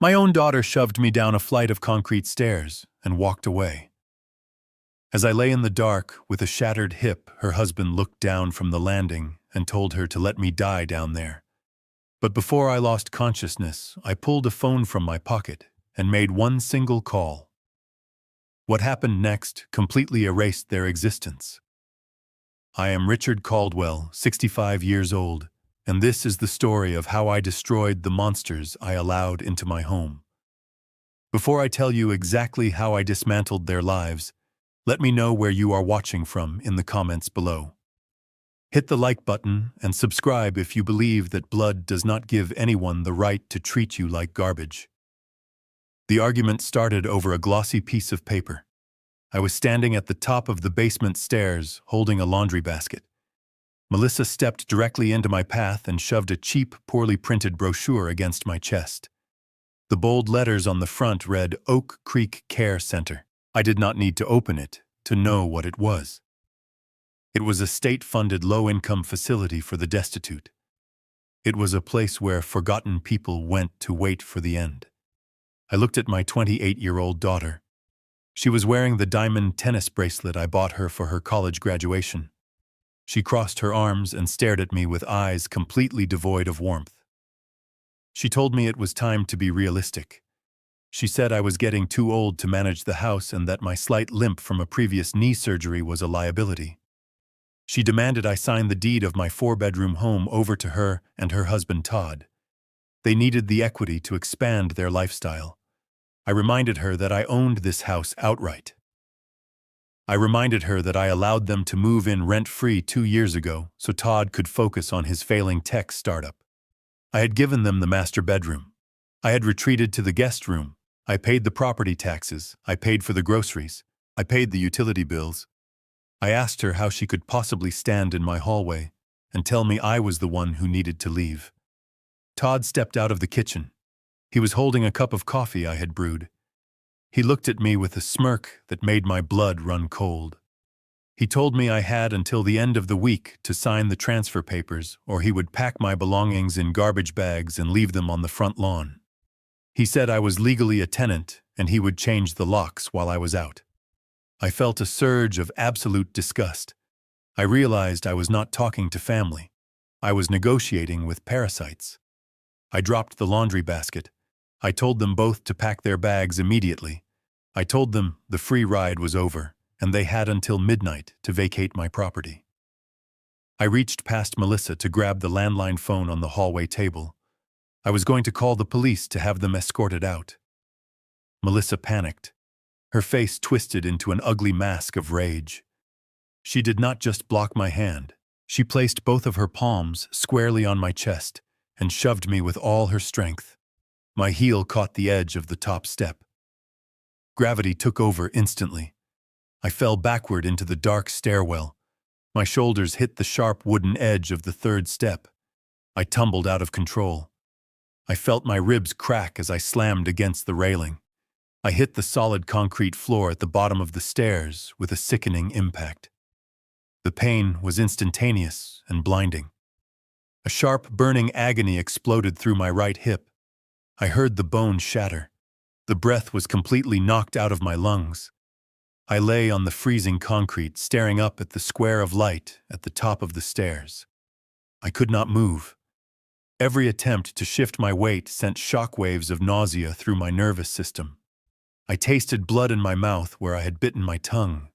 My own daughter shoved me down a flight of concrete stairs and walked away. As I lay in the dark with a shattered hip, her husband looked down from the landing and told her to let me die down there. But before I lost consciousness, I pulled a phone from my pocket and made one single call. What happened next completely erased their existence. I am Richard Caldwell, 65 years old, and this is the story of how I destroyed the monsters I allowed into my home. Before I tell you exactly how I dismantled their lives, let me know where you are watching from in the comments below. Hit the like button and subscribe if you believe that blood does not give anyone the right to treat you like garbage. The argument started over a glossy piece of paper. I was standing at the top of the basement stairs, holding a laundry basket. Melissa stepped directly into my path and shoved a cheap, poorly printed brochure against my chest. The bold letters on the front read Oak Creek Care Center. I did not need to open it to know what it was. It was a state-funded low-income facility for the destitute. It was a place where forgotten people went to wait for the end. I looked at my 28-year-old daughter. She was wearing the diamond tennis bracelet I bought her for her college graduation. She crossed her arms and stared at me with eyes completely devoid of warmth. She told me it was time to be realistic. She said I was getting too old to manage the house and that my slight limp from a previous knee surgery was a liability. She demanded I sign the deed of my 4-bedroom home over to her and her husband Todd. They needed the equity to expand their lifestyle. I reminded her that I owned this house outright. I reminded her that I allowed them to move in rent-free 2 years ago so Todd could focus on his failing tech startup. I had given them the master bedroom. I had retreated to the guest room. I paid the property taxes. I paid for the groceries. I paid the utility bills. I asked her how she could possibly stand in my hallway and tell me I was the one who needed to leave. Todd stepped out of the kitchen. He was holding a cup of coffee I had brewed. He looked at me with a smirk that made my blood run cold. He told me I had until the end of the week to sign the transfer papers, or he would pack my belongings in garbage bags and leave them on the front lawn. He said I was legally a tenant and he would change the locks while I was out. I felt a surge of absolute disgust. I realized I was not talking to family. I was negotiating with parasites. I dropped the laundry basket. I told them both to pack their bags immediately. I told them the free ride was over, and they had until midnight to vacate my property. I reached past Melissa to grab the landline phone on the hallway table. I was going to call the police to have them escorted out. Melissa panicked. Her face twisted into an ugly mask of rage. She did not just block my hand. She placed both of her palms squarely on my chest and shoved me with all her strength. My heel caught the edge of the top step. Gravity took over instantly. I fell backward into the dark stairwell. My shoulders hit the sharp wooden edge of the 3rd step. I tumbled out of control. I felt my ribs crack as I slammed against the railing. I hit the solid concrete floor at the bottom of the stairs with a sickening impact. The pain was instantaneous and blinding. A sharp, burning agony exploded through my right hip. I heard the bone shatter. The breath was completely knocked out of my lungs. I lay on the freezing concrete, staring up at the square of light at the top of the stairs. I could not move. Every attempt to shift my weight sent shockwaves of nausea through my nervous system. I tasted blood in my mouth where I had bitten my tongue.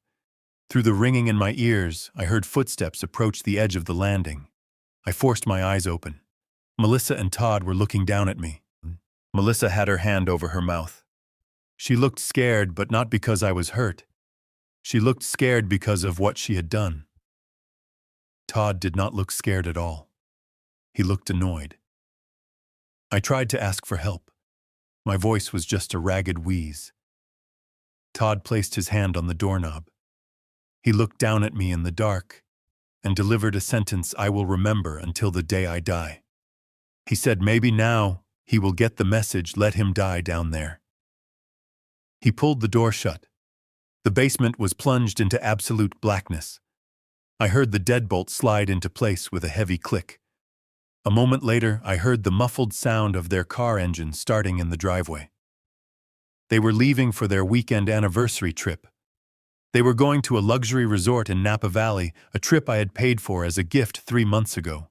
Through the ringing in my ears, I heard footsteps approach the edge of the landing. I forced my eyes open. Melissa and Todd were looking down at me. Melissa had her hand over her mouth. She looked scared, but not because I was hurt. She looked scared because of what she had done. Todd did not look scared at all. He looked annoyed. I tried to ask for help. My voice was just a ragged wheeze. Todd placed his hand on the doorknob. He looked down at me in the dark and delivered a sentence I will remember until the day I die. He said maybe now he will get the message, let him die down there. He pulled the door shut. The basement was plunged into absolute blackness. I heard the deadbolt slide into place with a heavy click. A moment later, I heard the muffled sound of their car engine starting in the driveway. They were leaving for their weekend anniversary trip. They were going to a luxury resort in Napa Valley, a trip I had paid for as a gift 3 months ago.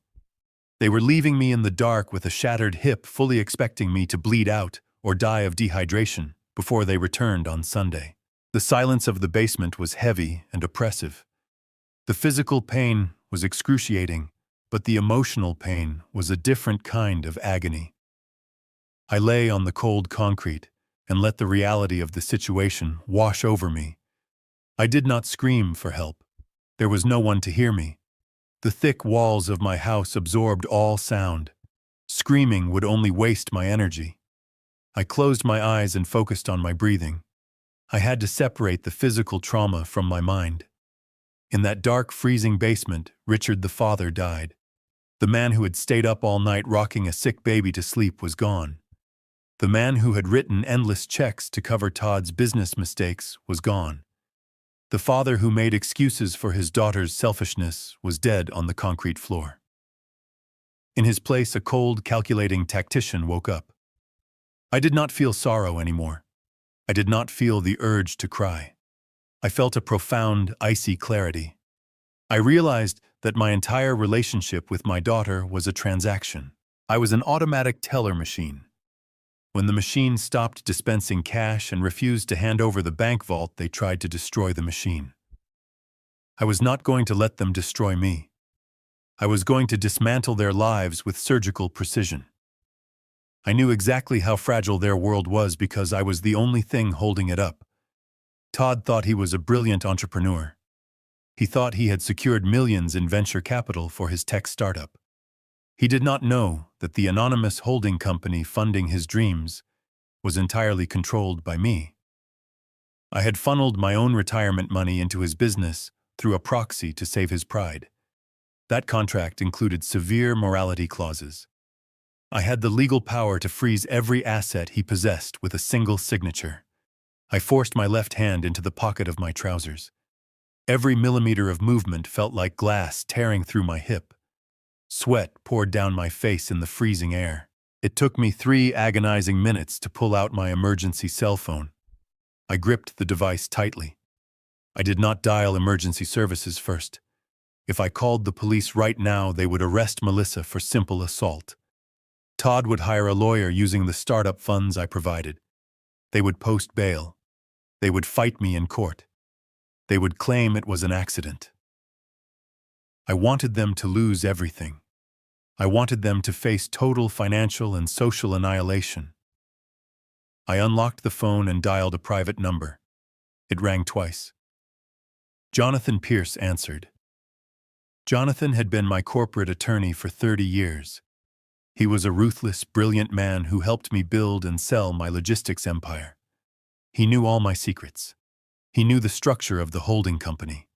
They were leaving me in the dark with a shattered hip, fully expecting me to bleed out or die of dehydration before they returned on Sunday. The silence of the basement was heavy and oppressive. The physical pain was excruciating, but the emotional pain was a different kind of agony. I lay on the cold concrete and let the reality of the situation wash over me. I did not scream for help. There was no one to hear me. The thick walls of my house absorbed all sound. Screaming would only waste my energy. I closed my eyes and focused on my breathing. I had to separate the physical trauma from my mind. In that dark, freezing basement, Richard the father died. The man who had stayed up all night rocking a sick baby to sleep was gone. The man who had written endless checks to cover Todd's business mistakes was gone. The father who made excuses for his daughter's selfishness was dead on the concrete floor. In his place, a cold, calculating tactician woke up. I did not feel sorrow anymore. I did not feel the urge to cry. I felt a profound, icy clarity. I realized that my entire relationship with my daughter was a transaction. I was an automatic teller machine. When the machine stopped dispensing cash and refused to hand over the bank vault, they tried to destroy the machine. I was not going to let them destroy me. I was going to dismantle their lives with surgical precision. I knew exactly how fragile their world was because I was the only thing holding it up. Todd thought he was a brilliant entrepreneur. He thought he had secured millions in venture capital for his tech startup. He did not know that the anonymous holding company funding his dreams was entirely controlled by me. I had funneled my own retirement money into his business through a proxy to save his pride. That contract included severe morality clauses. I had the legal power to freeze every asset he possessed with a single signature. I forced my left hand into the pocket of my trousers. Every millimeter of movement felt like glass tearing through my hip. Sweat poured down my face in the freezing air. It took me 3 agonizing minutes to pull out my emergency cell phone. I gripped the device tightly. I did not dial emergency services first. If I called the police right now, they would arrest Melissa for simple assault. Todd would hire a lawyer using the startup funds I provided. They would post bail. They would fight me in court. They would claim it was an accident. I wanted them to lose everything. I wanted them to face total financial and social annihilation. I unlocked the phone and dialed a private number. It rang twice. Jonathan Pierce answered. Jonathan had been my corporate attorney for 30 years. He was a ruthless, brilliant man who helped me build and sell my logistics empire. He knew all my secrets. He knew the structure of the holding company.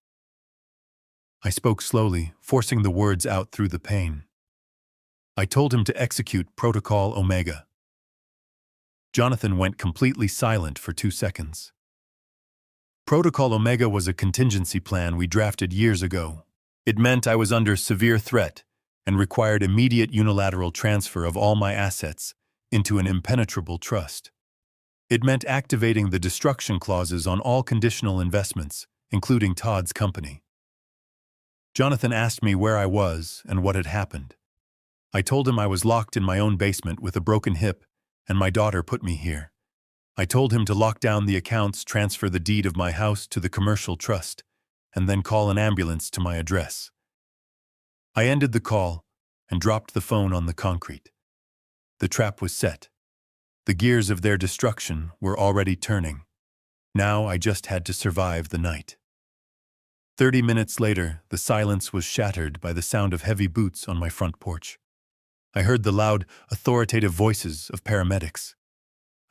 I spoke slowly, forcing the words out through the pain. I told him to execute Protocol Omega. Jonathan went completely silent for 2 seconds. Protocol Omega was a contingency plan we drafted years ago. It meant I was under severe threat and required immediate unilateral transfer of all my assets into an impenetrable trust. It meant activating the destruction clauses on all conditional investments, including Todd's company. Jonathan asked me where I was and what had happened. I told him I was locked in my own basement with a broken hip, and my daughter put me here. I told him to lock down the accounts, transfer the deed of my house to the commercial trust, and then call an ambulance to my address. I ended the call and dropped the phone on the concrete. The trap was set. The gears of their destruction were already turning. Now I just had to survive the night. 30 minutes later, the silence was shattered by the sound of heavy boots on my front porch. I heard the loud, authoritative voices of paramedics.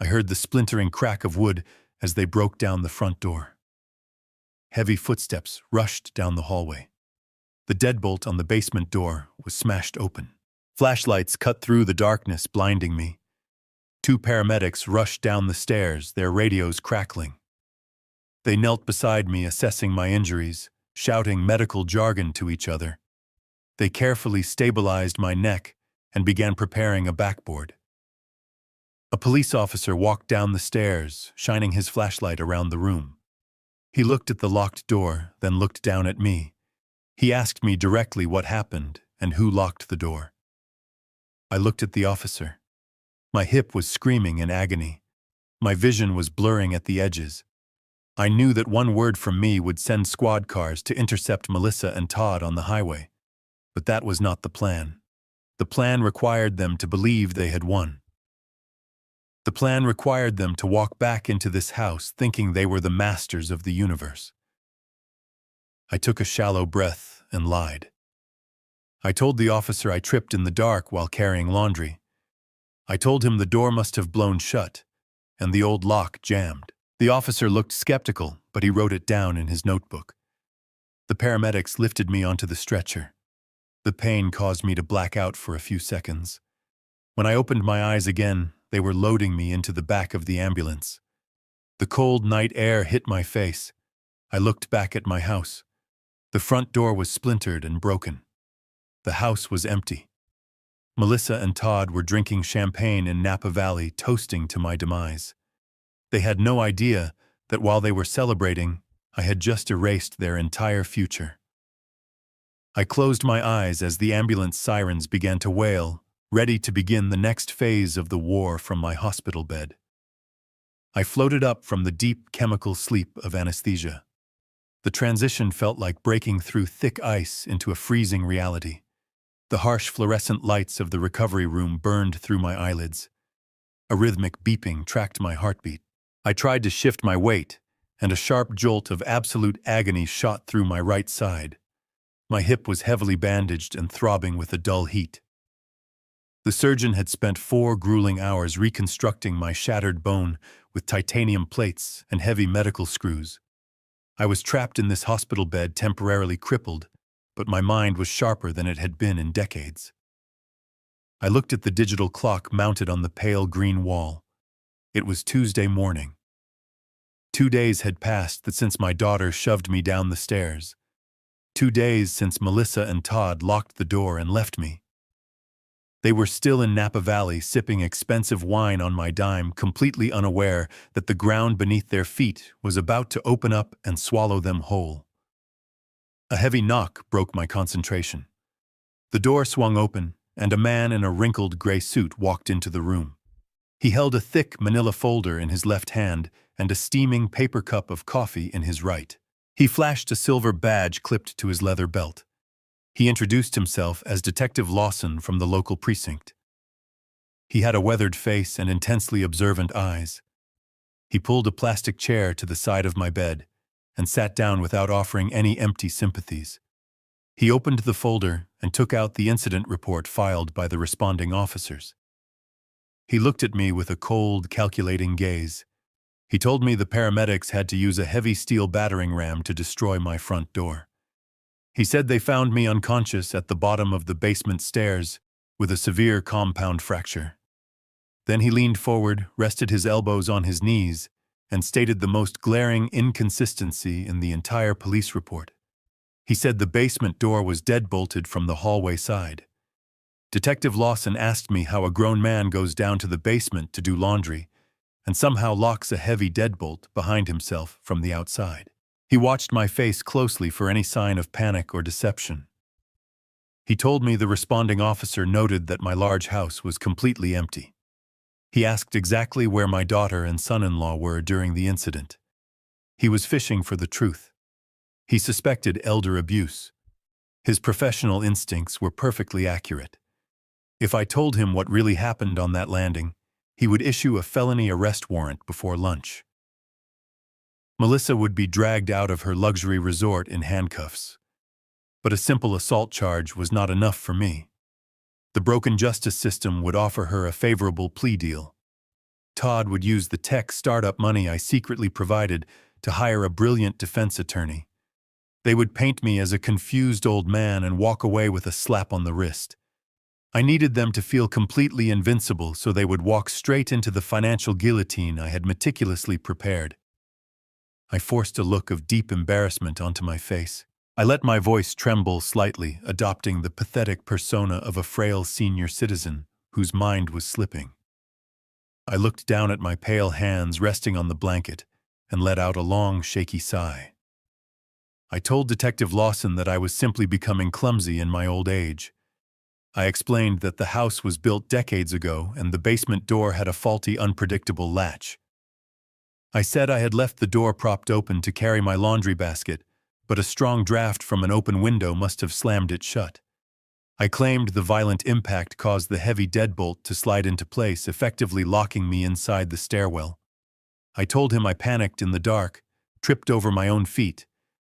I heard the splintering crack of wood as they broke down the front door. Heavy footsteps rushed down the hallway. The deadbolt on the basement door was smashed open. Flashlights cut through the darkness, blinding me. 2 paramedics rushed down the stairs, their radios crackling. They knelt beside me, assessing my injuries, shouting medical jargon to each other. They carefully stabilized my neck and began preparing a backboard. A police officer walked down the stairs, shining his flashlight around the room. He looked at the locked door, then looked down at me. He asked me directly what happened and who locked the door. I looked at the officer. My hip was screaming in agony. My vision was blurring at the edges. I knew that one word from me would send squad cars to intercept Melissa and Todd on the highway. But that was not the plan. The plan required them to believe they had won. The plan required them to walk back into this house thinking they were the masters of the universe. I took a shallow breath and lied. I told the officer I tripped in the dark while carrying laundry. I told him the door must have blown shut, and the old lock jammed. The officer looked skeptical, but he wrote it down in his notebook. The paramedics lifted me onto the stretcher. The pain caused me to black out for a few seconds. When I opened my eyes again, they were loading me into the back of the ambulance. The cold night air hit my face. I looked back at my house. The front door was splintered and broken. The house was empty. Melissa and Todd were drinking champagne in Napa Valley, toasting to my demise. They had no idea that while they were celebrating, I had just erased their entire future. I closed my eyes as the ambulance sirens began to wail, ready to begin the next phase of the war from my hospital bed. I floated up from the deep chemical sleep of anesthesia. The transition felt like breaking through thick ice into a freezing reality. The harsh fluorescent lights of the recovery room burned through my eyelids. A rhythmic beeping tracked my heartbeat. I tried to shift my weight, and a sharp jolt of absolute agony shot through my right side. My hip was heavily bandaged and throbbing with a dull heat. The surgeon had spent 4 grueling hours reconstructing my shattered bone with titanium plates and heavy medical screws. I was trapped in this hospital bed, temporarily crippled, but my mind was sharper than it had been in decades. I looked at the digital clock mounted on the pale green wall. It was Tuesday morning. 2 days had passed since my daughter shoved me down the stairs. 2 days since Melissa and Todd locked the door and left me. They were still in Napa Valley, sipping expensive wine on my dime, completely unaware that the ground beneath their feet was about to open up and swallow them whole. A heavy knock broke my concentration. The door swung open, and a man in a wrinkled gray suit walked into the room. He held a thick manila folder in his left hand and a steaming paper cup of coffee in his right. He flashed a silver badge clipped to his leather belt. He introduced himself as Detective Lawson from the local precinct. He had a weathered face and intensely observant eyes. He pulled a plastic chair to the side of my bed and sat down without offering any empty sympathies. He opened the folder and took out the incident report filed by the responding officers. He looked at me with a cold, calculating gaze. He told me the paramedics had to use a heavy steel battering ram to destroy my front door. He said they found me unconscious at the bottom of the basement stairs with a severe compound fracture. Then he leaned forward, rested his elbows on his knees, and stated the most glaring inconsistency in the entire police report. He said the basement door was deadbolted from the hallway side. Detective Lawson asked me how a grown man goes down to the basement to do laundry and somehow locks a heavy deadbolt behind himself from the outside. He watched my face closely for any sign of panic or deception. He told me the responding officer noted that my large house was completely empty. He asked exactly where my daughter and son-in-law were during the incident. He was fishing for the truth. He suspected elder abuse. His professional instincts were perfectly accurate. If I told him what really happened on that landing, he would issue a felony arrest warrant before lunch. Melissa would be dragged out of her luxury resort in handcuffs. But a simple assault charge was not enough for me. The broken justice system would offer her a favorable plea deal. Todd would use the tech startup money I secretly provided to hire a brilliant defense attorney. They would paint me as a confused old man and walk away with a slap on the wrist. I needed them to feel completely invincible so they would walk straight into the financial guillotine I had meticulously prepared. I forced a look of deep embarrassment onto my face. I let my voice tremble slightly, adopting the pathetic persona of a frail senior citizen whose mind was slipping. I looked down at my pale hands resting on the blanket and let out a long, shaky sigh. I told Detective Lawson that I was simply becoming clumsy in my old age. I explained that the house was built decades ago and the basement door had a faulty, unpredictable latch. I said I had left the door propped open to carry my laundry basket, but a strong draft from an open window must have slammed it shut. I claimed the violent impact caused the heavy deadbolt to slide into place, effectively locking me inside the stairwell. I told him I panicked in the dark, tripped over my own feet,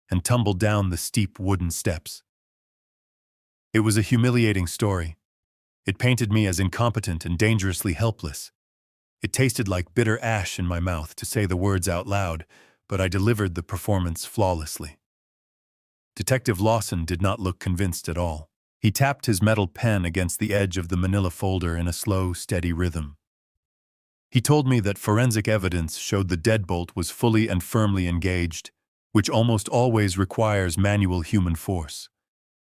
and tumbled down the steep wooden steps. It was a humiliating story. It painted me as incompetent and dangerously helpless. It tasted like bitter ash in my mouth to say the words out loud, but I delivered the performance flawlessly. Detective Lawson did not look convinced at all. He tapped his metal pen against the edge of the manila folder in a slow, steady rhythm. He told me that forensic evidence showed the deadbolt was fully and firmly engaged, which almost always requires manual human force.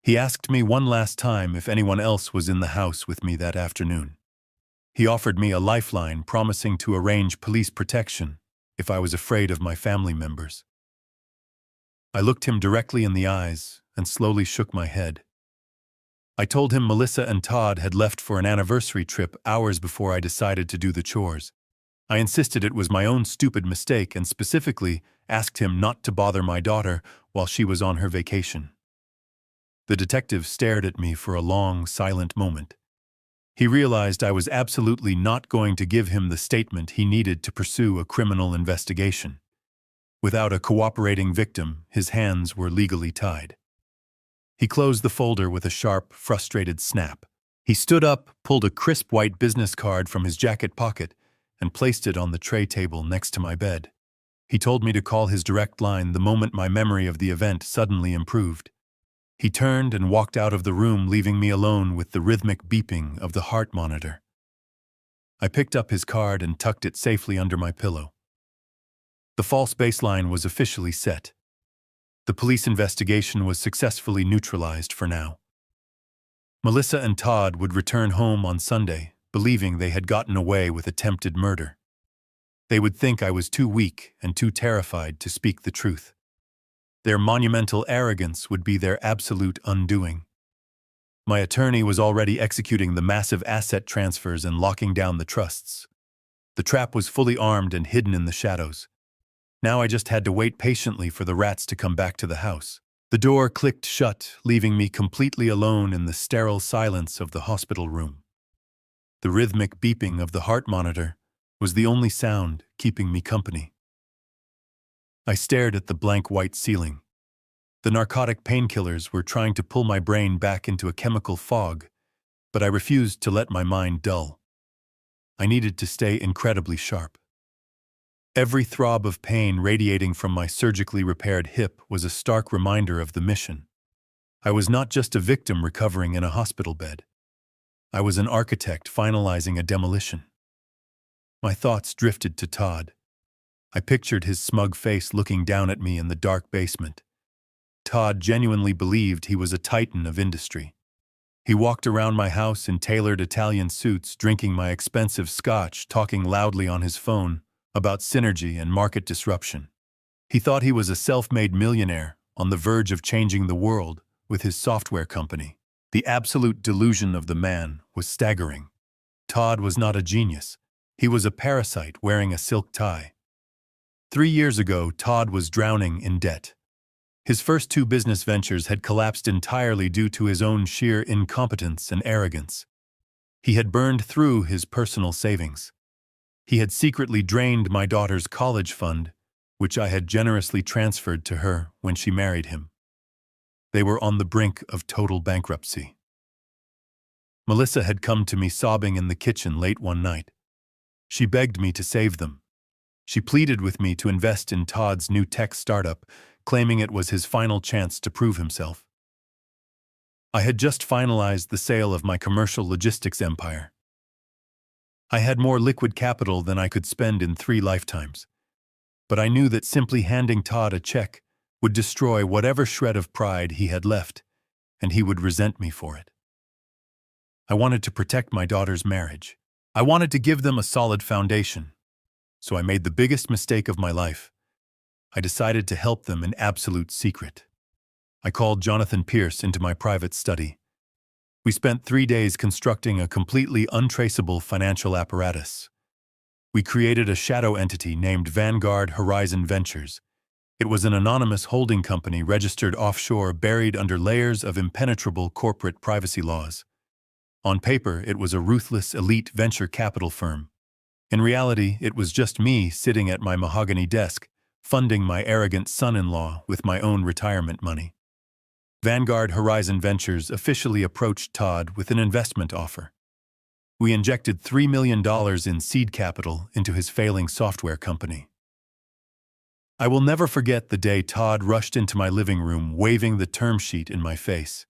He asked me one last time if anyone else was in the house with me that afternoon. He offered me a lifeline, promising to arrange police protection if I was afraid of my family members. I looked him directly in the eyes and slowly shook my head. I told him Melissa and Todd had left for an anniversary trip hours before I decided to do the chores. I insisted it was my own stupid mistake and specifically asked him not to bother my daughter while she was on her vacation. The detective stared at me for a long, silent moment. He realized I was absolutely not going to give him the statement he needed to pursue a criminal investigation. Without a cooperating victim, his hands were legally tied. He closed the folder with a sharp, frustrated snap. He stood up, pulled a crisp white business card from his jacket pocket, and placed it on the tray table next to my bed. He told me to call his direct line the moment my memory of the event suddenly improved. He turned and walked out of the room, leaving me alone with the rhythmic beeping of the heart monitor. I picked up his card and tucked it safely under my pillow. The false baseline was officially set. The police investigation was successfully neutralized for now. Melissa and Todd would return home on Sunday, believing they had gotten away with attempted murder. They would think I was too weak and too terrified to speak the truth. Their monumental arrogance would be their absolute undoing. My attorney was already executing the massive asset transfers and locking down the trusts. The trap was fully armed and hidden in the shadows. Now I just had to wait patiently for the rats to come back to the house. The door clicked shut, leaving me completely alone in the sterile silence of the hospital room. The rhythmic beeping of the heart monitor was the only sound keeping me company. I stared at the blank white ceiling. The narcotic painkillers were trying to pull my brain back into a chemical fog, but I refused to let my mind dull. I needed to stay incredibly sharp. Every throb of pain radiating from my surgically repaired hip was a stark reminder of the mission. I was not just a victim recovering in a hospital bed. I was an architect finalizing a demolition. My thoughts drifted to Todd. I pictured his smug face looking down at me in the dark basement. Todd genuinely believed he was a titan of industry. He walked around my house in tailored Italian suits, drinking my expensive scotch, talking loudly on his phone about synergy and market disruption. He thought he was a self-made millionaire on the verge of changing the world with his software company. The absolute delusion of the man was staggering. Todd was not a genius. He was a parasite wearing a silk tie. 3 years ago, Todd was drowning in debt. His first 2 business ventures had collapsed entirely due to his own sheer incompetence and arrogance. He had burned through his personal savings. He had secretly drained my daughter's college fund, which I had generously transferred to her when she married him. They were on the brink of total bankruptcy. Melissa had come to me sobbing in the kitchen late one night. She begged me to save them. She pleaded with me to invest in Todd's new tech startup, claiming it was his final chance to prove himself. I had just finalized the sale of my commercial logistics empire. I had more liquid capital than I could spend in 3 lifetimes. But I knew that simply handing Todd a check would destroy whatever shred of pride he had left, and he would resent me for it. I wanted to protect my daughter's marriage. I wanted to give them a solid foundation. So I made the biggest mistake of my life. I decided to help them in absolute secret. I called Jonathan Pierce into my private study. We spent 3 days constructing a completely untraceable financial apparatus. We created a shadow entity named Vanguard Horizon Ventures. It was an anonymous holding company registered offshore, buried under layers of impenetrable corporate privacy laws. On paper, it was a ruthless elite venture capital firm. In reality, it was just me sitting at my mahogany desk, funding my arrogant son-in-law with my own retirement money. Vanguard Horizon Ventures officially approached Todd with an investment offer. We injected $3 million in seed capital into his failing software company. I will never forget the day Todd rushed into my living room waving the term sheet in my face.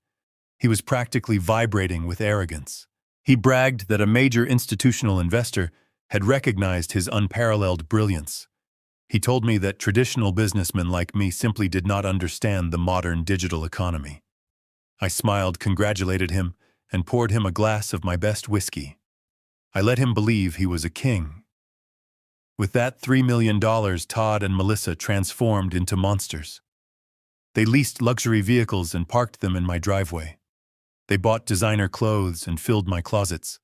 He was practically vibrating with arrogance. He bragged that a major institutional investor had recognized his unparalleled brilliance. He told me that traditional businessmen like me simply did not understand the modern digital economy. I smiled, congratulated him, and poured him a glass of my best whiskey. I let him believe he was a king. With that $3 million, Todd and Melissa transformed into monsters. They leased luxury vehicles and parked them in my driveway. They bought designer clothes and filled my closets.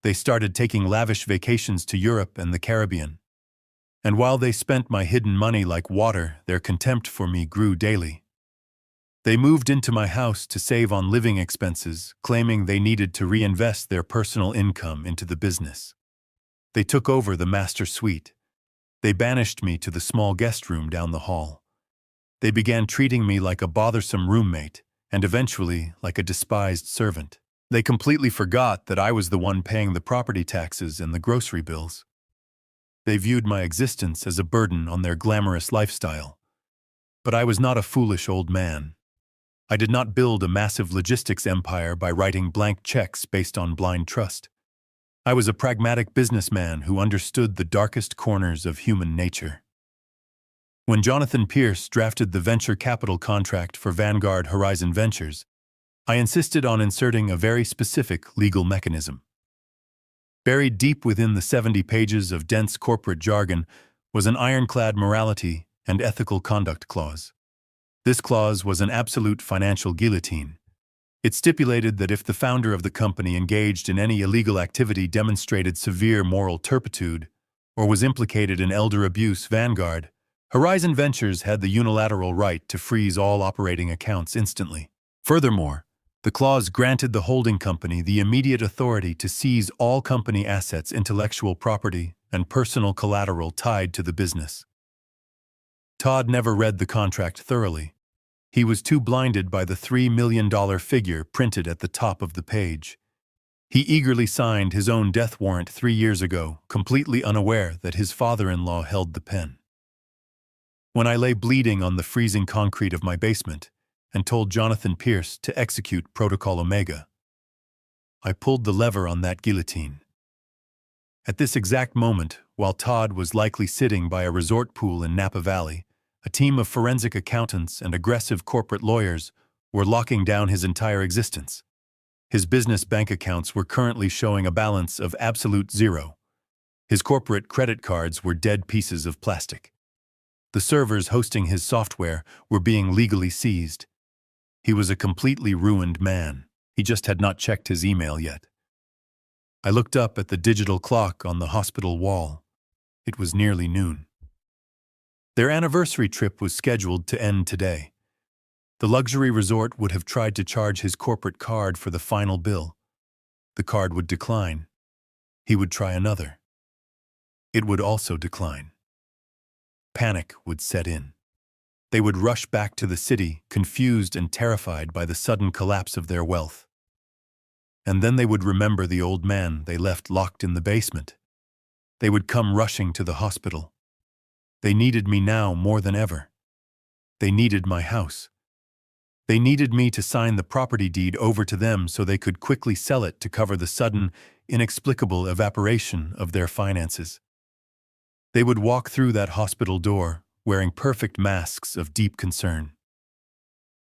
They started taking lavish vacations to Europe and the Caribbean. And while they spent my hidden money like water, their contempt for me grew daily. They moved into my house to save on living expenses, claiming they needed to reinvest their personal income into the business. They took over the master suite. They banished me to the small guest room down the hall. They began treating me like a bothersome roommate, and eventually like a despised servant. They completely forgot that I was the one paying the property taxes and the grocery bills. They viewed my existence as a burden on their glamorous lifestyle. But I was not a foolish old man. I did not build a massive logistics empire by writing blank checks based on blind trust. I was a pragmatic businessman who understood the darkest corners of human nature. When Jonathan Pierce drafted the venture capital contract for Vanguard Horizon Ventures, I insisted on inserting a very specific legal mechanism. Buried deep within the 70 pages of dense corporate jargon was an ironclad morality and ethical conduct clause. This clause was an absolute financial guillotine. It stipulated that if the founder of the company engaged in any illegal activity, demonstrated severe moral turpitude, or was implicated in elder abuse, Vanguard Horizon Ventures had the unilateral right to freeze all operating accounts instantly. Furthermore, the clause granted the holding company the immediate authority to seize all company assets, intellectual property, and personal collateral tied to the business. Todd never read the contract thoroughly. He was too blinded by the $3 million figure printed at the top of the page. He eagerly signed his own death warrant 3 years ago, completely unaware that his father-in-law held the pen. When I lay bleeding on the freezing concrete of my basement and told Jonathan Pierce to execute Protocol Omega, I pulled the lever on that guillotine. At this exact moment, while Todd was likely sitting by a resort pool in Napa Valley, a team of forensic accountants and aggressive corporate lawyers were locking down his entire existence. His business bank accounts were currently showing a balance of absolute zero. His corporate credit cards were dead pieces of plastic. The servers hosting his software were being legally seized. He was a completely ruined man. He just had not checked his email yet. I looked up at the digital clock on the hospital wall. It was nearly noon. Their anniversary trip was scheduled to end today. The luxury resort would have tried to charge his corporate card for the final bill. The card would decline. He would try another. It would also decline. Panic would set in. They would rush back to the city, confused and terrified by the sudden collapse of their wealth. And then they would remember the old man they left locked in the basement. They would come rushing to the hospital. They needed me now more than ever. They needed my house. They needed me to sign the property deed over to them so they could quickly sell it to cover the sudden, inexplicable evaporation of their finances. They would walk through that hospital door, wearing perfect masks of deep concern.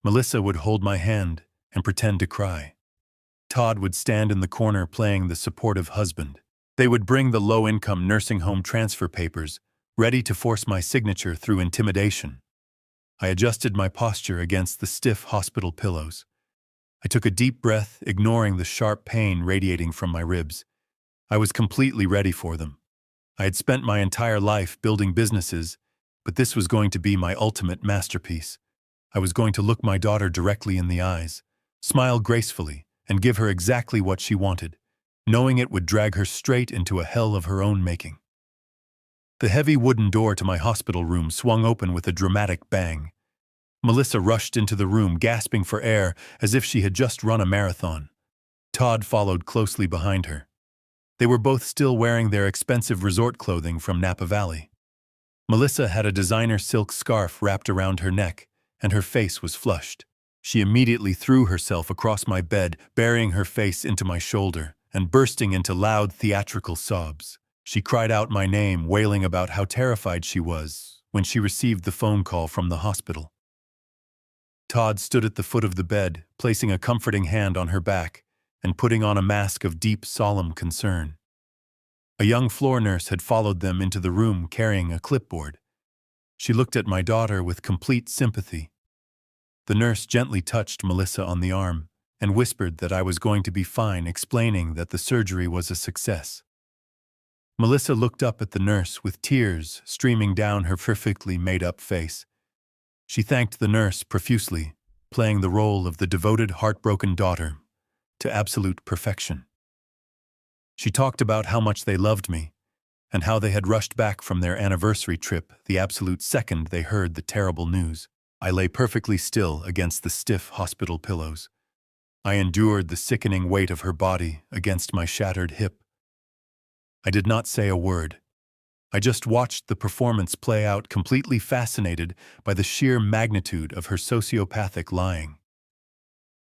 Melissa would hold my hand and pretend to cry. Todd would stand in the corner playing the supportive husband. They would bring the low-income nursing home transfer papers, ready to force my signature through intimidation. I adjusted my posture against the stiff hospital pillows. I took a deep breath, ignoring the sharp pain radiating from my ribs. I was completely ready for them. I had spent my entire life building businesses, but this was going to be my ultimate masterpiece. I was going to look my daughter directly in the eyes, smile gracefully, and give her exactly what she wanted, knowing it would drag her straight into a hell of her own making. The heavy wooden door to my hospital room swung open with a dramatic bang. Melissa rushed into the room, gasping for air as if she had just run a marathon. Todd followed closely behind her. They were both still wearing their expensive resort clothing from Napa Valley. Melissa had a designer silk scarf wrapped around her neck, and her face was flushed. She immediately threw herself across my bed, burying her face into my shoulder and bursting into loud theatrical sobs. She cried out my name, wailing about how terrified she was when she received the phone call from the hospital. Todd stood at the foot of the bed, placing a comforting hand on her back and putting on a mask of deep, solemn concern. A young floor nurse had followed them into the room carrying a clipboard. She looked at my daughter with complete sympathy. The nurse gently touched Melissa on the arm and whispered that I was going to be fine, explaining that the surgery was a success. Melissa looked up at the nurse with tears streaming down her perfectly made-up face. She thanked the nurse profusely, playing the role of the devoted, heartbroken daughter to absolute perfection. She talked about how much they loved me and how they had rushed back from their anniversary trip the absolute second they heard the terrible news. I lay perfectly still against the stiff hospital pillows. I endured the sickening weight of her body against my shattered hip. I did not say a word. I just watched the performance play out, completely fascinated by the sheer magnitude of her sociopathic lying.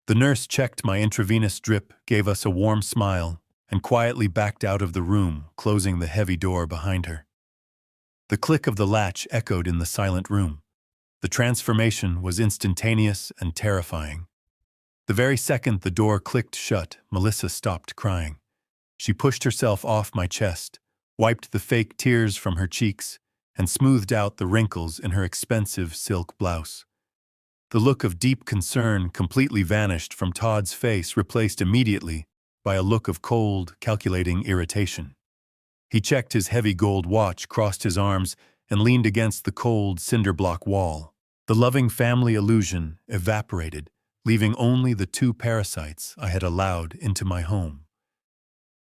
The nurse checked my intravenous drip, gave us a warm smile, and quietly backed out of the room, closing the heavy door behind her. The click of the latch echoed in the silent room. The transformation was instantaneous and terrifying. The very second the door clicked shut, Melissa stopped crying. She pushed herself off my chest, wiped the fake tears from her cheeks, and smoothed out the wrinkles in her expensive silk blouse. The look of deep concern completely vanished from Todd's face, replaced immediately by a look of cold, calculating irritation. He checked his heavy gold watch, crossed his arms, and leaned against the cold, cinder-block wall. The loving family illusion evaporated, leaving only the two parasites I had allowed into my home.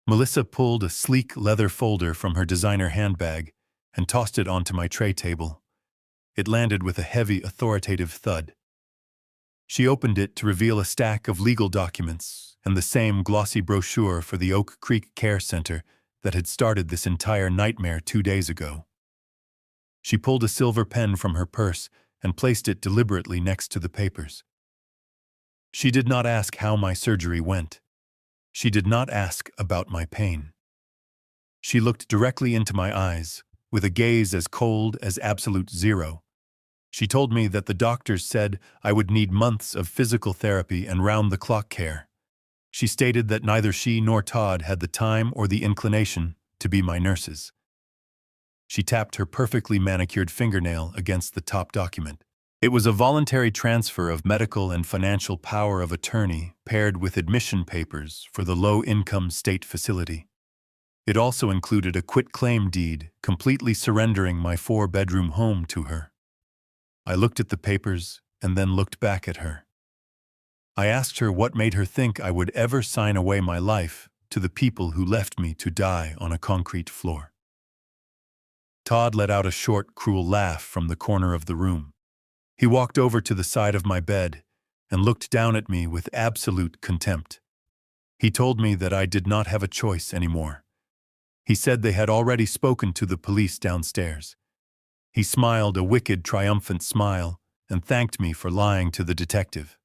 Melissa pulled a sleek leather folder from her designer handbag and tossed it onto my tray table. It landed with a heavy, authoritative thud. She opened it to reveal a stack of legal documents and the same glossy brochure for the Oak Creek Care Center that had started this entire nightmare 2 days ago. She pulled a silver pen from her purse and placed it deliberately next to the papers. She did not ask how my surgery went. She did not ask about my pain. She looked directly into my eyes, with a gaze as cold as absolute zero. She told me that the doctors said I would need months of physical therapy and round-the-clock care. She stated that neither she nor Todd had the time or the inclination to be my nurses. She tapped her perfectly manicured fingernail against the top document. It was a voluntary transfer of medical and financial power of attorney paired with admission papers for the low-income state facility. It also included a quitclaim deed completely surrendering my 4-bedroom home to her. I looked at the papers and then looked back at her. I asked her what made her think I would ever sign away my life to the people who left me to die on a concrete floor. Todd let out a short, cruel laugh from the corner of the room. He walked over to the side of my bed and looked down at me with absolute contempt. He told me that I did not have a choice anymore. He said they had already spoken to the police downstairs. He smiled a wicked, triumphant smile and thanked me for lying to the detective.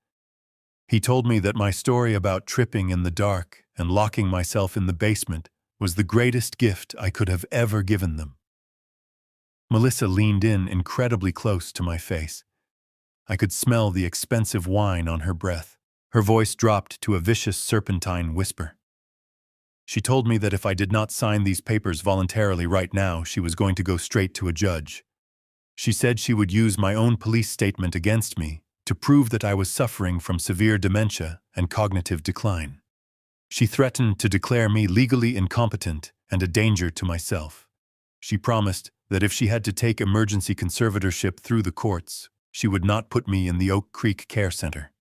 He told me that my story about tripping in the dark and locking myself in the basement was the greatest gift I could have ever given them. Melissa leaned in incredibly close to my face. I could smell the expensive wine on her breath. Her voice dropped to a vicious serpentine whisper. She told me that if I did not sign these papers voluntarily right now, she was going to go straight to a judge. She said she would use my own police statement against me to prove that I was suffering from severe dementia and cognitive decline. She threatened to declare me legally incompetent and a danger to myself. She promised that if she had to take emergency conservatorship through the courts, she would not put me in the Oak Creek Care Center.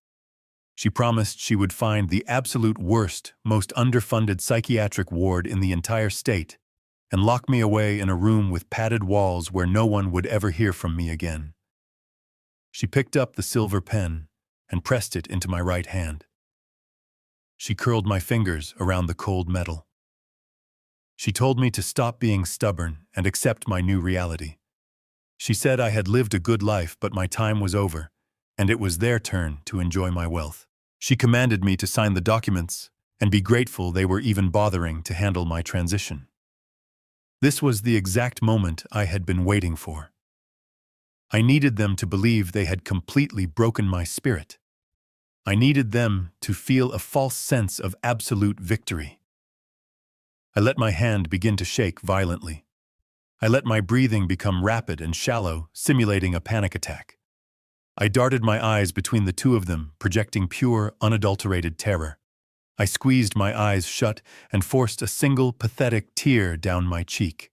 She promised she would find the absolute worst, most underfunded psychiatric ward in the entire state and lock me away in a room with padded walls where no one would ever hear from me again. She picked up the silver pen and pressed it into my right hand. She curled my fingers around the cold metal. She told me to stop being stubborn and accept my new reality. She said I had lived a good life, but my time was over, and it was their turn to enjoy my wealth. She commanded me to sign the documents and be grateful they were even bothering to handle my transition. This was the exact moment I had been waiting for. I needed them to believe they had completely broken my spirit. I needed them to feel a false sense of absolute victory. I let my hand begin to shake violently. I let my breathing become rapid and shallow, simulating a panic attack. I darted my eyes between the two of them, projecting pure, unadulterated terror. I squeezed my eyes shut and forced a single, pathetic tear down my cheek.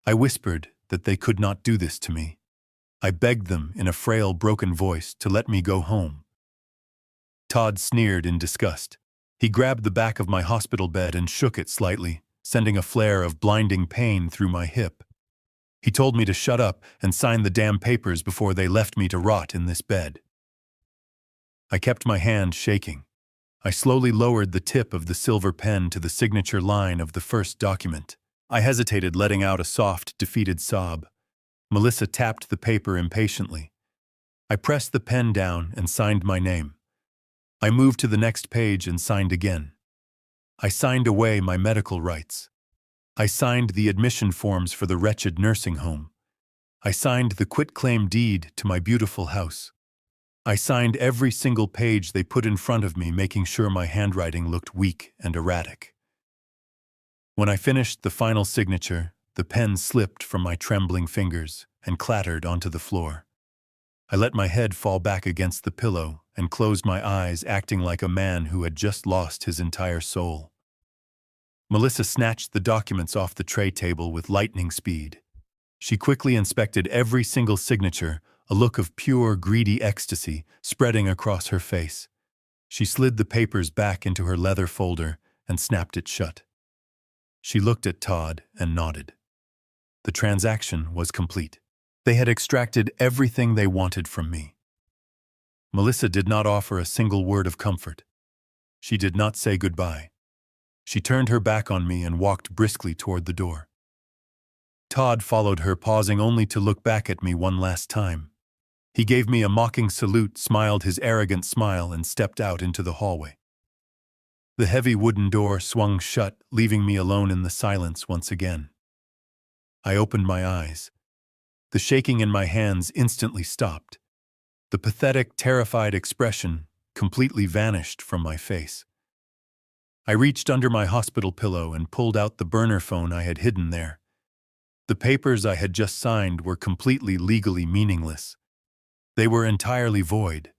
I whispered that they could not do this to me. I begged them in a frail, broken voice to let me go home. Todd sneered in disgust. He grabbed the back of my hospital bed and shook it slightly, sending a flare of blinding pain through my hip. He told me to shut up and sign the damn papers before they left me to rot in this bed. I kept my hand shaking. I slowly lowered the tip of the silver pen to the signature line of the first document. I hesitated, letting out a soft, defeated sob. Melissa tapped the paper impatiently. I pressed the pen down and signed my name. I moved to the next page and signed again. I signed away my medical rights. I signed the admission forms for the wretched nursing home. I signed the quitclaim deed to my beautiful house. I signed every single page they put in front of me, making sure my handwriting looked weak and erratic. When I finished the final signature, the pen slipped from my trembling fingers and clattered onto the floor. I let my head fall back against the pillow and closed my eyes, acting like a man who had just lost his entire soul. Melissa snatched the documents off the tray table with lightning speed. She quickly inspected every single signature, a look of pure, greedy ecstasy spreading across her face. She slid the papers back into her leather folder and snapped it shut. She looked at Todd and nodded. The transaction was complete. They had extracted everything they wanted from me. Melissa did not offer a single word of comfort. She did not say goodbye. She turned her back on me and walked briskly toward the door. Todd followed her, pausing only to look back at me one last time. He gave me a mocking salute, smiled his arrogant smile, and stepped out into the hallway. The heavy wooden door swung shut, leaving me alone in the silence once again. I opened my eyes. The shaking in my hands instantly stopped. The pathetic, terrified expression completely vanished from my face. I reached under my hospital pillow and pulled out the burner phone I had hidden there. The papers I had just signed were completely legally meaningless. They were entirely void.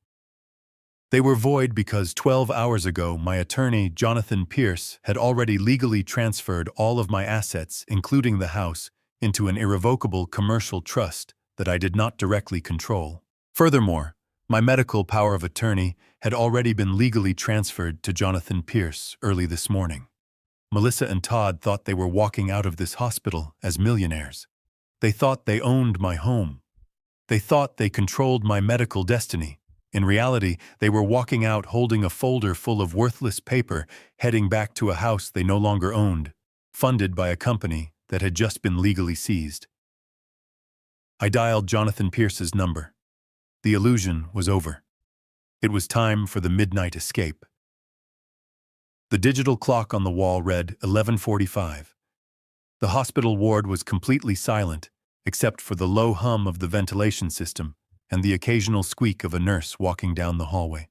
They were void because 12 hours ago my attorney, Jonathan Pierce, had already legally transferred all of my assets, including the house, into an irrevocable commercial trust that I did not directly control. Furthermore, my medical power of attorney had already been legally transferred to Jonathan Pierce early this morning. Melissa and Todd thought they were walking out of this hospital as millionaires. They thought they owned my home. They thought they controlled my medical destiny. In reality, they were walking out holding a folder full of worthless paper, heading back to a house they no longer owned, funded by a company that had just been legally seized. I dialed Jonathan Pierce's number. The illusion was over. It was time for the midnight escape. The digital clock on the wall read 11:45. The hospital ward was completely silent, except for the low hum of the ventilation system and the occasional squeak of a nurse walking down the hallway.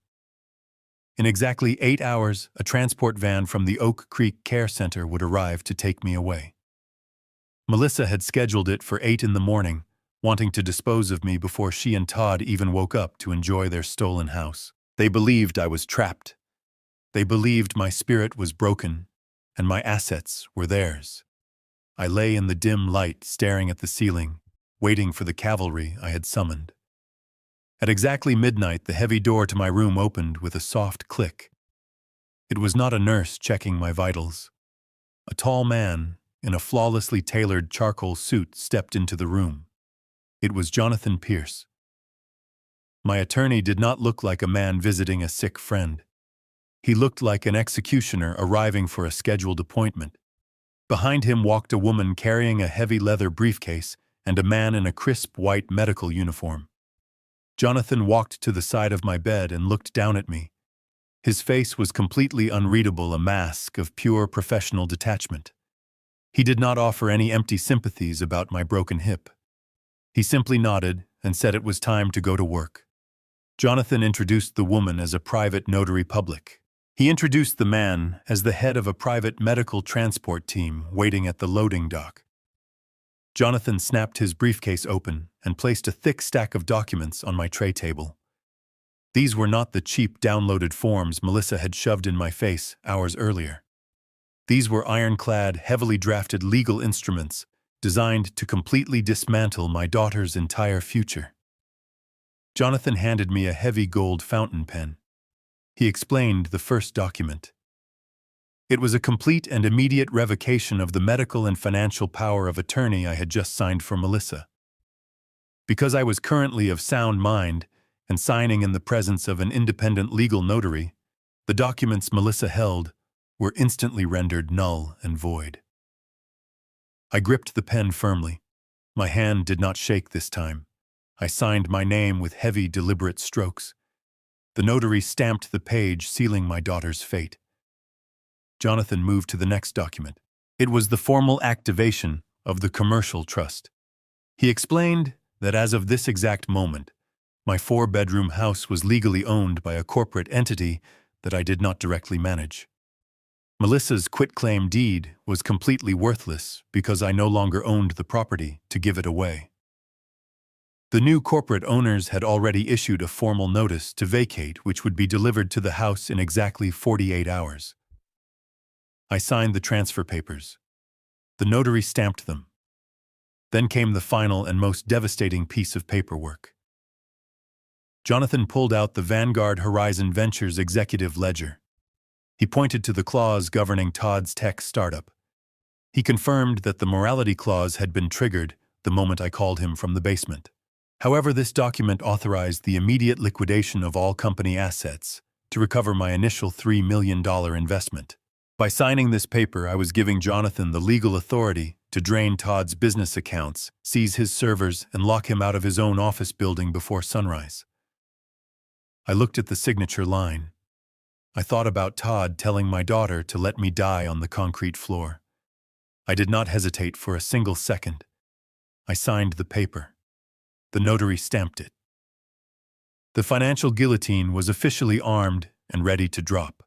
In exactly 8 hours, a transport van from the Oak Creek Care Center would arrive to take me away. Melissa had scheduled it for 8 in the morning, wanting to dispose of me before she and Todd even woke up to enjoy their stolen house. They believed I was trapped. They believed my spirit was broken, and my assets were theirs. I lay in the dim light, staring at the ceiling, waiting for the cavalry I had summoned. At exactly midnight, the heavy door to my room opened with a soft click. It was not a nurse checking my vitals. A tall man, in a flawlessly tailored charcoal suit, stepped into the room. It was Jonathan Pierce. My attorney did not look like a man visiting a sick friend. He looked like an executioner arriving for a scheduled appointment. Behind him walked a woman carrying a heavy leather briefcase and a man in a crisp white medical uniform. Jonathan walked to the side of my bed and looked down at me. His face was completely unreadable, a mask of pure professional detachment. He did not offer any empty sympathies about my broken hip. He simply nodded and said it was time to go to work. Jonathan introduced the woman as a private notary public. He introduced the man as the head of a private medical transport team waiting at the loading dock. Jonathan snapped his briefcase open and placed a thick stack of documents on my tray table. These were not the cheap downloaded forms Melissa had shoved in my face hours earlier. These were ironclad, heavily drafted legal instruments designed to completely dismantle my daughter's entire future. Jonathan handed me a heavy gold fountain pen. He explained the first document. It was a complete and immediate revocation of the medical and financial power of attorney I had just signed for Melissa. Because I was currently of sound mind and signing in the presence of an independent legal notary, the documents Melissa held were instantly rendered null and void. I gripped the pen firmly. My hand did not shake this time. I signed my name with heavy, deliberate strokes. The notary stamped the page, sealing my daughter's fate. Jonathan moved to the next document. It was the formal activation of the commercial trust. He explained that as of this exact moment, my 4-bedroom house was legally owned by a corporate entity that I did not directly manage. Melissa's quitclaim deed was completely worthless because I no longer owned the property to give it away. The new corporate owners had already issued a formal notice to vacate, which would be delivered to the house in exactly 48 hours. I signed the transfer papers. The notary stamped them. Then came the final and most devastating piece of paperwork. Jonathan pulled out the Vanguard Horizon Ventures executive ledger. He pointed to the clause governing Todd's tech startup. He confirmed that the morality clause had been triggered the moment I called him from the basement. However, this document authorized the immediate liquidation of all company assets to recover my initial $3 million investment. By signing this paper, I was giving Jonathan the legal authority to drain Todd's business accounts, seize his servers, and lock him out of his own office building before sunrise. I looked at the signature line. I thought about Todd telling my daughter to let me die on the concrete floor. I did not hesitate for a single second. I signed the paper. The notary stamped it. The financial guillotine was officially armed and ready to drop.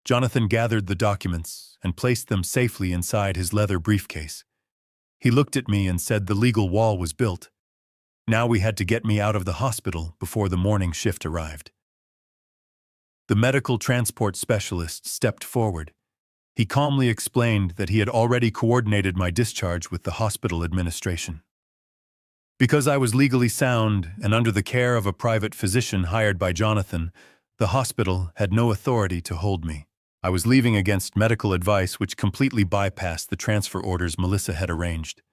Jonathan gathered the documents and placed them safely inside his leather briefcase. He looked at me and said the legal wall was built. Now we had to get me out of the hospital before the morning shift arrived. The medical transport specialist stepped forward. He calmly explained that he had already coordinated my discharge with the hospital administration. Because I was legally sound and under the care of a private physician hired by Jonathan, the hospital had no authority to hold me. I was leaving against medical advice which completely bypassed the transfer orders Melissa had arranged.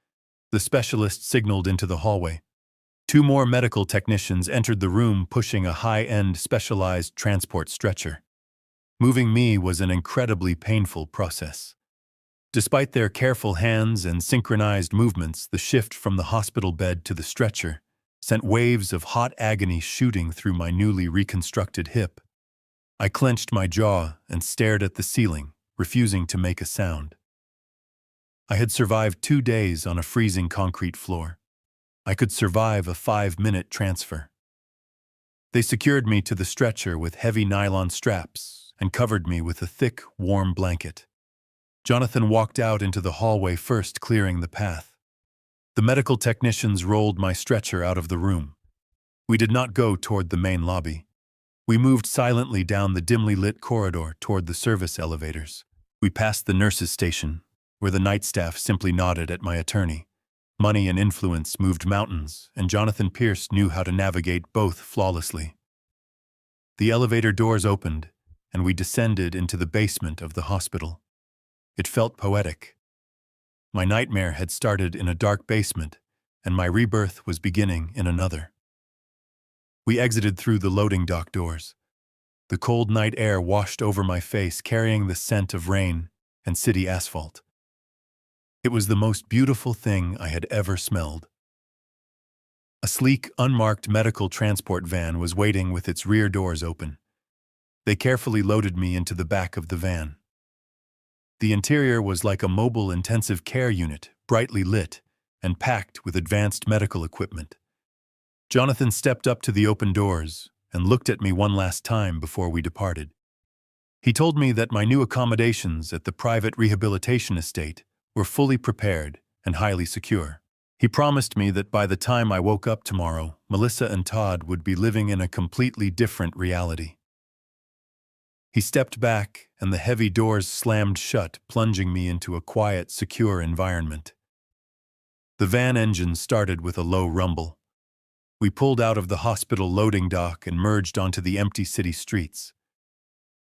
The specialist signaled into the hallway. 2 more medical technicians entered the room pushing a high-end specialized transport stretcher. Moving me was an incredibly painful process. Despite their careful hands and synchronized movements, the shift from the hospital bed to the stretcher sent waves of hot agony shooting through my newly reconstructed hip. I clenched my jaw and stared at the ceiling, refusing to make a sound. I had survived 2 days on a freezing concrete floor. I could survive a 5-minute transfer. They secured me to the stretcher with heavy nylon straps and covered me with a thick, warm blanket. Jonathan walked out into the hallway first, clearing the path. The medical technicians rolled my stretcher out of the room. We did not go toward the main lobby. We moved silently down the dimly lit corridor toward the service elevators. We passed the nurses' station, where the night staff simply nodded at my attorney. Money and influence moved mountains, and Jonathan Pierce knew how to navigate both flawlessly. The elevator doors opened, and we descended into the basement of the hospital. It felt poetic. My nightmare had started in a dark basement, and my rebirth was beginning in another. We exited through the loading dock doors. The cold night air washed over my face, carrying the scent of rain and city asphalt. It was the most beautiful thing I had ever smelled. A sleek, unmarked medical transport van was waiting with its rear doors open. They carefully loaded me into the back of the van. The interior was like a mobile intensive care unit, brightly lit and packed with advanced medical equipment. Jonathan stepped up to the open doors and looked at me one last time before we departed. He told me that my new accommodations at the private rehabilitation estate were fully prepared and highly secure. He promised me that by the time I woke up tomorrow, Melissa and Todd would be living in a completely different reality. He stepped back, and the heavy doors slammed shut, plunging me into a quiet, secure environment. The van engine started with a low rumble. We pulled out of the hospital loading dock and merged onto the empty city streets.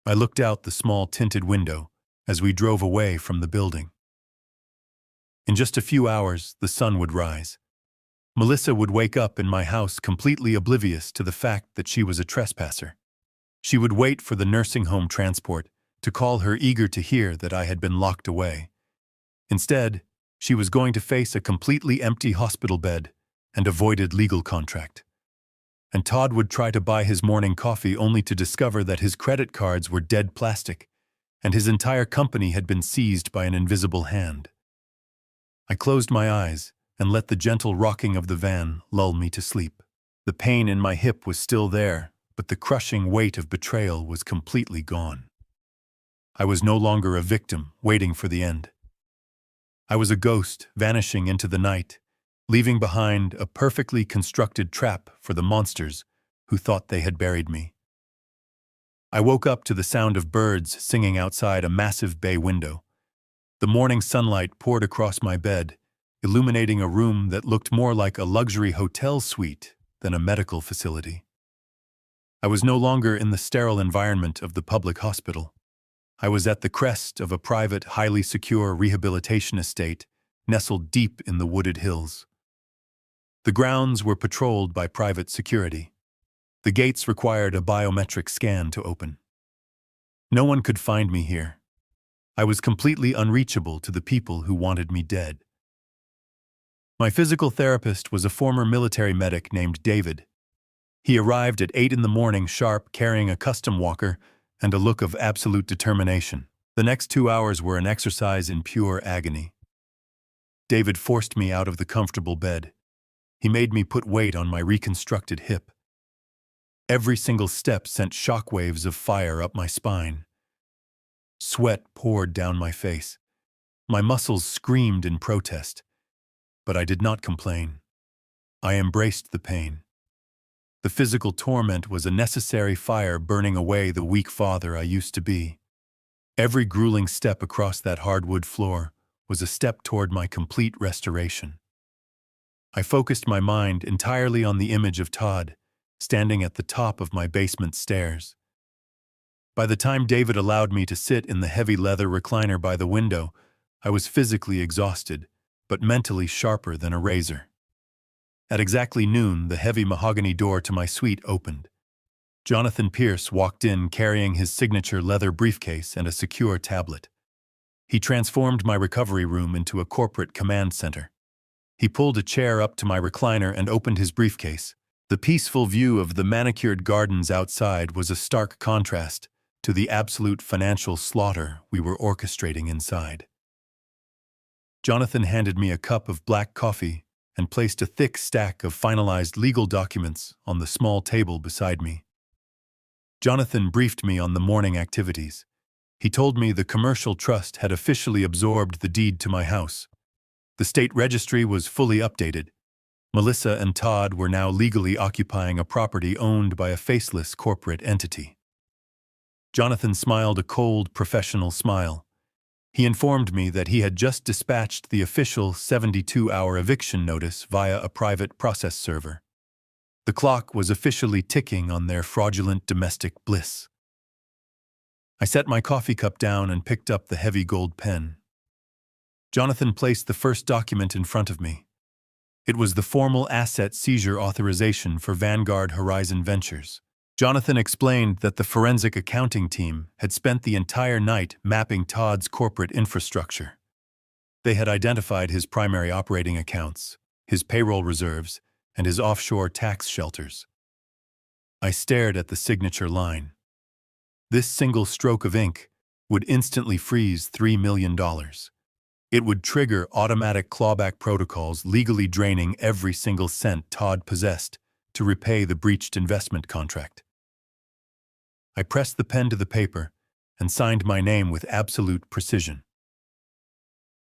I looked out the small tinted window as we drove away from the building. In just a few hours, the sun would rise. Melissa would wake up in my house completely oblivious to the fact that she was a trespasser. She would wait for the nursing home transport to call her, eager to hear that I had been locked away. Instead, she was going to face a completely empty hospital bed and a voided legal contract. And Todd would try to buy his morning coffee only to discover that his credit cards were dead plastic and his entire company had been seized by an invisible hand. I closed my eyes and let the gentle rocking of the van lull me to sleep. The pain in my hip was still there, but the crushing weight of betrayal was completely gone. I was no longer a victim waiting for the end. I was a ghost vanishing into the night, leaving behind a perfectly constructed trap for the monsters who thought they had buried me. I woke up to the sound of birds singing outside a massive bay window. The morning sunlight poured across my bed, illuminating a room that looked more like a luxury hotel suite than a medical facility. I was no longer in the sterile environment of the public hospital. I was at the crest of a private, highly secure rehabilitation estate nestled deep in the wooded hills. The grounds were patrolled by private security. The gates required a biometric scan to open. No one could find me here. I was completely unreachable to the people who wanted me dead. My physical therapist was a former military medic named David. He arrived at 8 in the morning sharp, carrying a custom walker and a look of absolute determination. The next 2 hours were an exercise in pure agony. David forced me out of the comfortable bed. He made me put weight on my reconstructed hip. Every single step sent shockwaves of fire up my spine. Sweat poured down my face. My muscles screamed in protest, but I did not complain. I embraced the pain. The physical torment was a necessary fire burning away the weak father I used to be. Every grueling step across that hardwood floor was a step toward my complete restoration. I focused my mind entirely on the image of Todd, standing at the top of my basement stairs. By the time David allowed me to sit in the heavy leather recliner by the window, I was physically exhausted, but mentally sharper than a razor. At exactly noon, the heavy mahogany door to my suite opened. Jonathan Pierce walked in carrying his signature leather briefcase and a secure tablet. He transformed my recovery room into a corporate command center. He pulled a chair up to my recliner and opened his briefcase. The peaceful view of the manicured gardens outside was a stark contrast to the absolute financial slaughter we were orchestrating inside. Jonathan handed me a cup of black coffee and placed a thick stack of finalized legal documents on the small table beside me. Jonathan briefed me on the morning activities. He told me the commercial trust had officially absorbed the deed to my house. The state registry was fully updated. Melissa and Todd were now legally occupying a property owned by a faceless corporate entity. Jonathan smiled a cold, professional smile. He informed me that he had just dispatched the official 72-hour eviction notice via a private process server. The clock was officially ticking on their fraudulent domestic bliss. I set my coffee cup down and picked up the heavy gold pen. Jonathan placed the first document in front of me. It was the formal asset seizure authorization for Vanguard Horizon Ventures. Jonathan explained that the forensic accounting team had spent the entire night mapping Todd's corporate infrastructure. They had identified his primary operating accounts, his payroll reserves, and his offshore tax shelters. I stared at the signature line. This single stroke of ink would instantly freeze $3 million. It would trigger automatic clawback protocols legally draining every single cent Todd possessed to repay the breached investment contract. I pressed the pen to the paper and signed my name with absolute precision.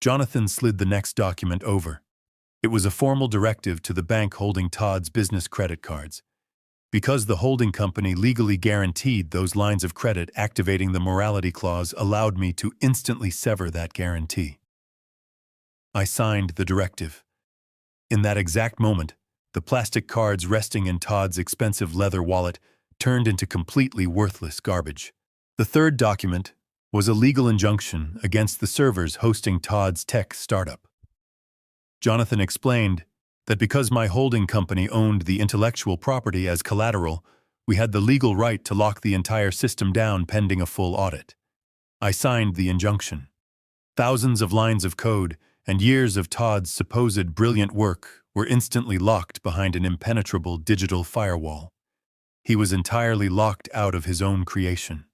Jonathan slid the next document over. It was a formal directive to the bank holding Todd's business credit cards. Because the holding company legally guaranteed those lines of credit, activating the morality clause allowed me to instantly sever that guarantee. I signed the directive. In that exact moment, the plastic cards resting in Todd's expensive leather wallet turned into completely worthless garbage. The third document was a legal injunction against the servers hosting Todd's tech startup. Jonathan explained that because my holding company owned the intellectual property as collateral, we had the legal right to lock the entire system down pending a full audit. I signed the injunction. Thousands of lines of code and years of Todd's supposed brilliant work were instantly locked behind an impenetrable digital firewall. He was entirely locked out of his own creation.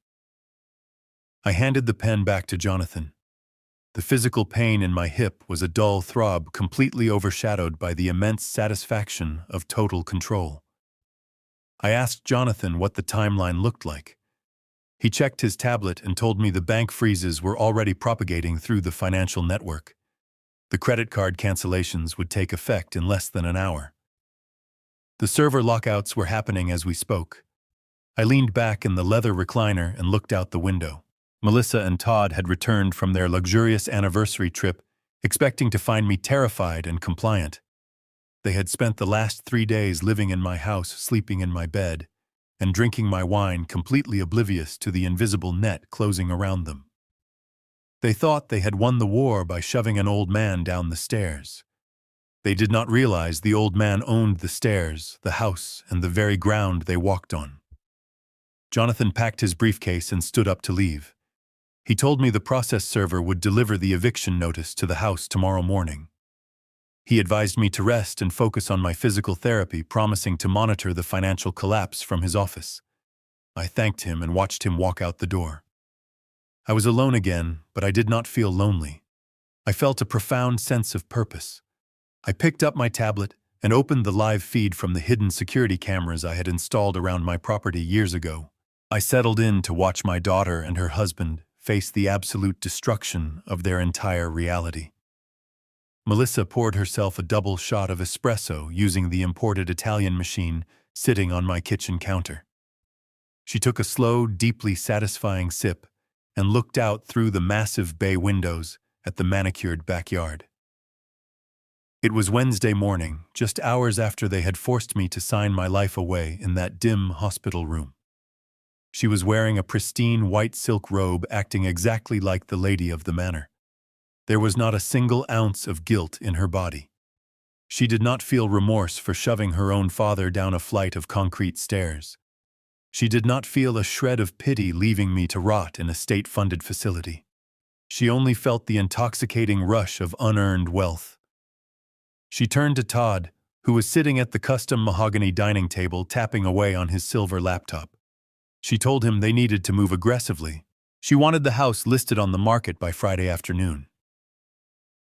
I handed the pen back to Jonathan. The physical pain in my hip was a dull throb completely overshadowed by the immense satisfaction of total control. I asked Jonathan what the timeline looked like. He checked his tablet and told me the bank freezes were already propagating through the financial network. The credit card cancellations would take effect in less than an hour. The server lockouts were happening as we spoke. I leaned back in the leather recliner and looked out the window. Melissa and Todd had returned from their luxurious anniversary trip, expecting to find me terrified and compliant. They had spent the last 3 days living in my house, sleeping in my bed, and drinking my wine, completely oblivious to the invisible net closing around them. They thought they had won the war by shoving an old man down the stairs. They did not realize the old man owned the stairs, the house, and the very ground they walked on. Jonathan packed his briefcase and stood up to leave. He told me the process server would deliver the eviction notice to the house tomorrow morning. He advised me to rest and focus on my physical therapy, promising to monitor the financial collapse from his office. I thanked him and watched him walk out the door. I was alone again, but I did not feel lonely. I felt a profound sense of purpose. I picked up my tablet and opened the live feed from the hidden security cameras I had installed around my property years ago. I settled in to watch my daughter and her husband face the absolute destruction of their entire reality. Melissa poured herself a double shot of espresso using the imported Italian machine sitting on my kitchen counter. She took a slow, deeply satisfying sip and looked out through the massive bay windows at the manicured backyard. It was Wednesday morning, just hours after they had forced me to sign my life away in that dim hospital room. She was wearing a pristine white silk robe, acting exactly like the lady of the manor. There was not a single ounce of guilt in her body. She did not feel remorse for shoving her own father down a flight of concrete stairs. She did not feel a shred of pity leaving me to rot in a state-funded facility. She only felt the intoxicating rush of unearned wealth. She turned to Todd, who was sitting at the custom mahogany dining table tapping away on his silver laptop. She told him they needed to move aggressively. She wanted the house listed on the market by Friday afternoon.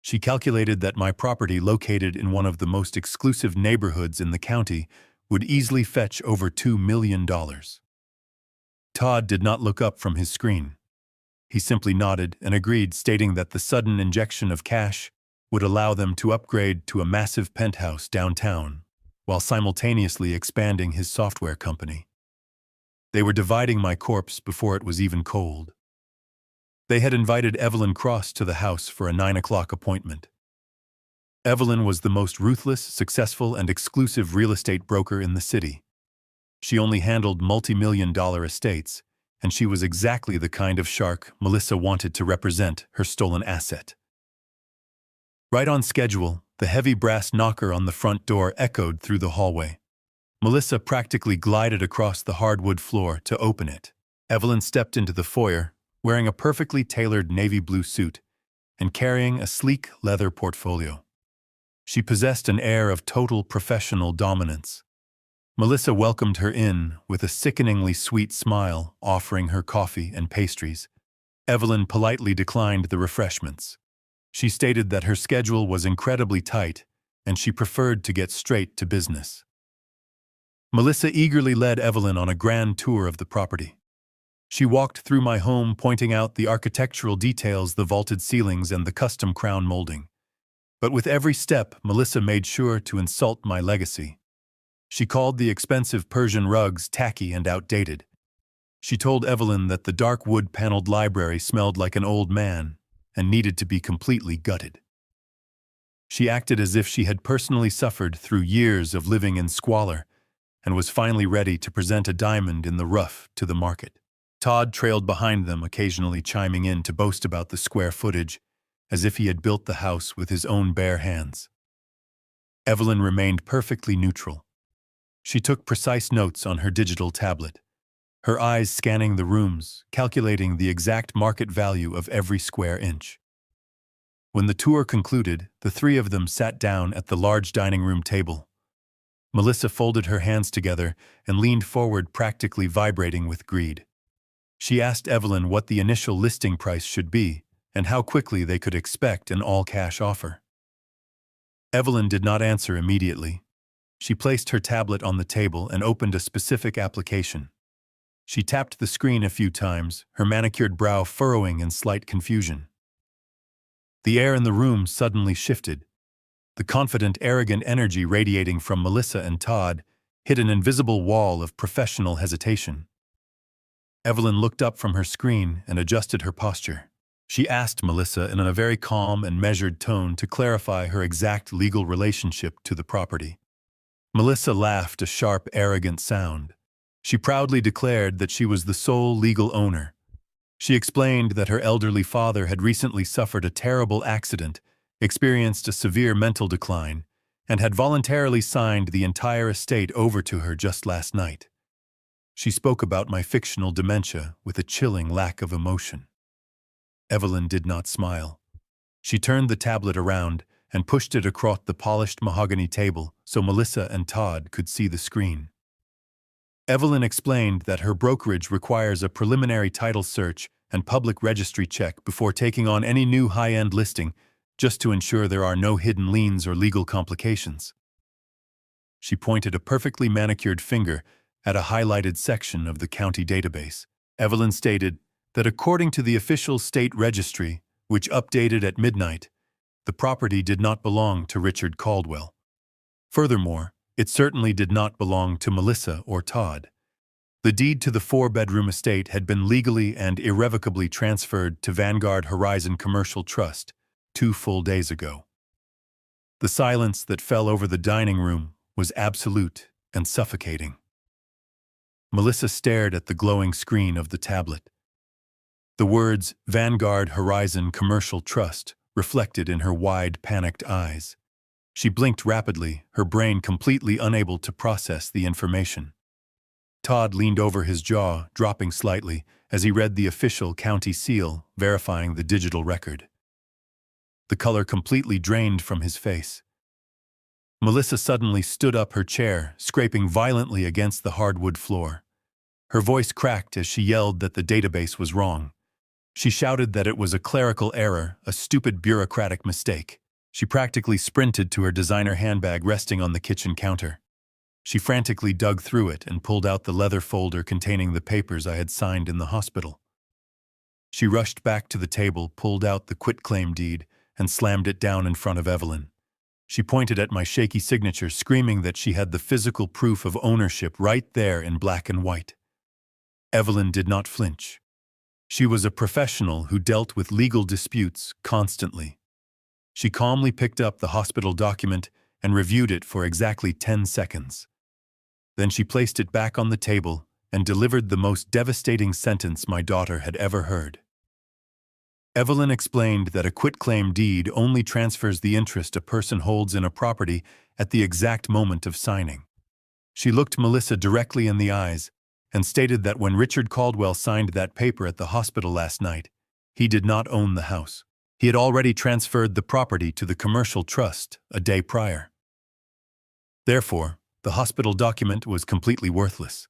She calculated that my property, located in one of the most exclusive neighborhoods in the county, would easily fetch over $2 million. Todd did not look up from his screen. He simply nodded and agreed, stating that the sudden injection of cash would allow them to upgrade to a massive penthouse downtown, while simultaneously expanding his software company. They were dividing my corpse before it was even cold. They had invited Evelyn Cross to the house for a 9 o'clock appointment. Evelyn was the most ruthless, successful, and exclusive real estate broker in the city. She only handled multi-million-dollar estates, and she was exactly the kind of shark Melissa wanted to represent her stolen asset. Right on schedule, the heavy brass knocker on the front door echoed through the hallway. Melissa practically glided across the hardwood floor to open it. Evelyn stepped into the foyer, wearing a perfectly tailored navy blue suit and carrying a sleek leather portfolio. She possessed an air of total professional dominance. Melissa welcomed her in with a sickeningly sweet smile, offering her coffee and pastries. Evelyn politely declined the refreshments. She stated that her schedule was incredibly tight and she preferred to get straight to business. Melissa eagerly led Evelyn on a grand tour of the property. She walked through my home, pointing out the architectural details, the vaulted ceilings, and the custom crown molding. But with every step, Melissa made sure to insult my legacy. She called the expensive Persian rugs tacky and outdated. She told Evelyn that the dark wood-paneled library smelled like an old man and needed to be completely gutted. She acted as if she had personally suffered through years of living in squalor and was finally ready to present a diamond in the rough to the market. Todd trailed behind them, occasionally chiming in to boast about the square footage, as if he had built the house with his own bare hands. Evelyn remained perfectly neutral. She took precise notes on her digital tablet, her eyes scanning the rooms, calculating the exact market value of every square inch. When the tour concluded, the three of them sat down at the large dining room table. Melissa folded her hands together and leaned forward, practically vibrating with greed. She asked Evelyn what the initial listing price should be and how quickly they could expect an all-cash offer. Evelyn did not answer immediately. She placed her tablet on the table and opened a specific application. She tapped the screen a few times, her manicured brow furrowing in slight confusion. The air in the room suddenly shifted. The confident, arrogant energy radiating from Melissa and Todd hid an invisible wall of professional hesitation. Evelyn looked up from her screen and adjusted her posture. She asked Melissa in a very calm and measured tone to clarify her exact legal relationship to the property. Melissa laughed a sharp, arrogant sound. She proudly declared that she was the sole legal owner. She explained that her elderly father had recently suffered a terrible accident, experienced a severe mental decline, and had voluntarily signed the entire estate over to her just last night. She spoke about my fictional dementia with a chilling lack of emotion. Evelyn did not smile. She turned the tablet around and pushed it across the polished mahogany table so Melissa and Todd could see the screen. Evelyn explained that her brokerage requires a preliminary title search and public registry check before taking on any new high-end listing, just to ensure there are no hidden liens or legal complications. She pointed a perfectly manicured finger at a highlighted section of the county database. Evelyn stated that according to the official state registry, which updated at midnight, the property did not belong to Richard Caldwell. Furthermore, it certainly did not belong to Melissa or Todd. The deed to the 4-bedroom estate had been legally and irrevocably transferred to Vanguard Horizon Commercial Trust 2 full days ago. The silence that fell over the dining room was absolute and suffocating. Melissa stared at the glowing screen of the tablet. The words Vanguard Horizon Commercial Trust reflected in her wide, panicked eyes. She blinked rapidly, her brain completely unable to process the information. Todd leaned over his jaw, dropping slightly, as he read the official county seal verifying the digital record. The color completely drained from his face. Melissa suddenly stood up her chair, scraping violently against the hardwood floor. Her voice cracked as she yelled that the database was wrong. She shouted that it was a clerical error, a stupid bureaucratic mistake. She practically sprinted to her designer handbag resting on the kitchen counter. She frantically dug through it and pulled out the leather folder containing the papers I had signed in the hospital. She rushed back to the table, pulled out the quitclaim deed, and slammed it down in front of Evelyn. She pointed at my shaky signature, screaming that she had the physical proof of ownership right there in black and white. Evelyn did not flinch. She was a professional who dealt with legal disputes constantly. She calmly picked up the hospital document and reviewed it for exactly 10 seconds. Then she placed it back on the table and delivered the most devastating sentence my daughter had ever heard. Evelyn explained that a quitclaim deed only transfers the interest a person holds in a property at the exact moment of signing. She looked Melissa directly in the eyes and stated that when Richard Caldwell signed that paper at the hospital last night, he did not own the house. He had already transferred the property to the commercial trust a day prior. Therefore, the hospital document was completely worthless.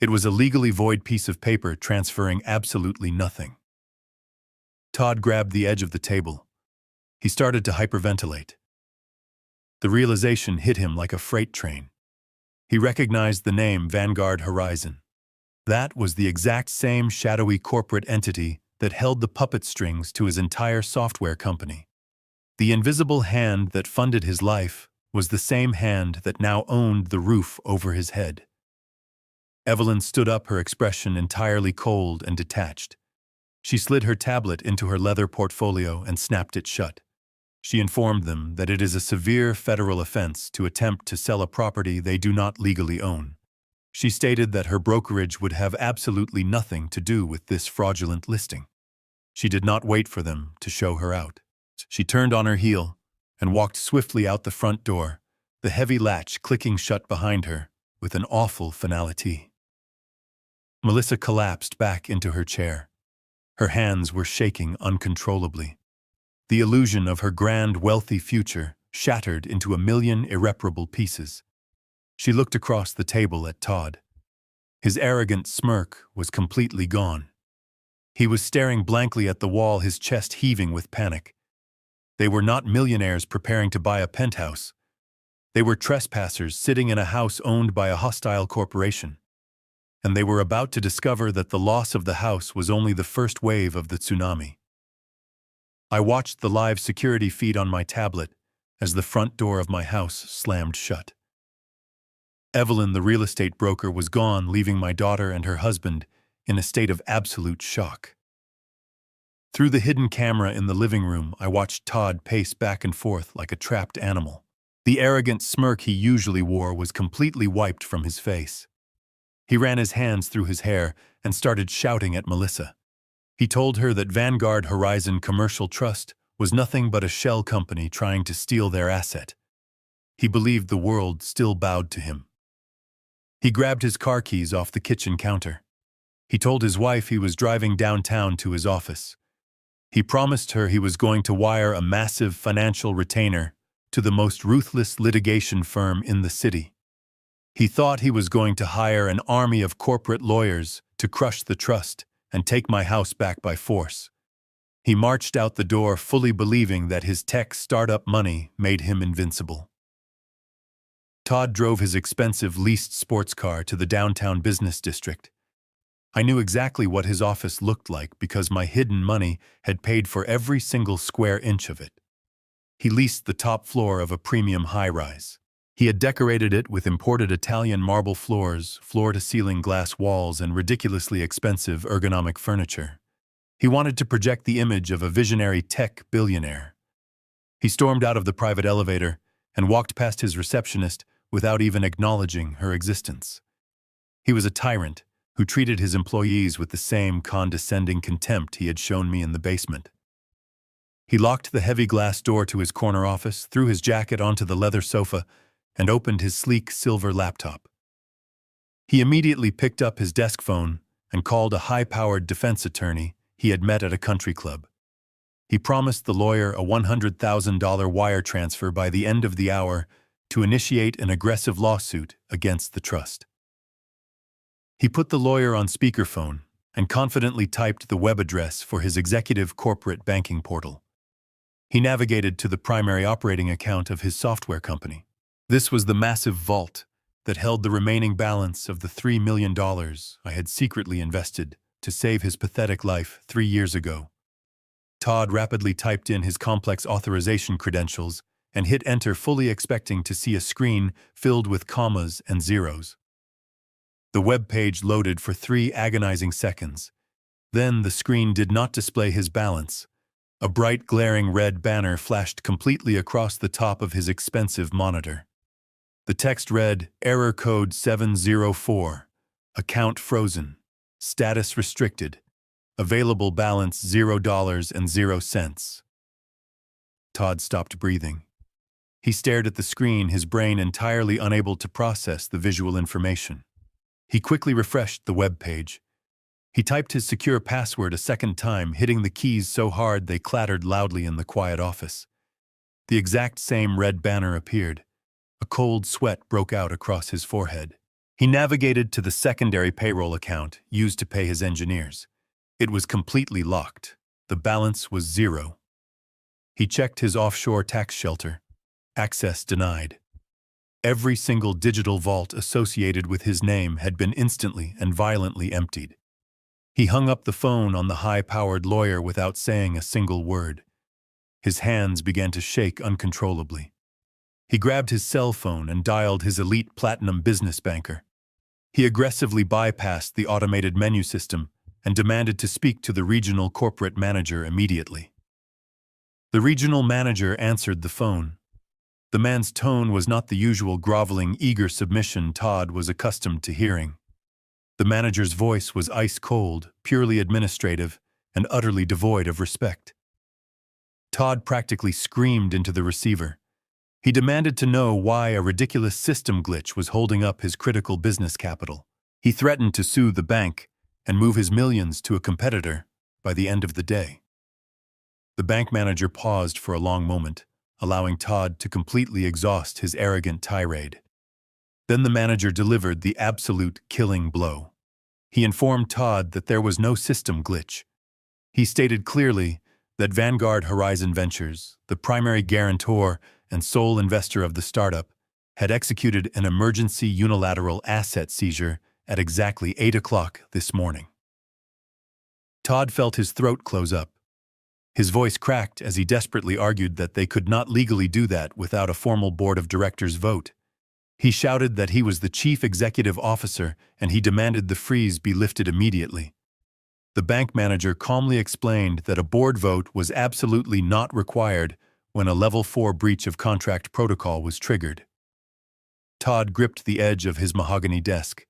It was a legally void piece of paper transferring absolutely nothing. Todd grabbed the edge of the table. He started to hyperventilate. The realization hit him like a freight train. He recognized the name Vanguard Horizon. That was the exact same shadowy corporate entity that held the puppet strings to his entire software company. The invisible hand that funded his life was the same hand that now owned the roof over his head. Evelyn stood up, her expression entirely cold and detached. She slid her tablet into her leather portfolio and snapped it shut. She informed them that it is a severe federal offense to attempt to sell a property they do not legally own. She stated that her brokerage would have absolutely nothing to do with this fraudulent listing. She did not wait for them to show her out. She turned on her heel and walked swiftly out the front door, the heavy latch clicking shut behind her with an awful finality. Melissa collapsed back into her chair. Her hands were shaking uncontrollably. The illusion of her grand, wealthy future shattered into a million irreparable pieces. She looked across the table at Todd. His arrogant smirk was completely gone. He was staring blankly at the wall, his chest heaving with panic. They were not millionaires preparing to buy a penthouse. They were trespassers sitting in a house owned by a hostile corporation. And they were about to discover that the loss of the house was only the first wave of the tsunami. I watched the live security feed on my tablet as the front door of my house slammed shut. Evelyn, the real estate broker, was gone, leaving my daughter and her husband in a state of absolute shock. Through the hidden camera in the living room, I watched Todd pace back and forth like a trapped animal. The arrogant smirk he usually wore was completely wiped from his face. He ran his hands through his hair and started shouting at Melissa. He told her that Vanguard Horizon Commercial Trust was nothing but a shell company trying to steal their asset. He believed the world still bowed to him. He grabbed his car keys off the kitchen counter. He told his wife he was driving downtown to his office. He promised her he was going to wire a massive financial retainer to the most ruthless litigation firm in the city. He thought he was going to hire an army of corporate lawyers to crush the trust and take my house back by force. He marched out the door fully believing that his tech startup money made him invincible. Todd drove his expensive leased sports car to the downtown business district. I knew exactly what his office looked like because my hidden money had paid for every single square inch of it. He leased the top floor of a premium high-rise. He had decorated it with imported Italian marble floors, floor-to-ceiling glass walls, and ridiculously expensive ergonomic furniture. He wanted to project the image of a visionary tech billionaire. He stormed out of the private elevator and walked past his receptionist without even acknowledging her existence. He was a tyrant who treated his employees with the same condescending contempt he had shown me in the basement. He locked the heavy glass door to his corner office, threw his jacket onto the leather sofa, and opened his sleek silver laptop. He immediately picked up his desk phone and called a high-powered defense attorney he had met at a country club. He promised the lawyer a $100,000 wire transfer by the end of the hour to initiate an aggressive lawsuit against the trust. He put the lawyer on speakerphone and confidently typed the web address for his executive corporate banking portal. He navigated to the primary operating account of his software company. This was the massive vault that held the remaining balance of the $3 million I had secretly invested to save his pathetic life 3 years ago. Todd rapidly typed in his complex authorization credentials and hit enter, fully expecting to see a screen filled with commas and zeros. The web page loaded for 3 agonizing seconds. Then the screen did not display his balance. A bright, glaring red banner flashed completely across the top of his expensive monitor. The text read, "Error code 704. Account frozen. Status restricted. Available balance $0.00." Todd stopped breathing. He stared at the screen, his brain entirely unable to process the visual information. He quickly refreshed the web page. He typed his secure password a second time, hitting the keys so hard they clattered loudly in the quiet office. The exact same red banner appeared. A cold sweat broke out across his forehead. He navigated to the secondary payroll account used to pay his engineers. It was completely locked. The balance was 0. He checked his offshore tax shelter. Access denied. Every single digital vault associated with his name had been instantly and violently emptied. He hung up the phone on the high-powered lawyer without saying a single word. His hands began to shake uncontrollably. He grabbed his cell phone and dialed his elite platinum business banker. He aggressively bypassed the automated menu system and demanded to speak to the regional corporate manager immediately. The regional manager answered the phone. The man's tone was not the usual groveling, eager submission Todd was accustomed to hearing. The manager's voice was ice-cold, purely administrative, and utterly devoid of respect. Todd practically screamed into the receiver. He demanded to know why a ridiculous system glitch was holding up his critical business capital. He threatened to sue the bank and move his millions to a competitor by the end of the day. The bank manager paused for a long moment, allowing Todd to completely exhaust his arrogant tirade. Then the manager delivered the absolute killing blow. He informed Todd that there was no system glitch. He stated clearly that Vanguard Horizon Ventures, the primary guarantor and sole investor of the startup, had executed an emergency unilateral asset seizure at exactly 8 o'clock this morning. Todd felt his throat close up. His voice cracked as he desperately argued that they could not legally do that without a formal board of directors vote. He shouted that he was the chief executive officer and he demanded the freeze be lifted immediately. The bank manager calmly explained that a board vote was absolutely not required when a level 4 breach of contract protocol was triggered. Todd gripped the edge of his mahogany desk.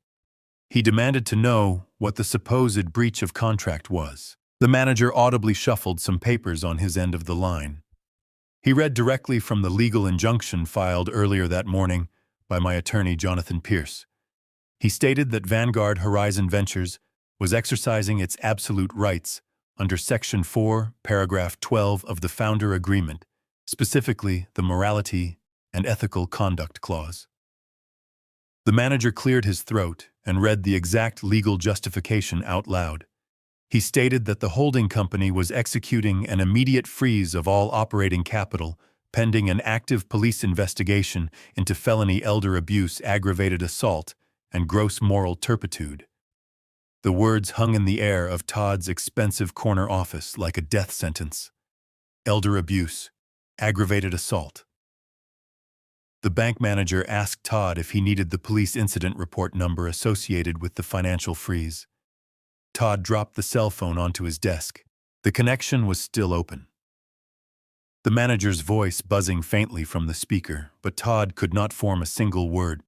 He demanded to know what the supposed breach of contract was. The manager audibly shuffled some papers on his end of the line. He read directly from the legal injunction filed earlier that morning by my attorney, Jonathan Pierce. He stated that Vanguard Horizon Ventures was exercising its absolute rights under Section 4, Paragraph 12 of the Founder Agreement, specifically the Morality and Ethical Conduct Clause. The manager cleared his throat and read the exact legal justification out loud. He stated that the holding company was executing an immediate freeze of all operating capital pending an active police investigation into felony elder abuse, aggravated assault, and gross moral turpitude. The words hung in the air of Todd's expensive corner office like a death sentence. Elder abuse, aggravated assault. The bank manager asked Todd if he needed the police incident report number associated with the financial freeze. Todd dropped the cell phone onto his desk. The connection was still open. The manager's voice buzzing faintly from the speaker, but Todd could not form a single word.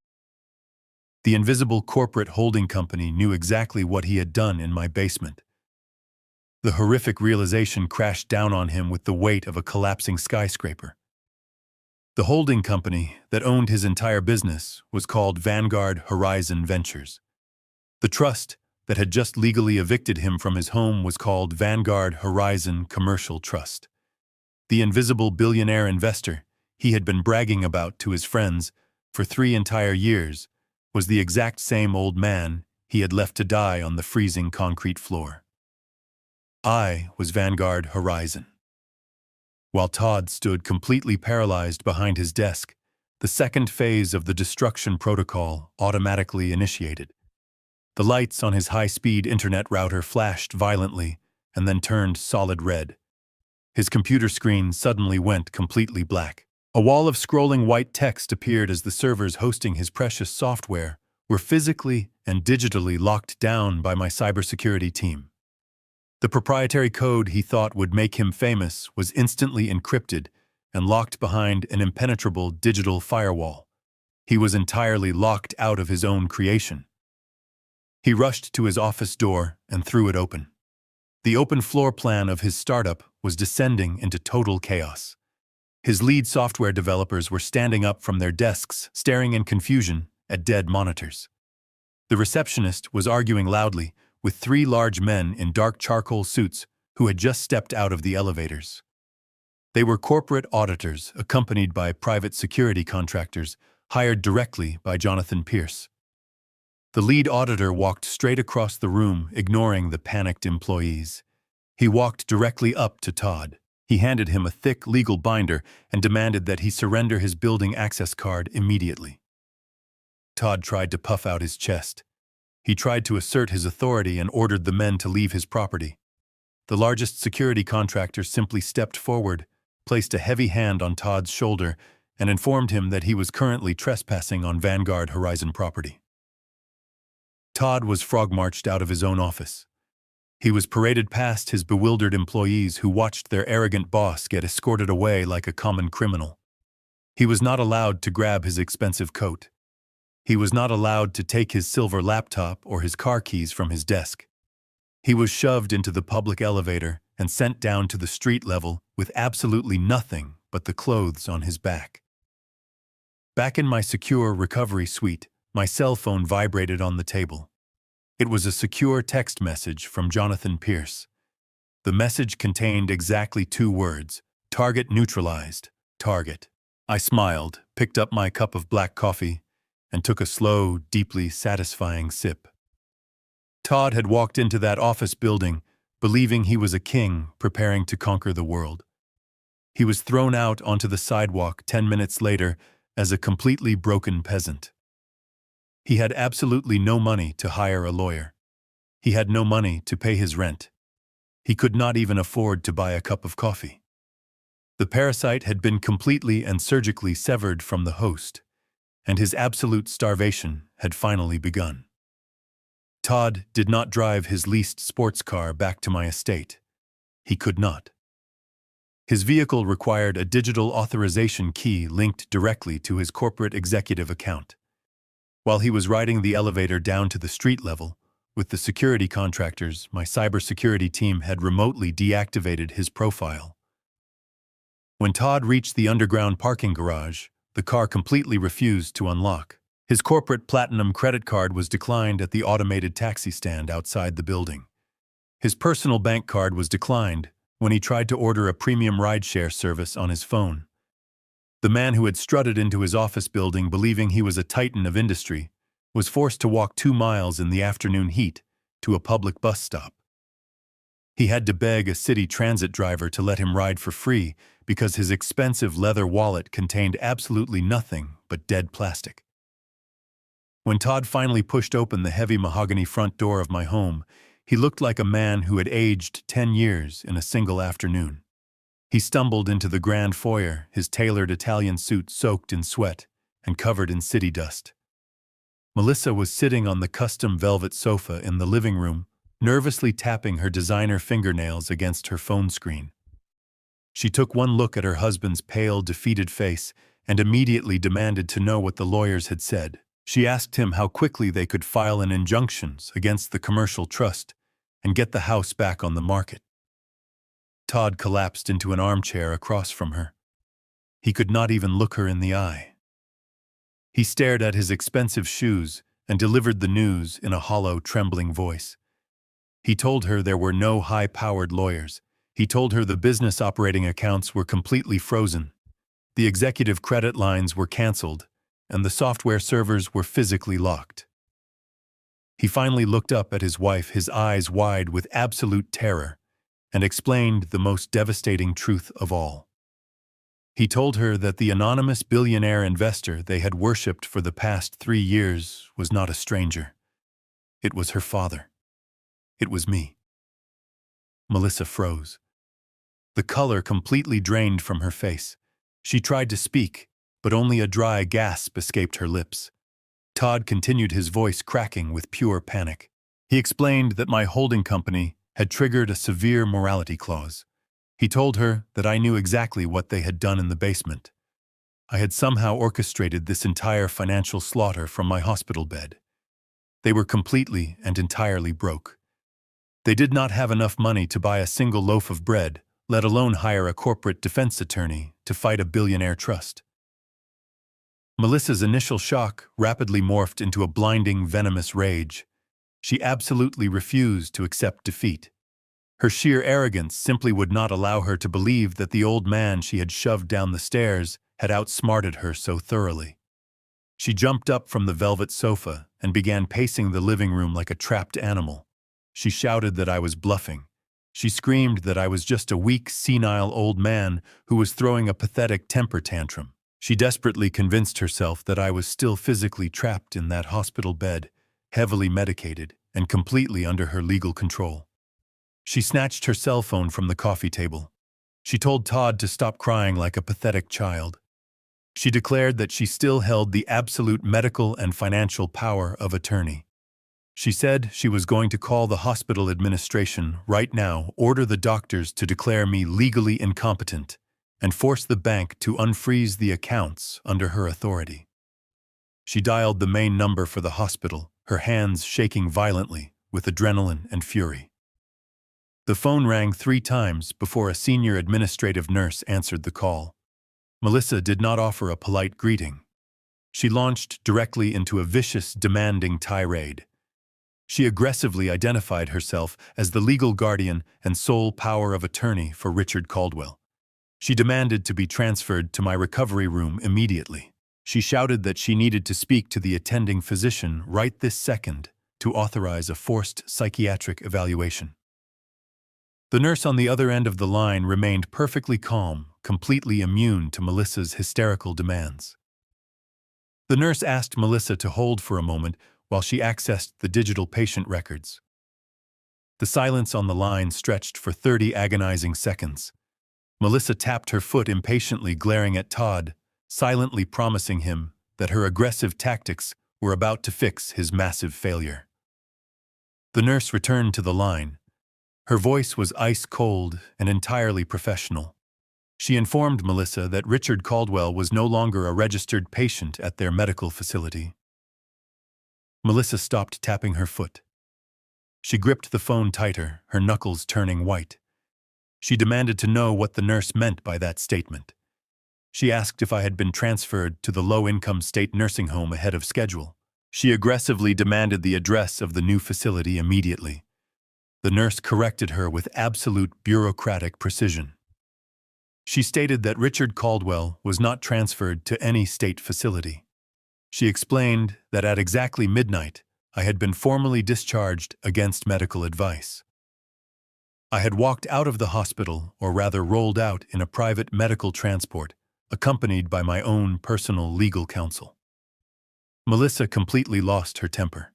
The invisible corporate holding company knew exactly what he had done in my basement. The horrific realization crashed down on him with the weight of a collapsing skyscraper. The holding company that owned his entire business was called Vanguard Horizon Ventures. The trust that had just legally evicted him from his home was called Vanguard Horizon Commercial Trust. The invisible billionaire investor he had been bragging about to his friends for 3 entire years was the exact same old man he had left to die on the freezing concrete floor. I was Vanguard Horizon. While Todd stood completely paralyzed behind his desk, the second phase of the destruction protocol automatically initiated. The lights on his high-speed internet router flashed violently and then turned solid red. His computer screen suddenly went completely black. A wall of scrolling white text appeared as the servers hosting his precious software were physically and digitally locked down by my cybersecurity team. The proprietary code he thought would make him famous was instantly encrypted and locked behind an impenetrable digital firewall. He was entirely locked out of his own creation. He rushed to his office door and threw it open. The open floor plan of his startup was descending into total chaos. His lead software developers were standing up from their desks, staring in confusion at dead monitors. The receptionist was arguing loudly with three large men in dark charcoal suits who had just stepped out of the elevators. They were corporate auditors accompanied by private security contractors hired directly by Jonathan Pierce. The lead auditor walked straight across the room, ignoring the panicked employees. He walked directly up to Todd. He handed him a thick legal binder and demanded that he surrender his building access card immediately. Todd tried to puff out his chest. He tried to assert his authority and ordered the men to leave his property. The largest security contractor simply stepped forward, placed a heavy hand on Todd's shoulder, and informed him that he was currently trespassing on Vanguard Horizon property. Todd was frog-marched out of his own office. He was paraded past his bewildered employees who watched their arrogant boss get escorted away like a common criminal. He was not allowed to grab his expensive coat. He was not allowed to take his silver laptop or his car keys from his desk. He was shoved into the public elevator and sent down to the street level with absolutely nothing but the clothes on his back. Back in my secure recovery suite, my cell phone vibrated on the table. It was a secure text message from Jonathan Pierce. The message contained exactly 2 words: target neutralized, target. I smiled, picked up my cup of black coffee, and took a slow, deeply satisfying sip. Todd had walked into that office building, believing he was a king preparing to conquer the world. He was thrown out onto the sidewalk 10 minutes later as a completely broken peasant. He had absolutely no money to hire a lawyer. He had no money to pay his rent. He could not even afford to buy a cup of coffee. The parasite had been completely and surgically severed from the host, and his absolute starvation had finally begun. Todd did not drive his leased sports car back to my estate. He could not. His vehicle required a digital authorization key linked directly to his corporate executive account. While he was riding the elevator down to the street level, with the security contractors, my cybersecurity team had remotely deactivated his profile. When Todd reached the underground parking garage, the car completely refused to unlock. His corporate platinum credit card was declined at the automated taxi stand outside the building. His personal bank card was declined when he tried to order a premium rideshare service on his phone. The man who had strutted into his office building believing he was a titan of industry was forced to walk 2 miles in the afternoon heat to a public bus stop. He had to beg a city transit driver to let him ride for free because his expensive leather wallet contained absolutely nothing but dead plastic. When Todd finally pushed open the heavy mahogany front door of my home, he looked like a man who had aged 10 years in a single afternoon. He stumbled into the grand foyer, his tailored Italian suit soaked in sweat and covered in city dust. Melissa was sitting on the custom velvet sofa in the living room, nervously tapping her designer fingernails against her phone screen. She took one look at her husband's pale, defeated face and immediately demanded to know what the lawyers had said. She asked him how quickly they could file an injunction against the commercial trust and get the house back on the market. Todd collapsed into an armchair across from her. He could not even look her in the eye. He stared at his expensive shoes and delivered the news in a hollow, trembling voice. He told her there were no high-powered lawyers. He told her the business operating accounts were completely frozen. The executive credit lines were canceled, and the software servers were physically locked. He finally looked up at his wife, his eyes wide with absolute terror, and explained the most devastating truth of all. He told her that the anonymous billionaire investor they had worshipped for the past 3 years was not a stranger. It was her father. It was me. Melissa froze. The color completely drained from her face. She tried to speak, but only a dry gasp escaped her lips. Todd continued, his voice cracking with pure panic. He explained that my holding company had triggered a severe morality clause. He told her that I knew exactly what they had done in the basement. I had somehow orchestrated this entire financial slaughter from my hospital bed. They were completely and entirely broke. They did not have enough money to buy a single loaf of bread, let alone hire a corporate defense attorney to fight a billionaire trust. Melissa's initial shock rapidly morphed into a blinding, venomous rage. She absolutely refused to accept defeat. Her sheer arrogance simply would not allow her to believe that the old man she had shoved down the stairs had outsmarted her so thoroughly. She jumped up from the velvet sofa and began pacing the living room like a trapped animal. She shouted that I was bluffing. She screamed that I was just a weak, senile old man who was throwing a pathetic temper tantrum. She desperately convinced herself that I was still physically trapped in that hospital bed, heavily medicated, and completely under her legal control. She snatched her cell phone from the coffee table. She told Todd to stop crying like a pathetic child. She declared that she still held the absolute medical and financial power of attorney. She said she was going to call the hospital administration right now, order the doctors to declare me legally incompetent, and force the bank to unfreeze the accounts under her authority. She dialed the main number for the hospital, her hands shaking violently with adrenaline and fury. The phone rang 3 times before a senior administrative nurse answered the call. Melissa did not offer a polite greeting. She launched directly into a vicious, demanding tirade. She aggressively identified herself as the legal guardian and sole power of attorney for Richard Caldwell. She demanded to be transferred to my recovery room immediately. She shouted that she needed to speak to the attending physician right this second to authorize a forced psychiatric evaluation. The nurse on the other end of the line remained perfectly calm, completely immune to Melissa's hysterical demands. The nurse asked Melissa to hold for a moment while she accessed the digital patient records. The silence on the line stretched for 30 agonizing seconds. Melissa tapped her foot impatiently, glaring at Todd, silently promising him that her aggressive tactics were about to fix his massive failure. The nurse returned to the line. Her voice was ice-cold and entirely professional. She informed Melissa that Richard Caldwell was no longer a registered patient at their medical facility. Melissa stopped tapping her foot. She gripped the phone tighter, her knuckles turning white. She demanded to know what the nurse meant by that statement. She asked if I had been transferred to the low-income state nursing home ahead of schedule. She aggressively demanded the address of the new facility immediately. The nurse corrected her with absolute bureaucratic precision. She stated that Richard Caldwell was not transferred to any state facility. She explained that at exactly midnight, I had been formally discharged against medical advice. I had walked out of the hospital, or rather rolled out in a private medical transport, accompanied by my own personal legal counsel. Melissa completely lost her temper.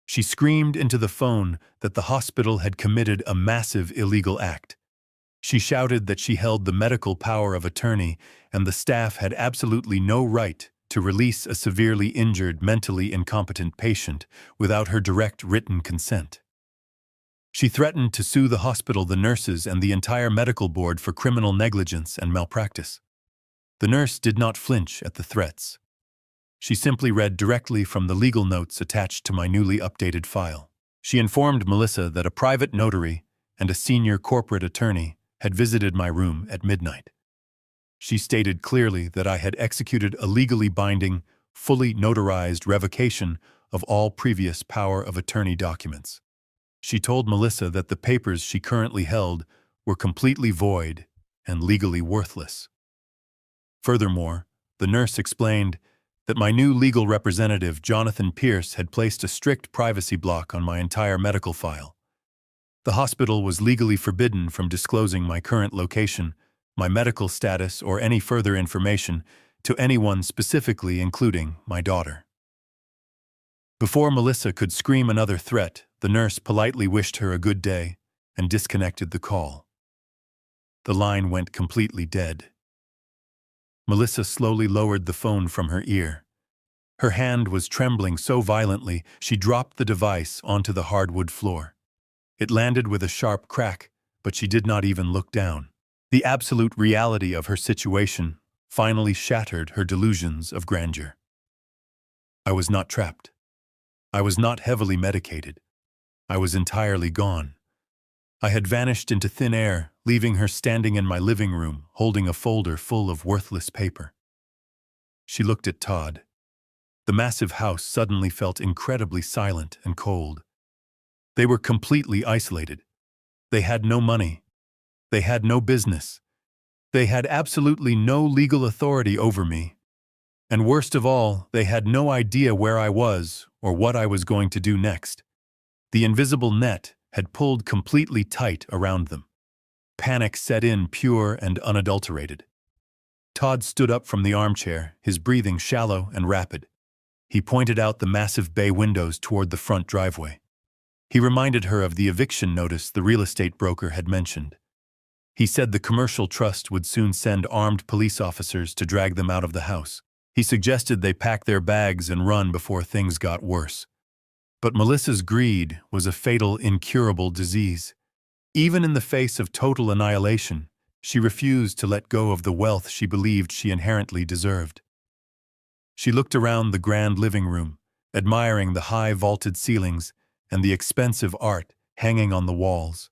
She screamed into the phone that the hospital had committed a massive illegal act. She shouted that she held the medical power of attorney and the staff had absolutely no right to release a severely injured, mentally incompetent patient without her direct written consent. She threatened to sue the hospital, the nurses, and the entire medical board for criminal negligence and malpractice. The nurse did not flinch at the threats. She simply read directly from the legal notes attached to my newly updated file. She informed Melissa that a private notary and a senior corporate attorney had visited my room at midnight. She stated clearly that I had executed a legally binding, fully notarized revocation of all previous power of attorney documents. She told Melissa that the papers she currently held were completely void and legally worthless. Furthermore, the nurse explained that my new legal representative, Jonathan Pierce, had placed a strict privacy block on my entire medical file. The hospital was legally forbidden from disclosing my current location, my medical status, or any further information to anyone, specifically including my daughter. Before Melissa could scream another threat, the nurse politely wished her a good day and disconnected the call. The line went completely dead. Melissa slowly lowered the phone from her ear. Her hand was trembling so violently she dropped the device onto the hardwood floor. It landed with a sharp crack, but she did not even look down. The absolute reality of her situation finally shattered her delusions of grandeur. I was not trapped. I was not heavily medicated. I was entirely gone. I had vanished into thin air, leaving her standing in my living room, holding a folder full of worthless paper. She looked at Todd. The massive house suddenly felt incredibly silent and cold. They were completely isolated. They had no money. They had no business. They had absolutely no legal authority over me. And worst of all, they had no idea where I was or what I was going to do next. The invisible net had pulled completely tight around them. Panic set in, pure and unadulterated. Todd stood up from the armchair, his breathing shallow and rapid. He pointed out the massive bay windows toward the front driveway. He reminded her of the eviction notice the real estate broker had mentioned. He said the commercial trust would soon send armed police officers to drag them out of the house. He suggested they pack their bags and run before things got worse. But Melissa's greed was a fatal, incurable disease. Even in the face of total annihilation, she refused to let go of the wealth she believed she inherently deserved. She looked around the grand living room, admiring the high vaulted ceilings and the expensive art hanging on the walls.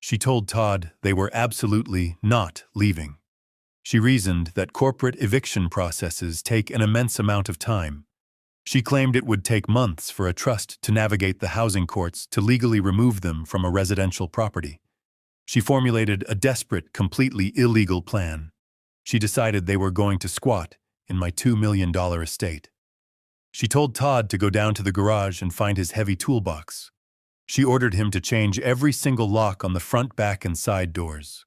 She told Todd they were absolutely not leaving. She reasoned that corporate eviction processes take an immense amount of time. She claimed it would take months for a trust to navigate the housing courts to legally remove them from a residential property. She formulated a desperate, completely illegal plan. She decided they were going to squat in my $2 million estate. She told Todd to go down to the garage and find his heavy toolbox. She ordered him to change every single lock on the front, back, and side doors.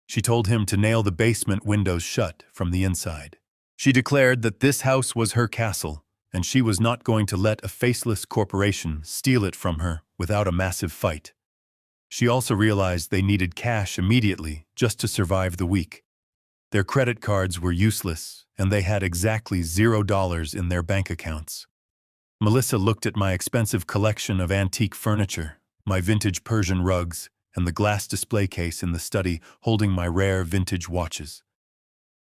She told him to nail the basement windows shut from the inside. She declared that this house was her castle, and she was not going to let a faceless corporation steal it from her without a massive fight. She also realized they needed cash immediately just to survive the week. Their credit cards were useless, and they had exactly $0 in their bank accounts. Melissa looked at my expensive collection of antique furniture, my vintage Persian rugs, and the glass display case in the study holding my rare vintage watches.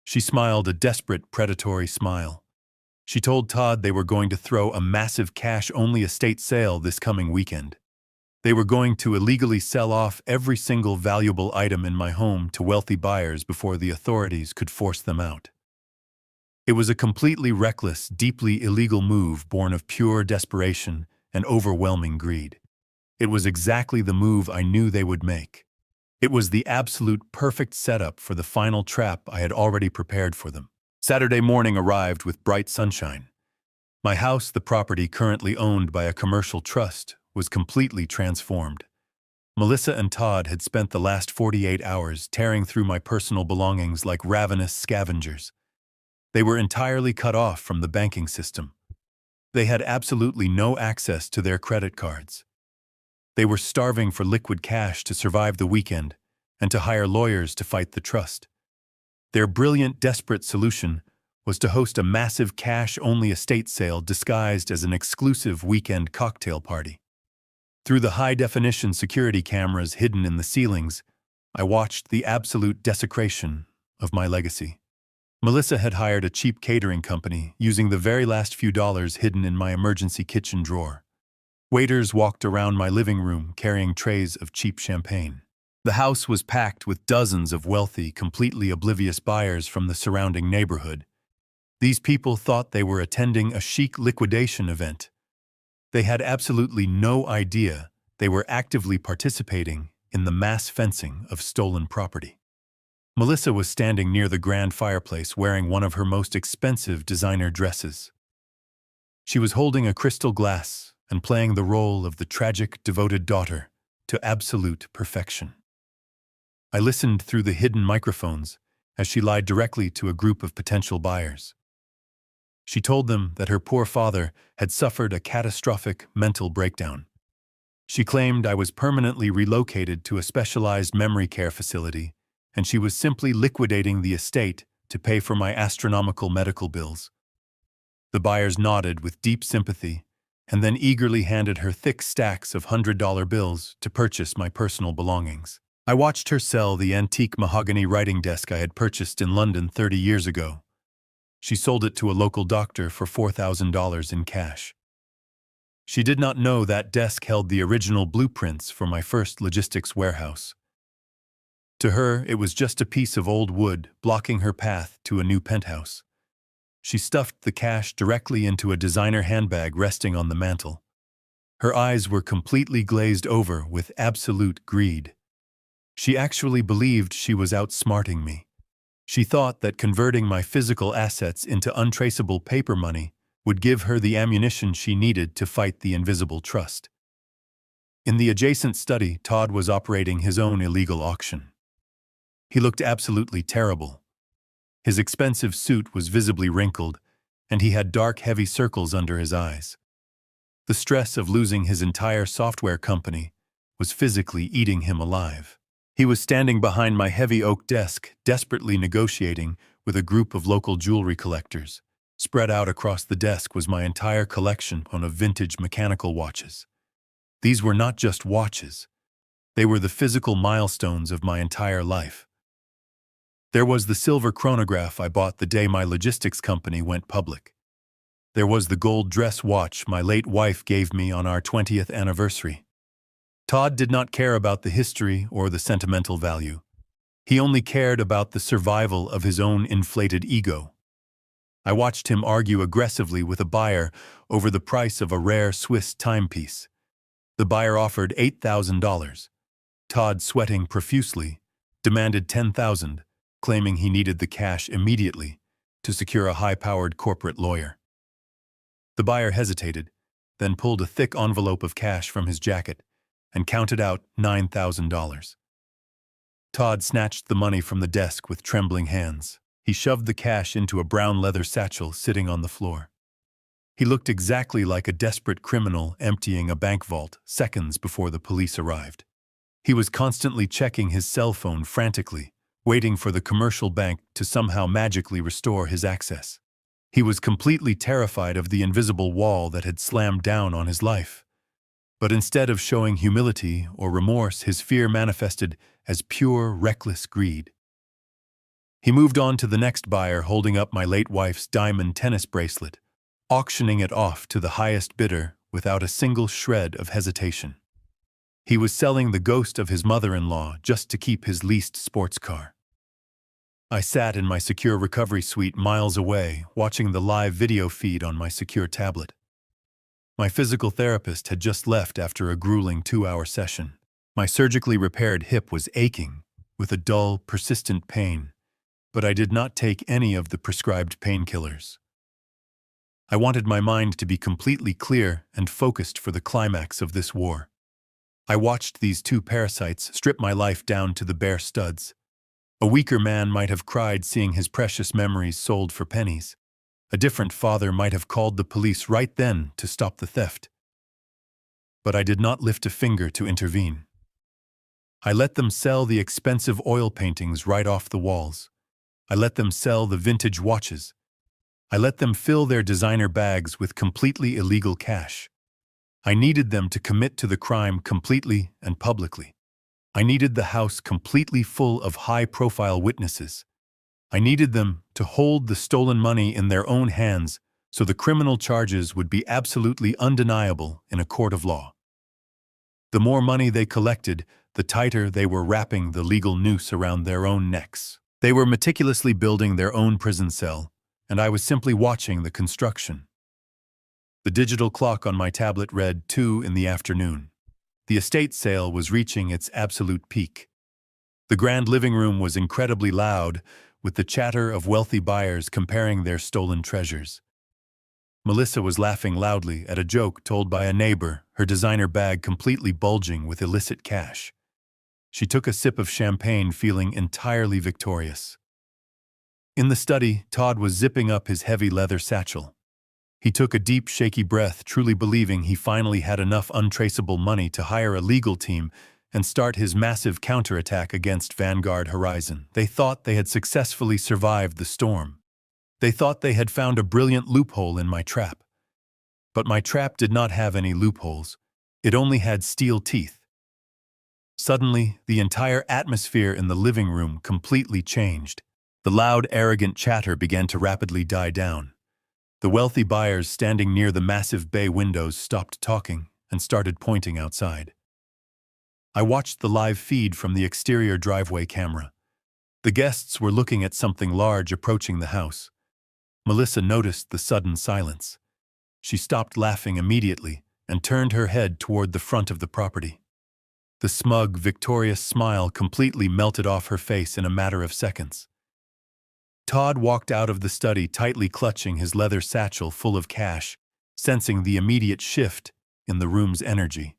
She smiled a desperate, predatory smile. She told Todd they were going to throw a massive cash-only estate sale this coming weekend. They were going to illegally sell off every single valuable item in my home to wealthy buyers before the authorities could force them out. It was a completely reckless, deeply illegal move born of pure desperation and overwhelming greed. It was exactly the move I knew they would make. It was the absolute perfect setup for the final trap I had already prepared for them. Saturday morning arrived with bright sunshine. My house, the property currently owned by a commercial trust, was completely transformed. Melissa and Todd had spent the last 48 hours tearing through my personal belongings like ravenous scavengers. They were entirely cut off from the banking system. They had absolutely no access to their credit cards. They were starving for liquid cash to survive the weekend and to hire lawyers to fight the trust. Their brilliant, desperate solution was to host a massive cash-only estate sale disguised as an exclusive weekend cocktail party. Through the high-definition security cameras hidden in the ceilings, I watched the absolute desecration of my legacy. Melissa had hired a cheap catering company using the very last few dollars hidden in my emergency kitchen drawer. Waiters walked around my living room carrying trays of cheap champagne. The house was packed with dozens of wealthy, completely oblivious buyers from the surrounding neighborhood. These people thought they were attending a chic liquidation event. They had absolutely no idea they were actively participating in the mass fencing of stolen property. Melissa was standing near the grand fireplace wearing one of her most expensive designer dresses. She was holding a crystal glass and playing the role of the tragic, devoted daughter to absolute perfection. I listened through the hidden microphones as she lied directly to a group of potential buyers. She told them that her poor father had suffered a catastrophic mental breakdown. She claimed I was permanently relocated to a specialized memory care facility, and she was simply liquidating the estate to pay for my astronomical medical bills. The buyers nodded with deep sympathy and then eagerly handed her thick stacks of $100 bills to purchase my personal belongings. I watched her sell the antique mahogany writing desk I had purchased in London 30 years ago. She sold it to a local doctor for $4,000 in cash. She did not know that desk held the original blueprints for my first logistics warehouse. To her, it was just a piece of old wood blocking her path to a new penthouse. She stuffed the cash directly into a designer handbag resting on the mantel. Her eyes were completely glazed over with absolute greed. She actually believed she was outsmarting me. She thought that converting my physical assets into untraceable paper money would give her the ammunition she needed to fight the invisible trust. In the adjacent study, Todd was operating his own illegal auction. He looked absolutely terrible. His expensive suit was visibly wrinkled, and he had dark, heavy circles under his eyes. The stress of losing his entire software company was physically eating him alive. He was standing behind my heavy oak desk, desperately negotiating with a group of local jewelry collectors. Spread out across the desk was my entire collection of vintage mechanical watches. These were not just watches. They were the physical milestones of my entire life. There was the silver chronograph I bought the day my logistics company went public. There was the gold dress watch my late wife gave me on our 20th anniversary. Todd did not care about the history or the sentimental value. He only cared about the survival of his own inflated ego. I watched him argue aggressively with a buyer over the price of a rare Swiss timepiece. The buyer offered $8,000. Todd, sweating profusely, demanded $10,000, claiming he needed the cash immediately to secure a high-powered corporate lawyer. The buyer hesitated, then pulled a thick envelope of cash from his jacket and counted out $9,000. Todd snatched the money from the desk with trembling hands. He shoved the cash into a brown leather satchel sitting on the floor. He looked exactly like a desperate criminal emptying a bank vault seconds before the police arrived. He was constantly checking his cell phone frantically, waiting for the commercial bank to somehow magically restore his access. He was completely terrified of the invisible wall that had slammed down on his life. But instead of showing humility or remorse, his fear manifested as pure, reckless greed. He moved on to the next buyer, holding up my late wife's diamond tennis bracelet, auctioning it off to the highest bidder without a single shred of hesitation. He was selling the ghost of his mother-in-law just to keep his leased sports car. I sat in my secure recovery suite miles away, watching the live video feed on my secure tablet. My physical therapist had just left after a grueling 2-hour session. My surgically repaired hip was aching with a dull, persistent pain, but I did not take any of the prescribed painkillers. I wanted my mind to be completely clear and focused for the climax of this war. I watched these two parasites strip my life down to the bare studs. A weaker man might have cried seeing his precious memories sold for pennies. A different father might have called the police right then to stop the theft. But I did not lift a finger to intervene. I let them sell the expensive oil paintings right off the walls. I let them sell the vintage watches. I let them fill their designer bags with completely illegal cash. I needed them to commit to the crime completely and publicly. I needed the house completely full of high-profile witnesses. I needed them to hold the stolen money in their own hands so the criminal charges would be absolutely undeniable in a court of law. The more money they collected, the tighter they were wrapping the legal noose around their own necks. They were meticulously building their own prison cell, and I was simply watching the construction. The digital clock on my tablet read 2 in the afternoon. The estate sale was reaching its absolute peak. The grand living room was incredibly loud, with the chatter of wealthy buyers comparing their stolen treasures. Melissa was laughing loudly at a joke told by a neighbor, her designer bag completely bulging with illicit cash. She took a sip of champagne, feeling entirely victorious. In the study, Todd was zipping up his heavy leather satchel. He took a deep, shaky breath, truly believing he finally had enough untraceable money to hire a legal team and start his massive counterattack against Vanguard Horizon. They thought they had successfully survived the storm. They thought they had found a brilliant loophole in my trap. But my trap did not have any loopholes. It only had steel teeth. Suddenly, the entire atmosphere in the living room completely changed. The loud, arrogant chatter began to rapidly die down. The wealthy buyers standing near the massive bay windows stopped talking and started pointing outside. I watched the live feed from the exterior driveway camera. The guests were looking at something large approaching the house. Melissa noticed the sudden silence. She stopped laughing immediately and turned her head toward the front of the property. The smug, victorious smile completely melted off her face in a matter of seconds. Todd walked out of the study, tightly clutching his leather satchel full of cash, sensing the immediate shift in the room's energy.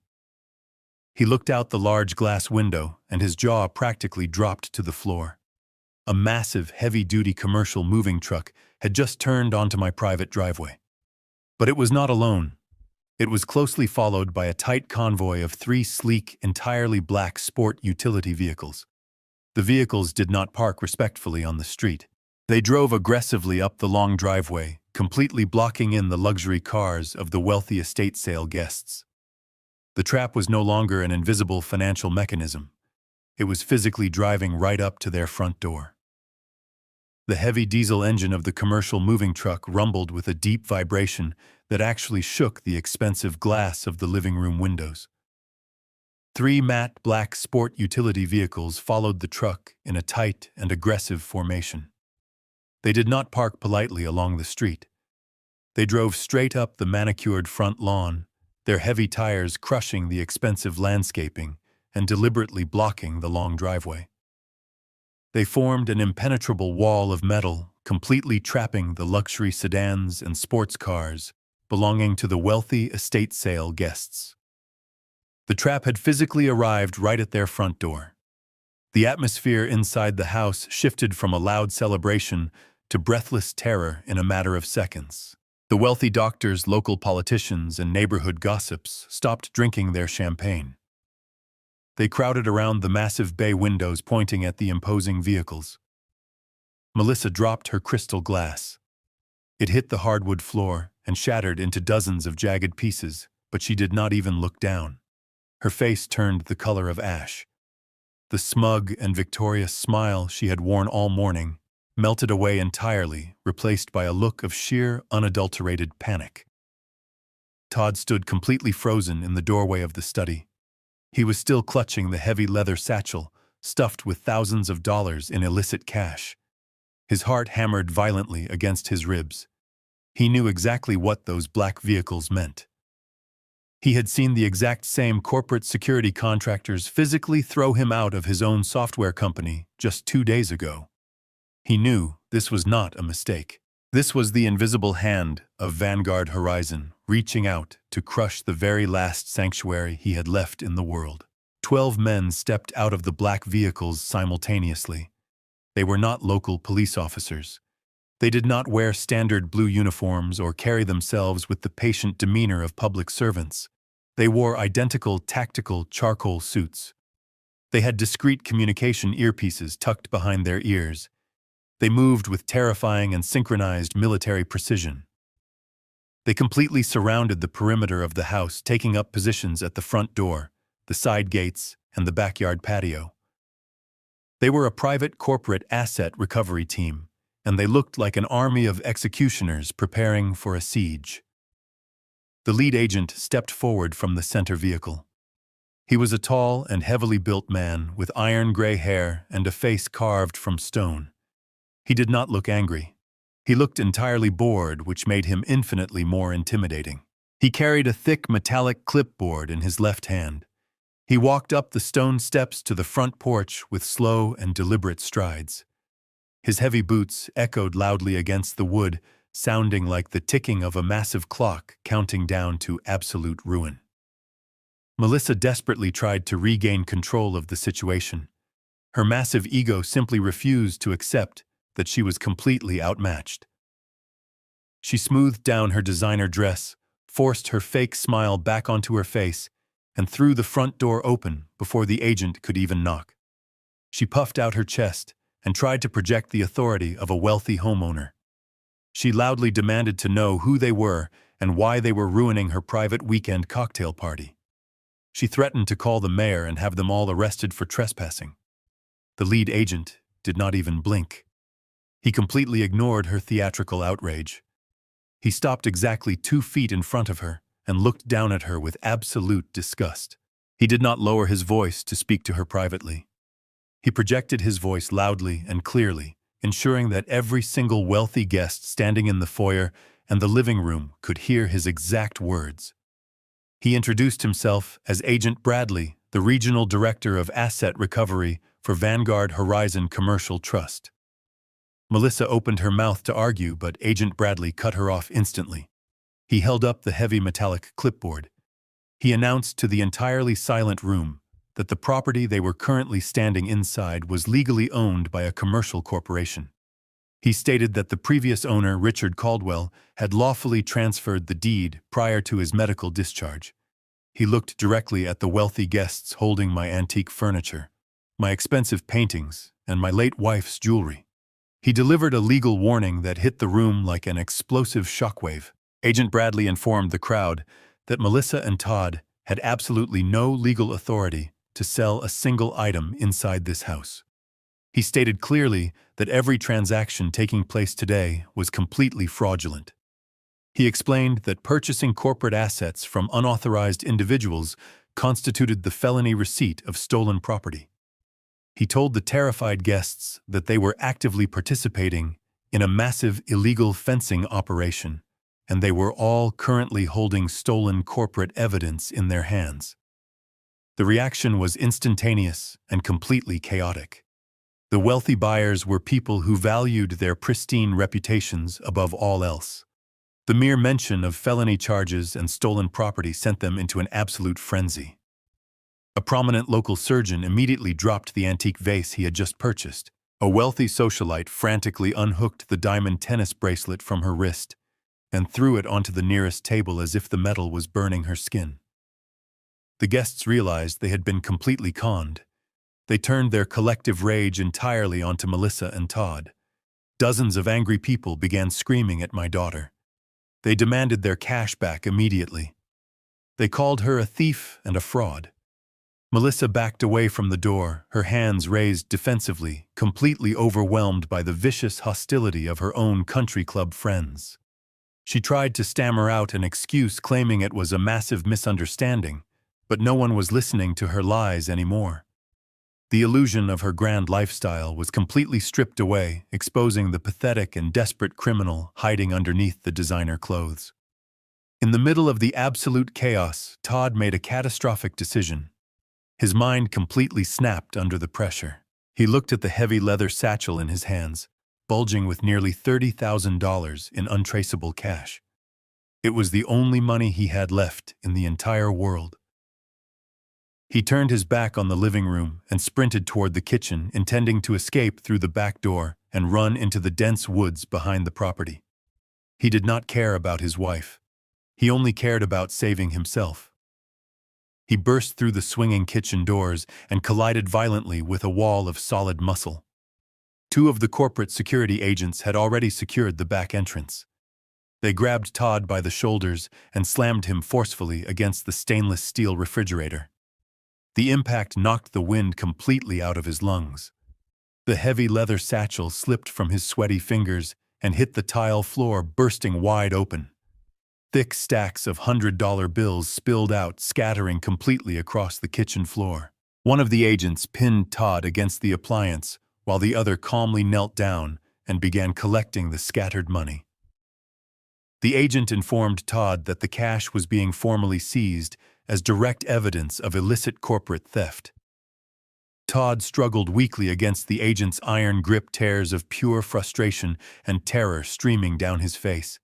He looked out the large glass window, and his jaw practically dropped to the floor. A massive, heavy-duty commercial moving truck had just turned onto my private driveway. But it was not alone. It was closely followed by a tight convoy of 3 sleek, entirely black sport utility vehicles. The vehicles did not park respectfully on the street. They drove aggressively up the long driveway, completely blocking in the luxury cars of the wealthy estate sale guests. The trap was no longer an invisible financial mechanism. It was physically driving right up to their front door. The heavy diesel engine of the commercial moving truck rumbled with a deep vibration that actually shook the expensive glass of the living room windows. 3 matte black sport utility vehicles followed the truck in a tight and aggressive formation. They did not park politely along the street. They drove straight up the manicured front lawn, their heavy tires crushing the expensive landscaping and deliberately blocking the long driveway. They formed an impenetrable wall of metal, completely trapping the luxury sedans and sports cars belonging to the wealthy estate sale guests. The trap had physically arrived right at their front door. The atmosphere inside the house shifted from a loud celebration to breathless terror in a matter of seconds. The wealthy doctors, local politicians, and neighborhood gossips stopped drinking their champagne. They crowded around the massive bay windows, pointing at the imposing vehicles. Melissa dropped her crystal glass. It hit the hardwood floor and shattered into dozens of jagged pieces, but she did not even look down. Her face turned the color of ash. The smug and victorious smile she had worn all morning melted away entirely, replaced by a look of sheer, unadulterated panic. Todd stood completely frozen in the doorway of the study. He was still clutching the heavy leather satchel, stuffed with thousands of dollars in illicit cash. His heart hammered violently against his ribs. He knew exactly what those black vehicles meant. He had seen the exact same corporate security contractors physically throw him out of his own software company just 2 days ago. He knew this was not a mistake. This was the invisible hand of Vanguard Horizon, reaching out to crush the very last sanctuary he had left in the world. 12 men stepped out of the black vehicles simultaneously. They were not local police officers. They did not wear standard blue uniforms or carry themselves with the patient demeanor of public servants. They wore identical tactical charcoal suits. They had discreet communication earpieces tucked behind their ears. They moved with terrifying and synchronized military precision. They completely surrounded the perimeter of the house, taking up positions at the front door, the side gates, and the backyard patio. They were a private corporate asset recovery team, and they looked like an army of executioners preparing for a siege. The lead agent stepped forward from the center vehicle. He was a tall and heavily built man with iron gray hair and a face carved from stone. He did not look angry. He looked entirely bored, which made him infinitely more intimidating. He carried a thick metallic clipboard in his left hand. He walked up the stone steps to the front porch with slow and deliberate strides. His heavy boots echoed loudly against the wood, sounding like the ticking of a massive clock counting down to absolute ruin. Melissa desperately tried to regain control of the situation. Her massive ego simply refused to accept that she was completely outmatched. She smoothed down her designer dress, forced her fake smile back onto her face, and threw the front door open before the agent could even knock. She puffed out her chest and tried to project the authority of a wealthy homeowner. She loudly demanded to know who they were and why they were ruining her private weekend cocktail party. She threatened to call the mayor and have them all arrested for trespassing. The lead agent did not even blink. He completely ignored her theatrical outrage. He stopped exactly 2 feet in front of her and looked down at her with absolute disgust. He did not lower his voice to speak to her privately. He projected his voice loudly and clearly, ensuring that every single wealthy guest standing in the foyer and the living room could hear his exact words. He introduced himself as Agent Bradley, the Regional Director of Asset Recovery for Vanguard Horizon Commercial Trust. Melissa opened her mouth to argue, but Agent Bradley cut her off instantly. He held up the heavy metallic clipboard. He announced to the entirely silent room that the property they were currently standing inside was legally owned by a commercial corporation. He stated that the previous owner, Richard Caldwell, had lawfully transferred the deed prior to his medical discharge. He looked directly at the wealthy guests holding my antique furniture, my expensive paintings, and my late wife's jewelry. He delivered a legal warning that hit the room like an explosive shockwave. Agent Bradley informed the crowd that Melissa and Todd had absolutely no legal authority to sell a single item inside this house. He stated clearly that every transaction taking place today was completely fraudulent. He explained that purchasing corporate assets from unauthorized individuals constituted the felony receipt of stolen property. He told the terrified guests that they were actively participating in a massive illegal fencing operation, and they were all currently holding stolen corporate evidence in their hands. The reaction was instantaneous and completely chaotic. The wealthy buyers were people who valued their pristine reputations above all else. The mere mention of felony charges and stolen property sent them into an absolute frenzy. A prominent local surgeon immediately dropped the antique vase he had just purchased. A wealthy socialite frantically unhooked the diamond tennis bracelet from her wrist and threw it onto the nearest table as if the metal was burning her skin. The guests realized they had been completely conned. They turned their collective rage entirely onto Melissa and Todd. Dozens of angry people began screaming at my daughter. They demanded their cash back immediately. They called her a thief and a fraud. Melissa backed away from the door, her hands raised defensively, completely overwhelmed by the vicious hostility of her own country club friends. She tried to stammer out an excuse claiming it was a massive misunderstanding, but no one was listening to her lies anymore. The illusion of her grand lifestyle was completely stripped away, exposing the pathetic and desperate criminal hiding underneath the designer clothes. In the middle of the absolute chaos, Todd made a catastrophic decision. His mind completely snapped under the pressure. He looked at the heavy leather satchel in his hands, bulging with nearly $30,000 in untraceable cash. It was the only money he had left in the entire world. He turned his back on the living room and sprinted toward the kitchen, intending to escape through the back door and run into the dense woods behind the property. He did not care about his wife. He only cared about saving himself. He burst through the swinging kitchen doors and collided violently with a wall of solid muscle. 2 of the corporate security agents had already secured the back entrance. They grabbed Todd by the shoulders and slammed him forcefully against the stainless steel refrigerator. The impact knocked the wind completely out of his lungs. The heavy leather satchel slipped from his sweaty fingers and hit the tile floor, bursting wide open. Thick stacks of $100 bills spilled out, scattering completely across the kitchen floor. One of the agents pinned Todd against the appliance, while the other calmly knelt down and began collecting the scattered money. The agent informed Todd that the cash was being formally seized as direct evidence of illicit corporate theft. Todd struggled weakly against the agent's iron grip, tears of pure frustration and terror streaming down his face.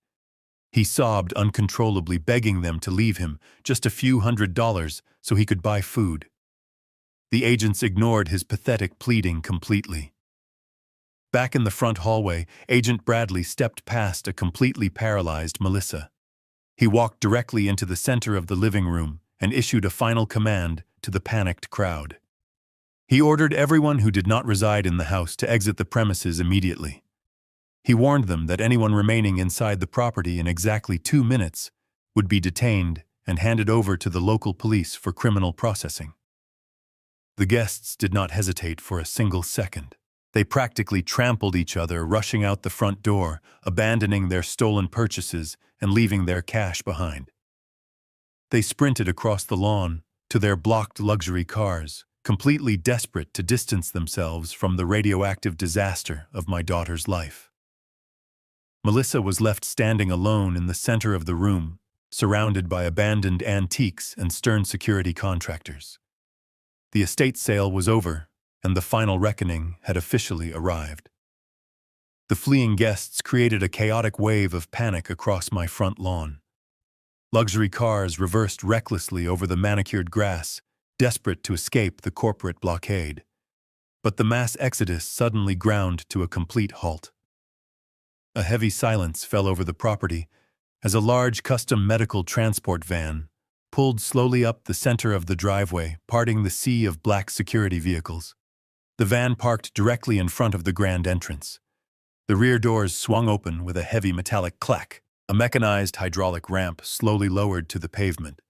He sobbed uncontrollably, begging them to leave him just a few $100s so he could buy food. The agents ignored his pathetic pleading completely. Back in the front hallway, Agent Bradley stepped past a completely paralyzed Melissa. He walked directly into the center of the living room and issued a final command to the panicked crowd. He ordered everyone who did not reside in the house to exit the premises immediately. He warned them that anyone remaining inside the property in exactly 2 minutes would be detained and handed over to the local police for criminal processing. The guests did not hesitate for a single second. They practically trampled each other, rushing out the front door, abandoning their stolen purchases and leaving their cash behind. They sprinted across the lawn to their blocked luxury cars, completely desperate to distance themselves from the radioactive disaster of my daughter's life. Melissa was left standing alone in the center of the room, surrounded by abandoned antiques and stern security contractors. The estate sale was over, and the final reckoning had officially arrived. The fleeing guests created a chaotic wave of panic across my front lawn. Luxury cars reversed recklessly over the manicured grass, desperate to escape the corporate blockade. But the mass exodus suddenly ground to a complete halt. A heavy silence fell over the property as a large custom medical transport van pulled slowly up the center of the driveway, parting the sea of black security vehicles. The van parked directly in front of the grand entrance. The rear doors swung open with a heavy metallic clack. A mechanized hydraulic ramp slowly lowered to the pavement.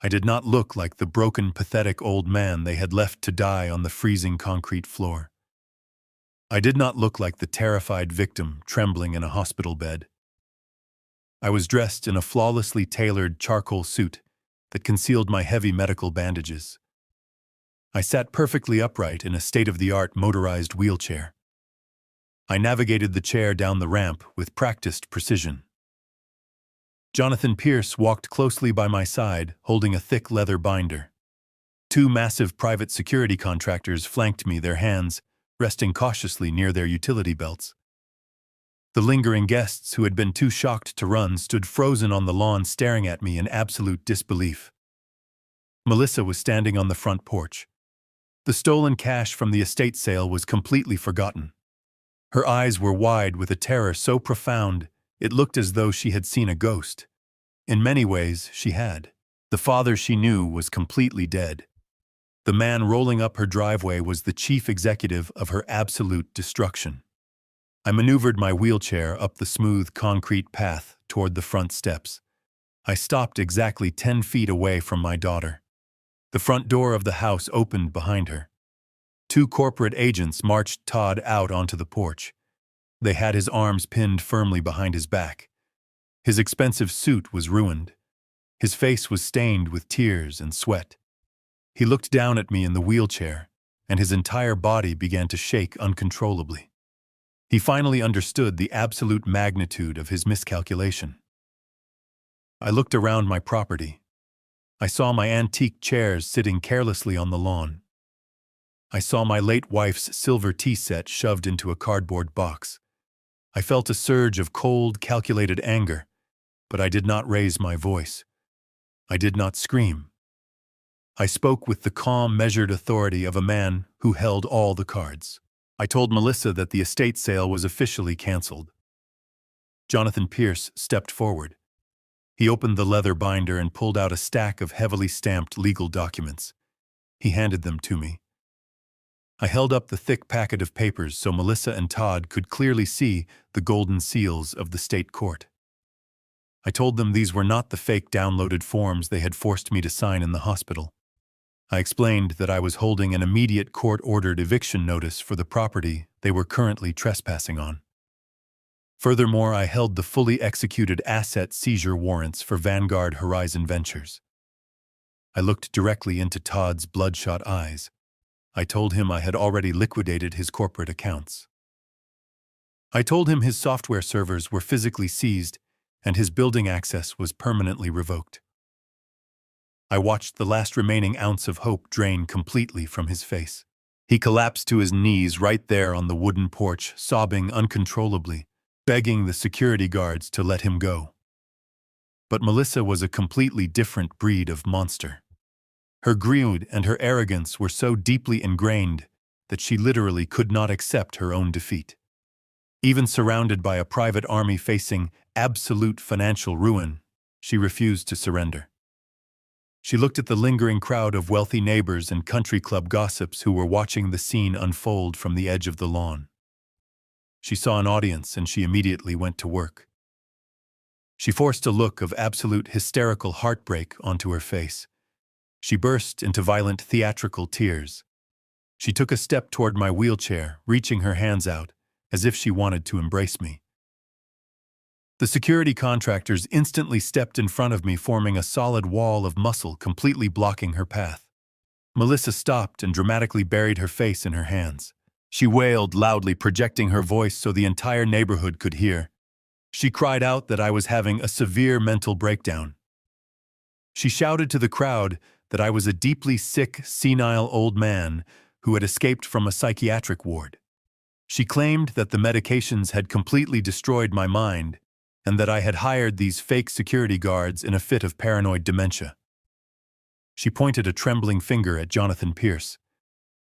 I did not look like the broken, pathetic old man they had left to die on the freezing concrete floor. I did not look like the terrified victim trembling in a hospital bed. I was dressed in a flawlessly tailored charcoal suit that concealed my heavy medical bandages. I sat perfectly upright in a state-of-the-art motorized wheelchair. I navigated the chair down the ramp with practiced precision. Jonathan Pierce walked closely by my side, holding a thick leather binder. 2 massive private security contractors flanked me, their hands resting cautiously near their utility belts. The lingering guests, who had been too shocked to run, stood frozen on the lawn, staring at me in absolute disbelief. Melissa was standing on the front porch. The stolen cash from the estate sale was completely forgotten. Her eyes were wide with a terror so profound it looked as though she had seen a ghost. In many ways, she had. The father she knew was completely dead. The man rolling up her driveway was the chief executive of her absolute destruction. I maneuvered my wheelchair up the smooth concrete path toward the front steps. I stopped exactly 10 feet away from my daughter. The front door of the house opened behind her. 2 corporate agents marched Todd out onto the porch. They had his arms pinned firmly behind his back. His expensive suit was ruined. His face was stained with tears and sweat. He looked down at me in the wheelchair, and his entire body began to shake uncontrollably. He finally understood the absolute magnitude of his miscalculation. I looked around my property. I saw my antique chairs sitting carelessly on the lawn. I saw my late wife's silver tea set shoved into a cardboard box. I felt a surge of cold, calculated anger, but I did not raise my voice. I did not scream. I spoke with the calm, measured authority of a man who held all the cards. I told Melissa that the estate sale was officially canceled. Jonathan Pierce stepped forward. He opened the leather binder and pulled out a stack of heavily stamped legal documents. He handed them to me. I held up the thick packet of papers so Melissa and Todd could clearly see the golden seals of the state court. I told them these were not the fake downloaded forms they had forced me to sign in the hospital. I explained that I was holding an immediate court-ordered eviction notice for the property they were currently trespassing on. Furthermore, I held the fully executed asset seizure warrants for Vanguard Horizon Ventures. I looked directly into Todd's bloodshot eyes. I told him I had already liquidated his corporate accounts. I told him his software servers were physically seized and his building access was permanently revoked. I watched the last remaining ounce of hope drain completely from his face. He collapsed to his knees right there on the wooden porch, sobbing uncontrollably, begging the security guards to let him go. But Melissa was a completely different breed of monster. Her greed and her arrogance were so deeply ingrained that she literally could not accept her own defeat. Even surrounded by a private army facing absolute financial ruin, she refused to surrender. She looked at the lingering crowd of wealthy neighbors and country club gossips who were watching the scene unfold from the edge of the lawn. She saw an audience and she immediately went to work. She forced a look of absolute hysterical heartbreak onto her face. She burst into violent theatrical tears. She took a step toward my wheelchair, reaching her hands out, as if she wanted to embrace me. The security contractors instantly stepped in front of me, forming a solid wall of muscle completely blocking her path. Melissa stopped and dramatically buried her face in her hands. She wailed loudly, projecting her voice so the entire neighborhood could hear. She cried out that I was having a severe mental breakdown. She shouted to the crowd that I was a deeply sick, senile old man who had escaped from a psychiatric ward. She claimed that the medications had completely destroyed my mind and that I had hired these fake security guards in a fit of paranoid dementia. She pointed a trembling finger at Jonathan Pierce.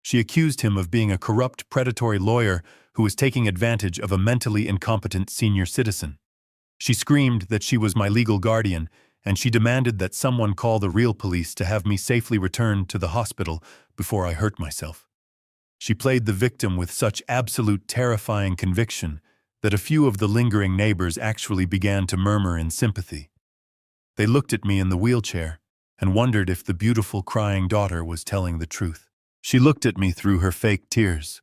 She accused him of being a corrupt, predatory lawyer who was taking advantage of a mentally incompetent senior citizen. She screamed that she was my legal guardian, and she demanded that someone call the real police to have me safely returned to the hospital before I hurt myself. She played the victim with such absolute terrifying conviction that a few of the lingering neighbors actually began to murmur in sympathy. They looked at me in the wheelchair and wondered if the beautiful crying daughter was telling the truth. She looked at me through her fake tears.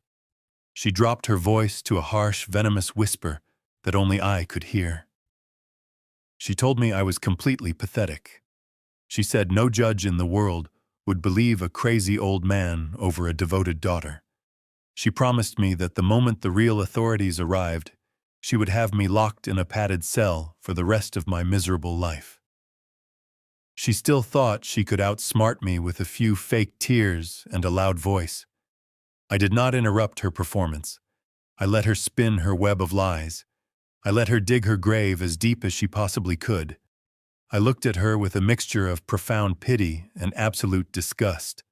She dropped her voice to a harsh, venomous whisper that only I could hear. She told me I was completely pathetic. She said no judge in the world would believe a crazy old man over a devoted daughter. She promised me that the moment the real authorities arrived, she would have me locked in a padded cell for the rest of my miserable life. She still thought she could outsmart me with a few fake tears and a loud voice. I did not interrupt her performance. I let her spin her web of lies. I let her dig her grave as deep as she possibly could. I looked at her with a mixture of profound pity and absolute disgust.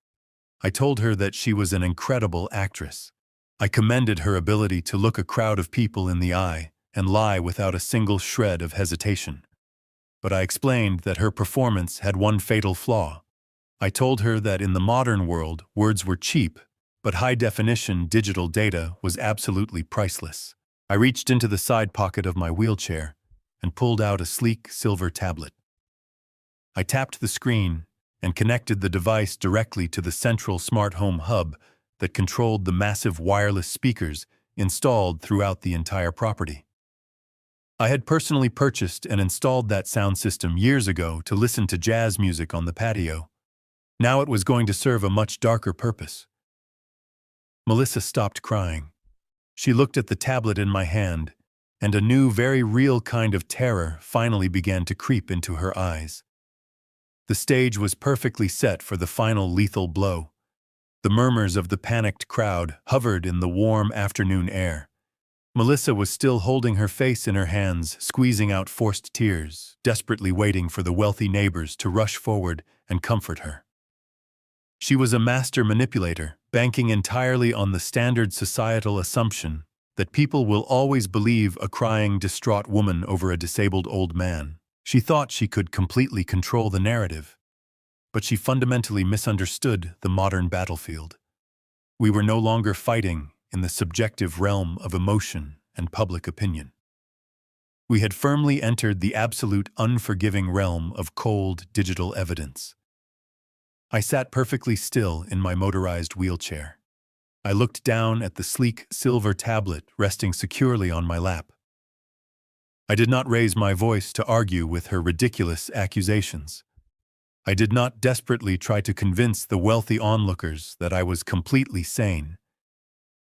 I told her that she was an incredible actress. I commended her ability to look a crowd of people in the eye and lie without a single shred of hesitation. But I explained that her performance had one fatal flaw. I told her that in the modern world, words were cheap, but high-definition digital data was absolutely priceless. I reached into the side pocket of my wheelchair and pulled out a sleek silver tablet. I tapped the screen and connected the device directly to the central smart home hub that controlled the massive wireless speakers installed throughout the entire property. I had personally purchased and installed that sound system years ago to listen to jazz music on the patio. Now it was going to serve a much darker purpose. Melissa stopped crying. She looked at the tablet in my hand, and a new, very real kind of terror finally began to creep into her eyes. The stage was perfectly set for the final lethal blow. The murmurs of the panicked crowd hovered in the warm afternoon air. Melissa was still holding her face in her hands, squeezing out forced tears, desperately waiting for the wealthy neighbors to rush forward and comfort her. She was a master manipulator, banking entirely on the standard societal assumption that people will always believe a crying, distraught woman over a disabled old man. She thought she could completely control the narrative, but she fundamentally misunderstood the modern battlefield. We were no longer fighting in the subjective realm of emotion and public opinion. We had firmly entered the absolute unforgiving realm of cold digital evidence. I sat perfectly still in my motorized wheelchair. I looked down at the sleek silver tablet resting securely on my lap. I did not raise my voice to argue with her ridiculous accusations. I did not desperately try to convince the wealthy onlookers that I was completely sane.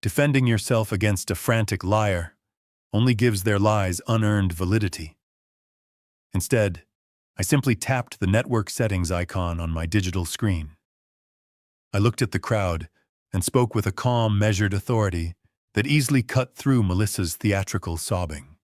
Defending yourself against a frantic liar only gives their lies unearned validity. Instead, I simply tapped the network settings icon on my digital screen. I looked at the crowd and spoke with a calm, measured authority that easily cut through Melissa's theatrical sobbing.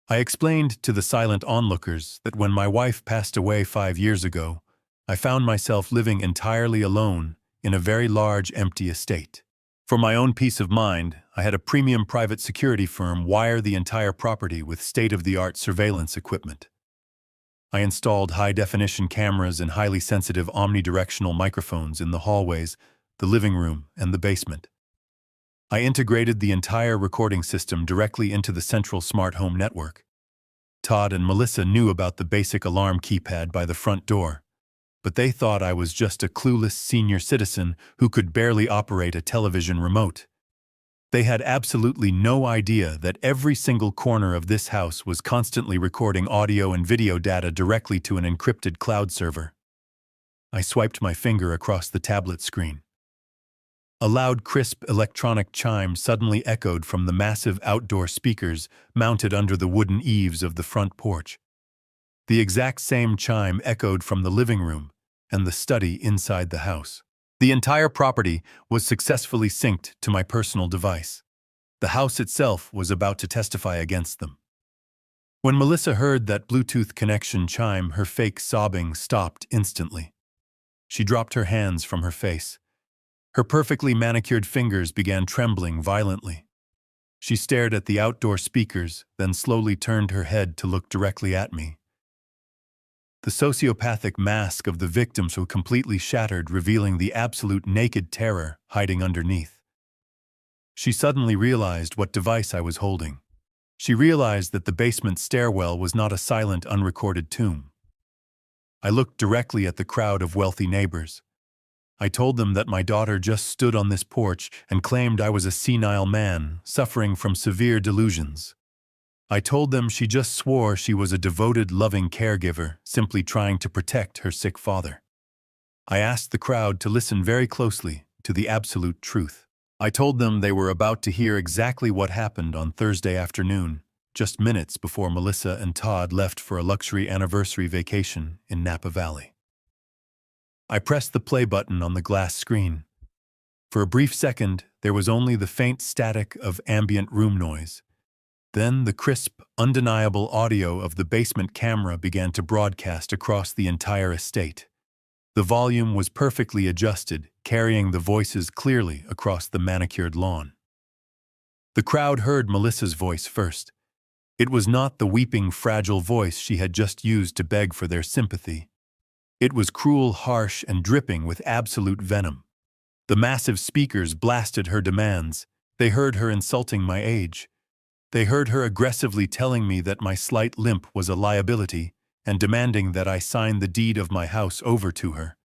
I explained to the silent onlookers that when my wife passed away 5 years ago, I found myself living entirely alone in a very large, empty estate. For my own peace of mind, I had a premium private security firm wire the entire property with state-of-the-art surveillance equipment. I installed high-definition cameras and highly sensitive omnidirectional microphones in the hallways, the living room, and the basement. I integrated the entire recording system directly into the central smart home network. Todd and Melissa knew about the basic alarm keypad by the front door, but they thought I was just a clueless senior citizen who could barely operate a television remote. They had absolutely no idea that every single corner of this house was constantly recording audio and video data directly to an encrypted cloud server. I swiped my finger across the tablet screen. A loud, crisp electronic chime suddenly echoed from the massive outdoor speakers mounted under the wooden eaves of the front porch. The exact same chime echoed from the living room and the study inside the house. The entire property was successfully synced to my personal device. The house itself was about to testify against them. When Melissa heard that Bluetooth connection chime, her fake sobbing stopped instantly. She dropped her hands from her face. Her perfectly manicured fingers began trembling violently. She stared at the outdoor speakers, then slowly turned her head to look directly at me. The sociopathic mask of the victims was completely shattered, revealing the absolute naked terror hiding underneath. She suddenly realized what device I was holding. She realized that the basement stairwell was not a silent, unrecorded tomb. I looked directly at the crowd of wealthy neighbors. I told them that my daughter just stood on this porch and claimed I was a senile man suffering from severe delusions. I told them she just swore she was a devoted, loving caregiver, simply trying to protect her sick father. I asked the crowd to listen very closely to the absolute truth. I told them they were about to hear exactly what happened on Thursday afternoon, just minutes before Melissa and Todd left for a luxury anniversary vacation in Napa Valley. I pressed the play button on the glass screen. For a brief second, there was only the faint static of ambient room noise. Then the crisp, undeniable audio of the basement camera began to broadcast across the entire estate. The volume was perfectly adjusted, carrying the voices clearly across the manicured lawn. The crowd heard Melissa's voice first. It was not the weeping, fragile voice she had just used to beg for their sympathy. It was cruel, harsh, and dripping with absolute venom. The massive speakers blasted her demands. They heard her insulting my age. They heard her aggressively telling me that my slight limp was a liability and demanding that I sign the deed of my house over to her.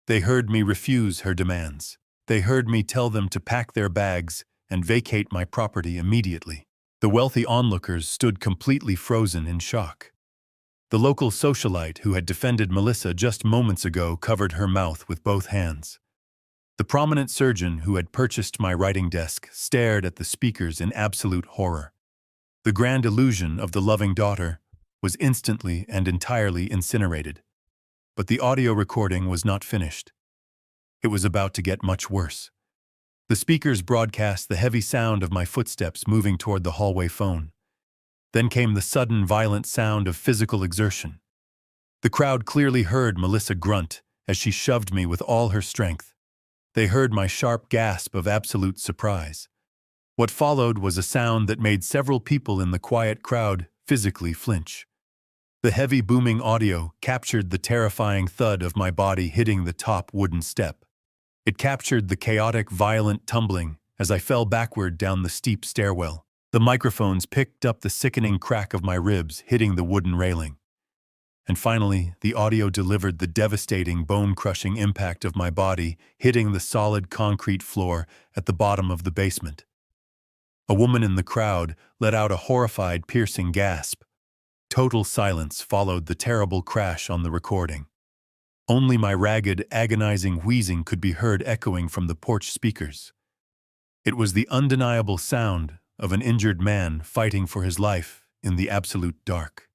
They heard me refuse her demands. They heard me tell them to pack their bags and vacate my property immediately. The wealthy onlookers stood completely frozen in shock. The local socialite who had defended Melissa just moments ago covered her mouth with both hands. The prominent surgeon who had purchased my writing desk stared at the speakers in absolute horror. The grand illusion of the loving daughter was instantly and entirely incinerated. But the audio recording was not finished. It was about to get much worse. The speakers broadcast the heavy sound of my footsteps moving toward the hallway phone. Then came the sudden, violent sound of physical exertion. The crowd clearly heard Melissa grunt as she shoved me with all her strength. They heard my sharp gasp of absolute surprise. What followed was a sound that made several people in the quiet crowd physically flinch. The heavy booming audio captured the terrifying thud of my body hitting the top wooden step. It captured the chaotic, violent tumbling as I fell backward down the steep stairwell. The microphones picked up the sickening crack of my ribs hitting the wooden railing. And finally, the audio delivered the devastating, bone-crushing impact of my body hitting the solid concrete floor at the bottom of the basement. A woman in the crowd let out a horrified, piercing gasp. Total silence followed the terrible crash on the recording. Only my ragged, agonizing wheezing could be heard echoing from the porch speakers. It was the undeniable sound of an injured man fighting for his life in the absolute dark.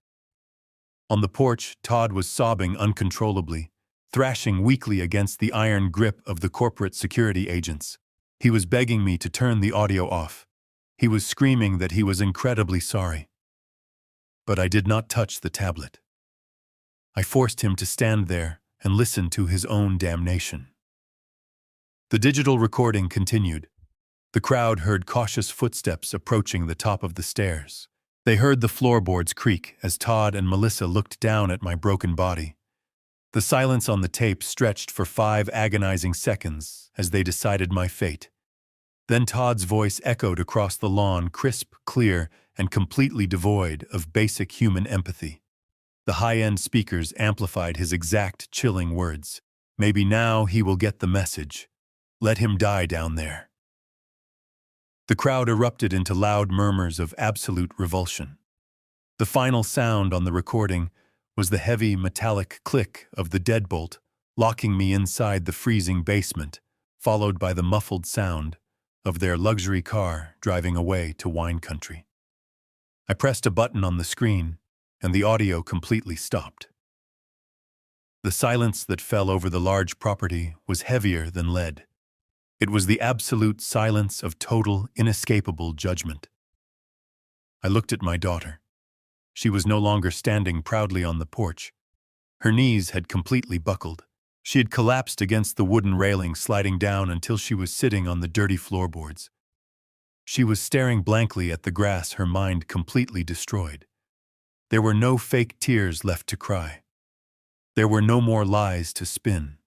On the porch, Todd was sobbing uncontrollably, thrashing weakly against the iron grip of the corporate security agents. He was begging me to turn the audio off. He was screaming that he was incredibly sorry. But I did not touch the tablet. I forced him to stand there and listen to his own damnation. The digital recording continued. The crowd heard cautious footsteps approaching the top of the stairs. They heard the floorboards creak as Todd and Melissa looked down at my broken body. The silence on the tape stretched for 5 agonizing seconds as they decided my fate. Then Todd's voice echoed across the lawn, crisp, clear, and completely devoid of basic human empathy. The high-end speakers amplified his exact, chilling words. Maybe now he will get the message. Let him die down there. The crowd erupted into loud murmurs of absolute revulsion. The final sound on the recording was the heavy, metallic click of the deadbolt, locking me inside the freezing basement, followed by the muffled sound of their luxury car driving away to wine country. I pressed a button on the screen, and the audio completely stopped. The silence that fell over the large property was heavier than lead. It was the absolute silence of total, inescapable judgment. I looked at my daughter. She was no longer standing proudly on the porch. Her knees had completely buckled. She had collapsed against the wooden railing, sliding down until she was sitting on the dirty floorboards. She was staring blankly at the grass, her mind completely destroyed. There were no fake tears left to cry. There were no more lies to spin.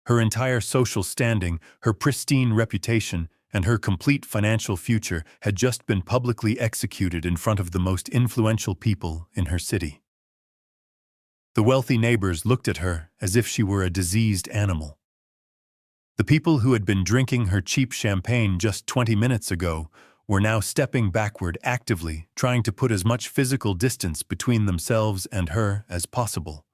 Her entire social standing, her pristine reputation, and her complete financial future had just been publicly executed in front of the most influential people in her city. The wealthy neighbors looked at her as if she were a diseased animal. The people who had been drinking her cheap champagne just 20 minutes ago were now stepping backward, actively trying to put as much physical distance between themselves and her as possible.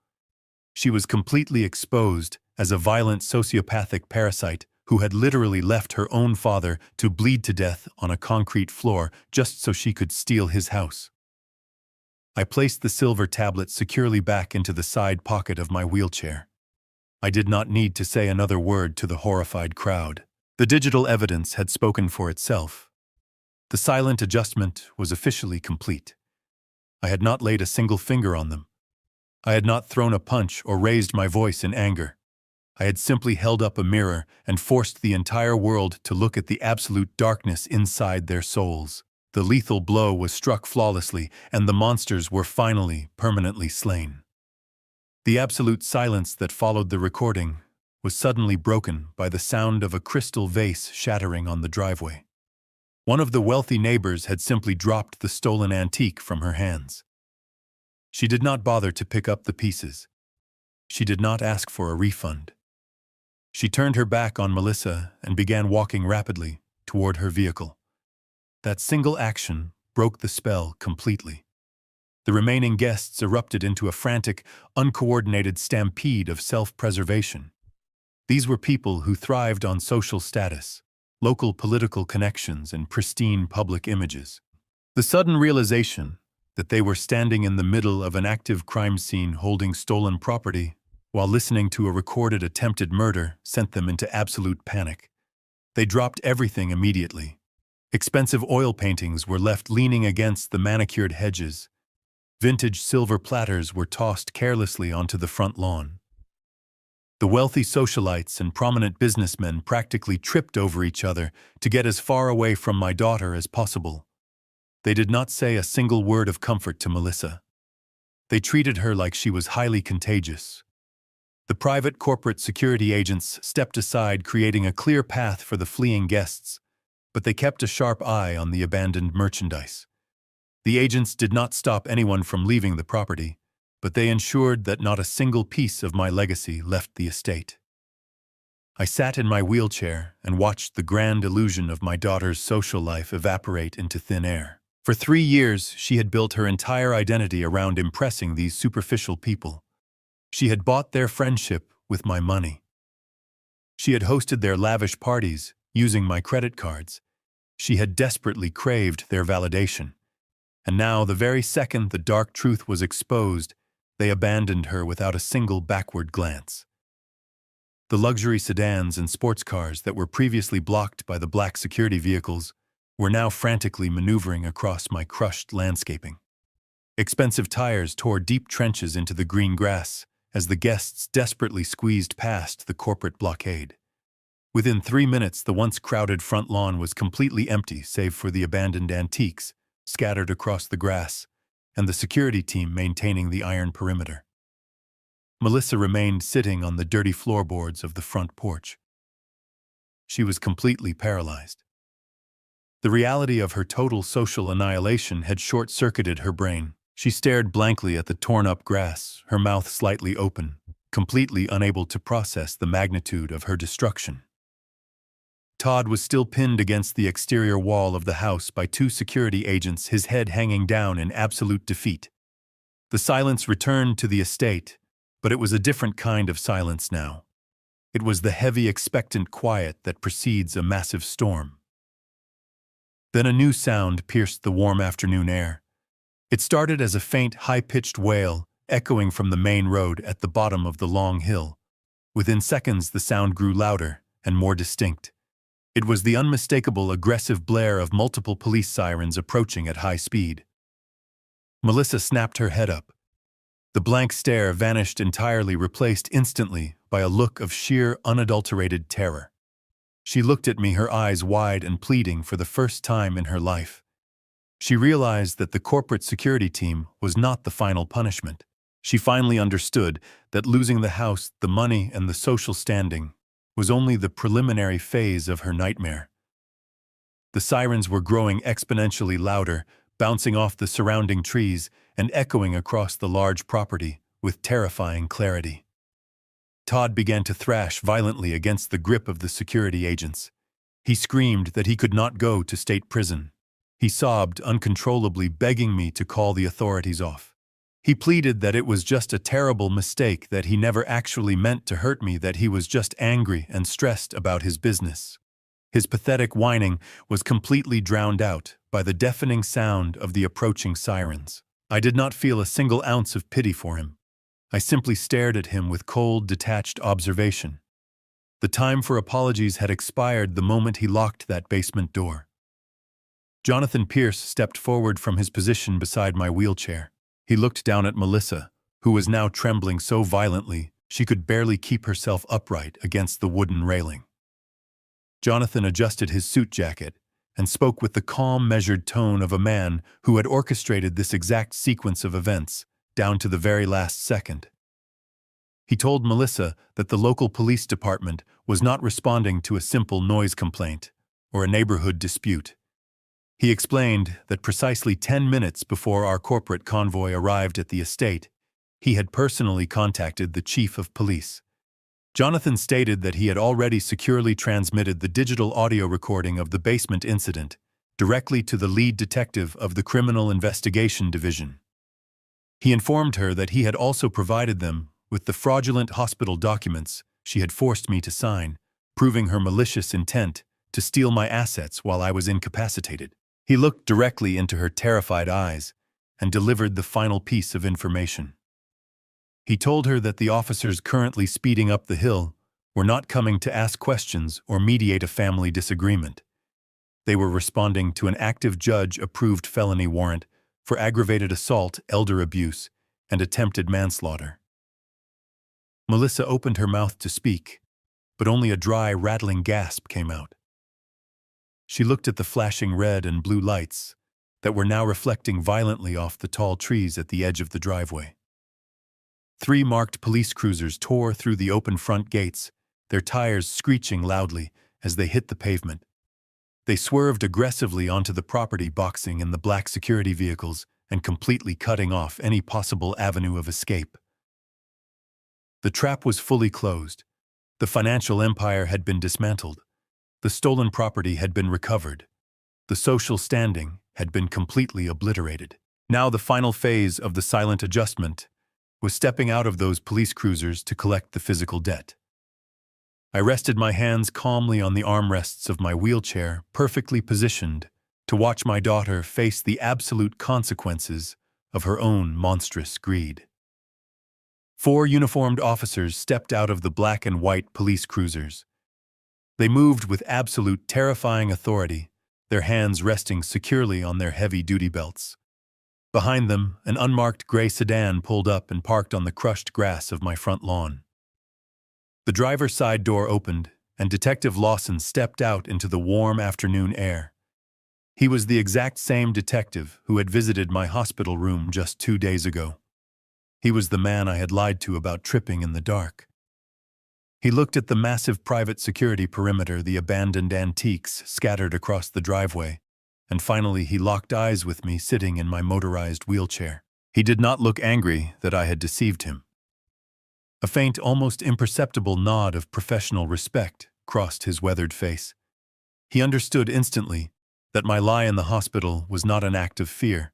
She was completely exposed as a violent sociopathic parasite who had literally left her own father to bleed to death on a concrete floor just so she could steal his house. I placed the silver tablet securely back into the side pocket of my wheelchair. I did not need to say another word to the horrified crowd. The digital evidence had spoken for itself. The silent adjustment was officially complete. I had not laid a single finger on them. I had not thrown a punch or raised my voice in anger. I had simply held up a mirror and forced the entire world to look at the absolute darkness inside their souls. The lethal blow was struck flawlessly, and the monsters were finally permanently slain. The absolute silence that followed the recording was suddenly broken by the sound of a crystal vase shattering on the driveway. One of the wealthy neighbors had simply dropped the stolen antique from her hands. She did not bother to pick up the pieces. She did not ask for a refund. She turned her back on Melissa and began walking rapidly toward her vehicle. That single action broke the spell completely. The remaining guests erupted into a frantic, uncoordinated stampede of self-preservation. These were people who thrived on social status, local political connections, and pristine public images. The sudden realization that they were standing in the middle of an active crime scene holding stolen property while listening to a recorded attempted murder sent them into absolute panic. They dropped everything immediately. Expensive oil paintings were left leaning against the manicured hedges. Vintage silver platters were tossed carelessly onto the front lawn. The wealthy socialites and prominent businessmen practically tripped over each other to get as far away from my daughter as possible. They did not say a single word of comfort to Melissa. They treated her like she was highly contagious. The private corporate security agents stepped aside, creating a clear path for the fleeing guests, but they kept a sharp eye on the abandoned merchandise. The agents did not stop anyone from leaving the property, but they ensured that not a single piece of my legacy left the estate. I sat in my wheelchair and watched the grand illusion of my daughter's social life evaporate into thin air. For 3 years, she had built her entire identity around impressing these superficial people. She had bought their friendship with my money. She had hosted their lavish parties using my credit cards. She had desperately craved their validation. And now, the very second the dark truth was exposed, They abandoned her without a single backward glance. The luxury sedans and sports cars that were previously blocked by the black security vehicles were now frantically maneuvering across my crushed landscaping. Expensive tires tore deep trenches into the green grass as the guests desperately squeezed past the corporate blockade. Within 3 minutes, the once crowded front lawn was completely empty save for the abandoned antiques scattered across the grass and the security team maintaining the iron perimeter. Melissa remained sitting on the dirty floorboards of the front porch. She was completely paralyzed. The reality of her total social annihilation had short-circuited her brain. She stared blankly at the torn-up grass, her mouth slightly open, completely unable to process the magnitude of her destruction. Todd was still pinned against the exterior wall of the house by 2 security agents, his head hanging down in absolute defeat. The silence returned to the estate, but it was a different kind of silence now. It was the heavy, expectant quiet that precedes a massive storm. Then a new sound pierced the warm afternoon air. It started as a faint, high-pitched wail, echoing from the main road at the bottom of the long hill. Within seconds, the sound grew louder and more distinct. It was the unmistakable, aggressive blare of multiple police sirens approaching at high speed. Melissa snapped her head up. The blank stare vanished entirely, replaced instantly by a look of sheer, unadulterated terror. She looked at me, her eyes wide and pleading for the first time in her life. She realized that the corporate security team was not the final punishment. She finally understood that losing the house, the money, and the social standing was only the preliminary phase of her nightmare. The sirens were growing exponentially louder, bouncing off the surrounding trees and echoing across the large property with terrifying clarity. Todd began to thrash violently against the grip of the security agents. He screamed that he could not go to state prison. He sobbed uncontrollably, begging me to call the authorities off. He pleaded that it was just a terrible mistake, that he never actually meant to hurt me, that he was just angry and stressed about his business. His pathetic whining was completely drowned out by the deafening sound of the approaching sirens. I did not feel a single ounce of pity for him. I simply stared at him with cold, detached observation. The time for apologies had expired the moment he locked that basement door. Jonathan Pierce stepped forward from his position beside my wheelchair. He looked down at Melissa, who was now trembling so violently she could barely keep herself upright against the wooden railing. Jonathan adjusted his suit jacket and spoke with the calm, measured tone of a man who had orchestrated this exact sequence of events, down to the very last second. He told Melissa that the local police department was not responding to a simple noise complaint or a neighborhood dispute. He explained that precisely 10 minutes before our corporate convoy arrived at the estate, he had personally contacted the chief of police. Jonathan stated that he had already securely transmitted the digital audio recording of the basement incident directly to the lead detective of the Criminal Investigation Division. He informed her that he had also provided them with the fraudulent hospital documents she had forced me to sign, proving her malicious intent to steal my assets while I was incapacitated. He looked directly into her terrified eyes and delivered the final piece of information. He told her that the officers currently speeding up the hill were not coming to ask questions or mediate a family disagreement. They were responding to an active judge-approved felony warrant for aggravated assault, elder abuse, and attempted manslaughter. Melissa opened her mouth to speak, but only a dry, rattling gasp came out. She looked at the flashing red and blue lights that were now reflecting violently off the tall trees at the edge of the driveway. 3 marked police cruisers tore through the open front gates, their tires screeching loudly as they hit the pavement. They swerved aggressively onto the property, boxing in the black security vehicles and completely cutting off any possible avenue of escape. The trap was fully closed. The financial empire had been dismantled. The stolen property had been recovered. The social standing had been completely obliterated. Now the final phase of the silent adjustment was stepping out of those police cruisers to collect the physical debt. I rested my hands calmly on the armrests of my wheelchair, perfectly positioned to watch my daughter face the absolute consequences of her own monstrous greed. 4 uniformed officers stepped out of the black and white police cruisers. They moved with absolute terrifying authority, their hands resting securely on their heavy duty belts. Behind them, an unmarked gray sedan pulled up and parked on the crushed grass of my front lawn. The driver's side door opened, and Detective Lawson stepped out into the warm afternoon air. He was the exact same detective who had visited my hospital room just 2 days ago. He was the man I had lied to about tripping in the dark. He looked at the massive private security perimeter, the abandoned antiques scattered across the driveway, and finally he locked eyes with me sitting in my motorized wheelchair. He did not look angry that I had deceived him. A faint, almost imperceptible nod of professional respect crossed his weathered face. He understood instantly that my lie in the hospital was not an act of fear.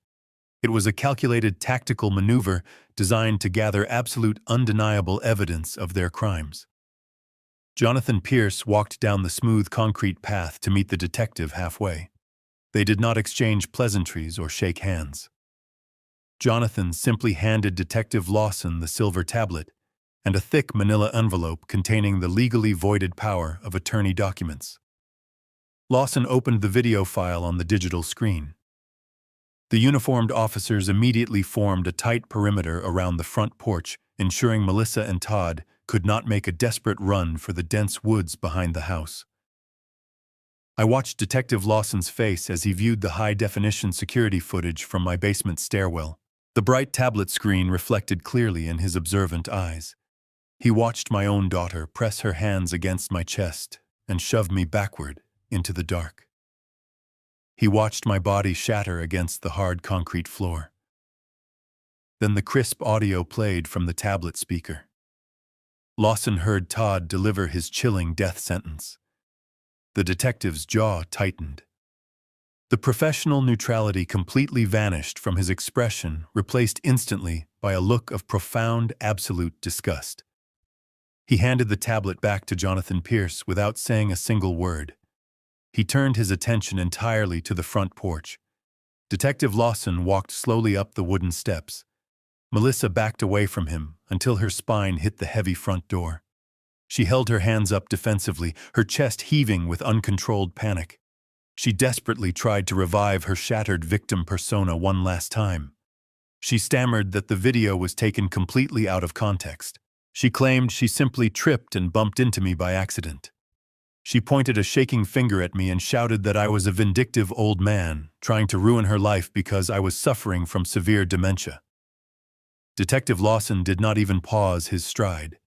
It was a calculated tactical maneuver designed to gather absolute undeniable evidence of their crimes. Jonathan Pierce walked down the smooth concrete path to meet the detective halfway. They did not exchange pleasantries or shake hands. Jonathan simply handed Detective Lawson the silver tablet and a thick manila envelope containing the legally voided power of attorney documents. Lawson opened the video file on the digital screen. The uniformed officers immediately formed a tight perimeter around the front porch, ensuring Melissa and Todd could not make a desperate run for the dense woods behind the house. I watched Detective Lawson's face as he viewed the high-definition security footage from my basement stairwell. The bright tablet screen reflected clearly in his observant eyes. He watched my own daughter press her hands against my chest and shove me backward into the dark. He watched my body shatter against the hard concrete floor. Then the crisp audio played from the tablet speaker. Lawson heard Todd deliver his chilling death sentence. The detective's jaw tightened. The professional neutrality completely vanished from his expression, replaced instantly by a look of profound, absolute disgust. He handed the tablet back to Jonathan Pierce without saying a single word. He turned his attention entirely to the front porch. Detective Lawson walked slowly up the wooden steps. Melissa backed away from him until her spine hit the heavy front door. She held her hands up defensively, her chest heaving with uncontrolled panic. She desperately tried to revive her shattered victim persona one last time. She stammered that the video was taken completely out of context. She claimed she simply tripped and bumped into me by accident. She pointed a shaking finger at me and shouted that I was a vindictive old man trying to ruin her life because I was suffering from severe dementia. Detective Lawson did not even pause his stride.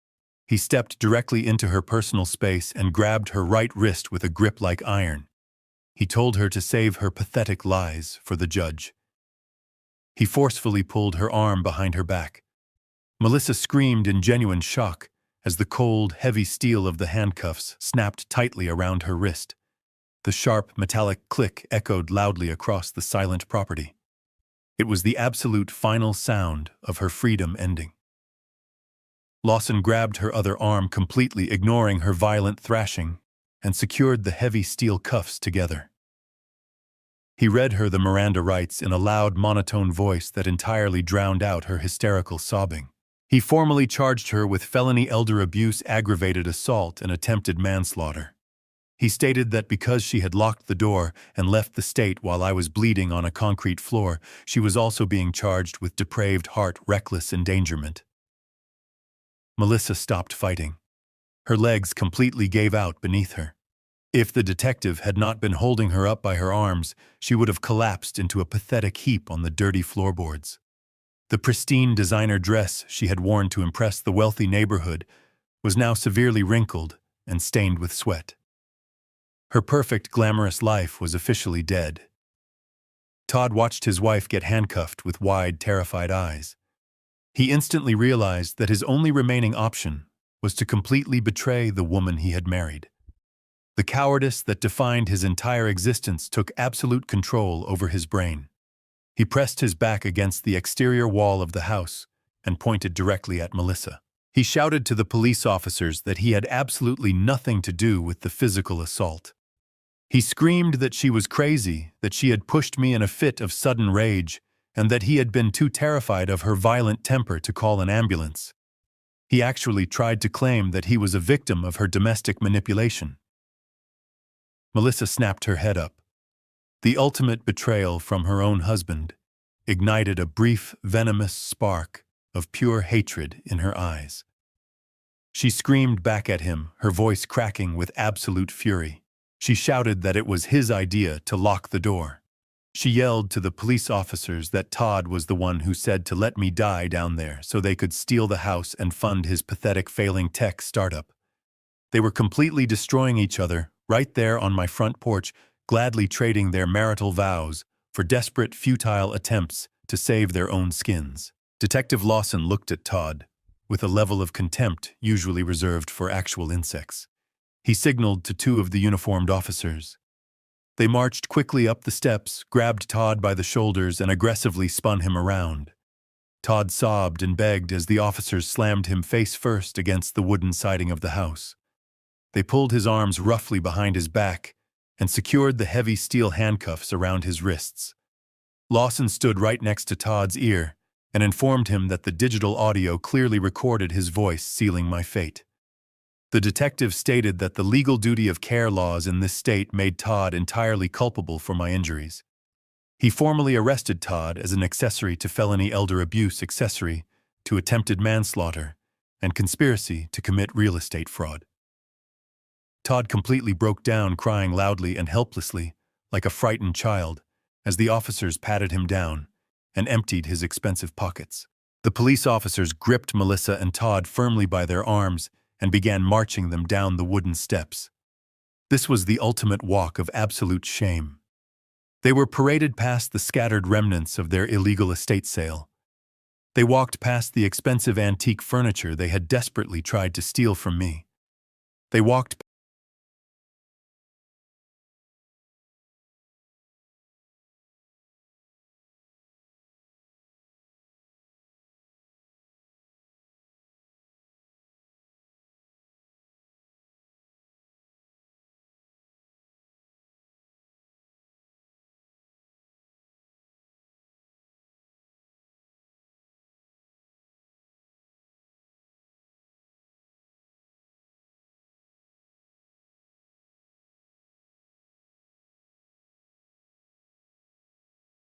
He stepped directly into her personal space and grabbed her right wrist with a grip like iron. He told her to save her pathetic lies for the judge. He forcefully pulled her arm behind her back. Melissa screamed in genuine shock as the cold, heavy steel of the handcuffs snapped tightly around her wrist. The sharp, metallic click echoed loudly across the silent property. It was the absolute final sound of her freedom ending. Lawson grabbed her other arm completely, ignoring her violent thrashing, and secured the heavy steel cuffs together. He read her the Miranda rights in a loud, monotone voice that entirely drowned out her hysterical sobbing. He formally charged her with felony elder abuse, aggravated assault, and attempted manslaughter. He stated that because she had locked the door and left the state while I was bleeding on a concrete floor, she was also being charged with depraved heart, reckless endangerment. Melissa stopped fighting. Her legs completely gave out beneath her. If the detective had not been holding her up by her arms, she would have collapsed into a pathetic heap on the dirty floorboards. The pristine designer dress she had worn to impress the wealthy neighborhood was now severely wrinkled and stained with sweat. Her perfect, glamorous life was officially dead. Todd watched his wife get handcuffed with wide, terrified eyes. He instantly realized that his only remaining option was to completely betray the woman he had married. The cowardice that defined his entire existence took absolute control over his brain. He pressed his back against the exterior wall of the house and pointed directly at Melissa. He shouted to the police officers that he had absolutely nothing to do with the physical assault. He screamed that she was crazy, that she had pushed me in a fit of sudden rage, and that he had been too terrified of her violent temper to call an ambulance. He actually tried to claim that he was a victim of her domestic manipulation. Melissa snapped her head up. The ultimate betrayal from her own husband ignited a brief, venomous spark of pure hatred in her eyes. She screamed back at him, her voice cracking with absolute fury. She shouted that it was his idea to lock the door. She yelled to the police officers that Todd was the one who said to let me die down there so they could steal the house and fund his pathetic failing tech startup. They were completely destroying each other right there on my front porch, gladly trading their marital vows for desperate, futile attempts to save their own skins. Detective Lawson looked at Todd with a level of contempt usually reserved for actual insects. He signaled to two of the uniformed officers. They marched quickly up the steps, grabbed Todd by the shoulders, and aggressively spun him around. Todd sobbed and begged as the officers slammed him face first against the wooden siding of the house. They pulled his arms roughly behind his back and secured the heavy steel handcuffs around his wrists. Lawson stood right next to Todd's ear and informed him that the digital audio clearly recorded his voice sealing my fate. The detective stated that the legal duty of care laws in this state made Todd entirely culpable for my injuries. He formally arrested Todd as an accessory to felony elder abuse, accessory to attempted manslaughter, and conspiracy to commit real estate fraud. Todd completely broke down, crying loudly and helplessly, like a frightened child, as the officers patted him down and emptied his expensive pockets. The police officers gripped Melissa and Todd firmly by their arms and began marching them down the wooden steps. This was the ultimate walk of absolute shame. They were paraded past the scattered remnants of their illegal estate sale. They walked past the expensive antique furniture they had desperately tried to steal from me. They walked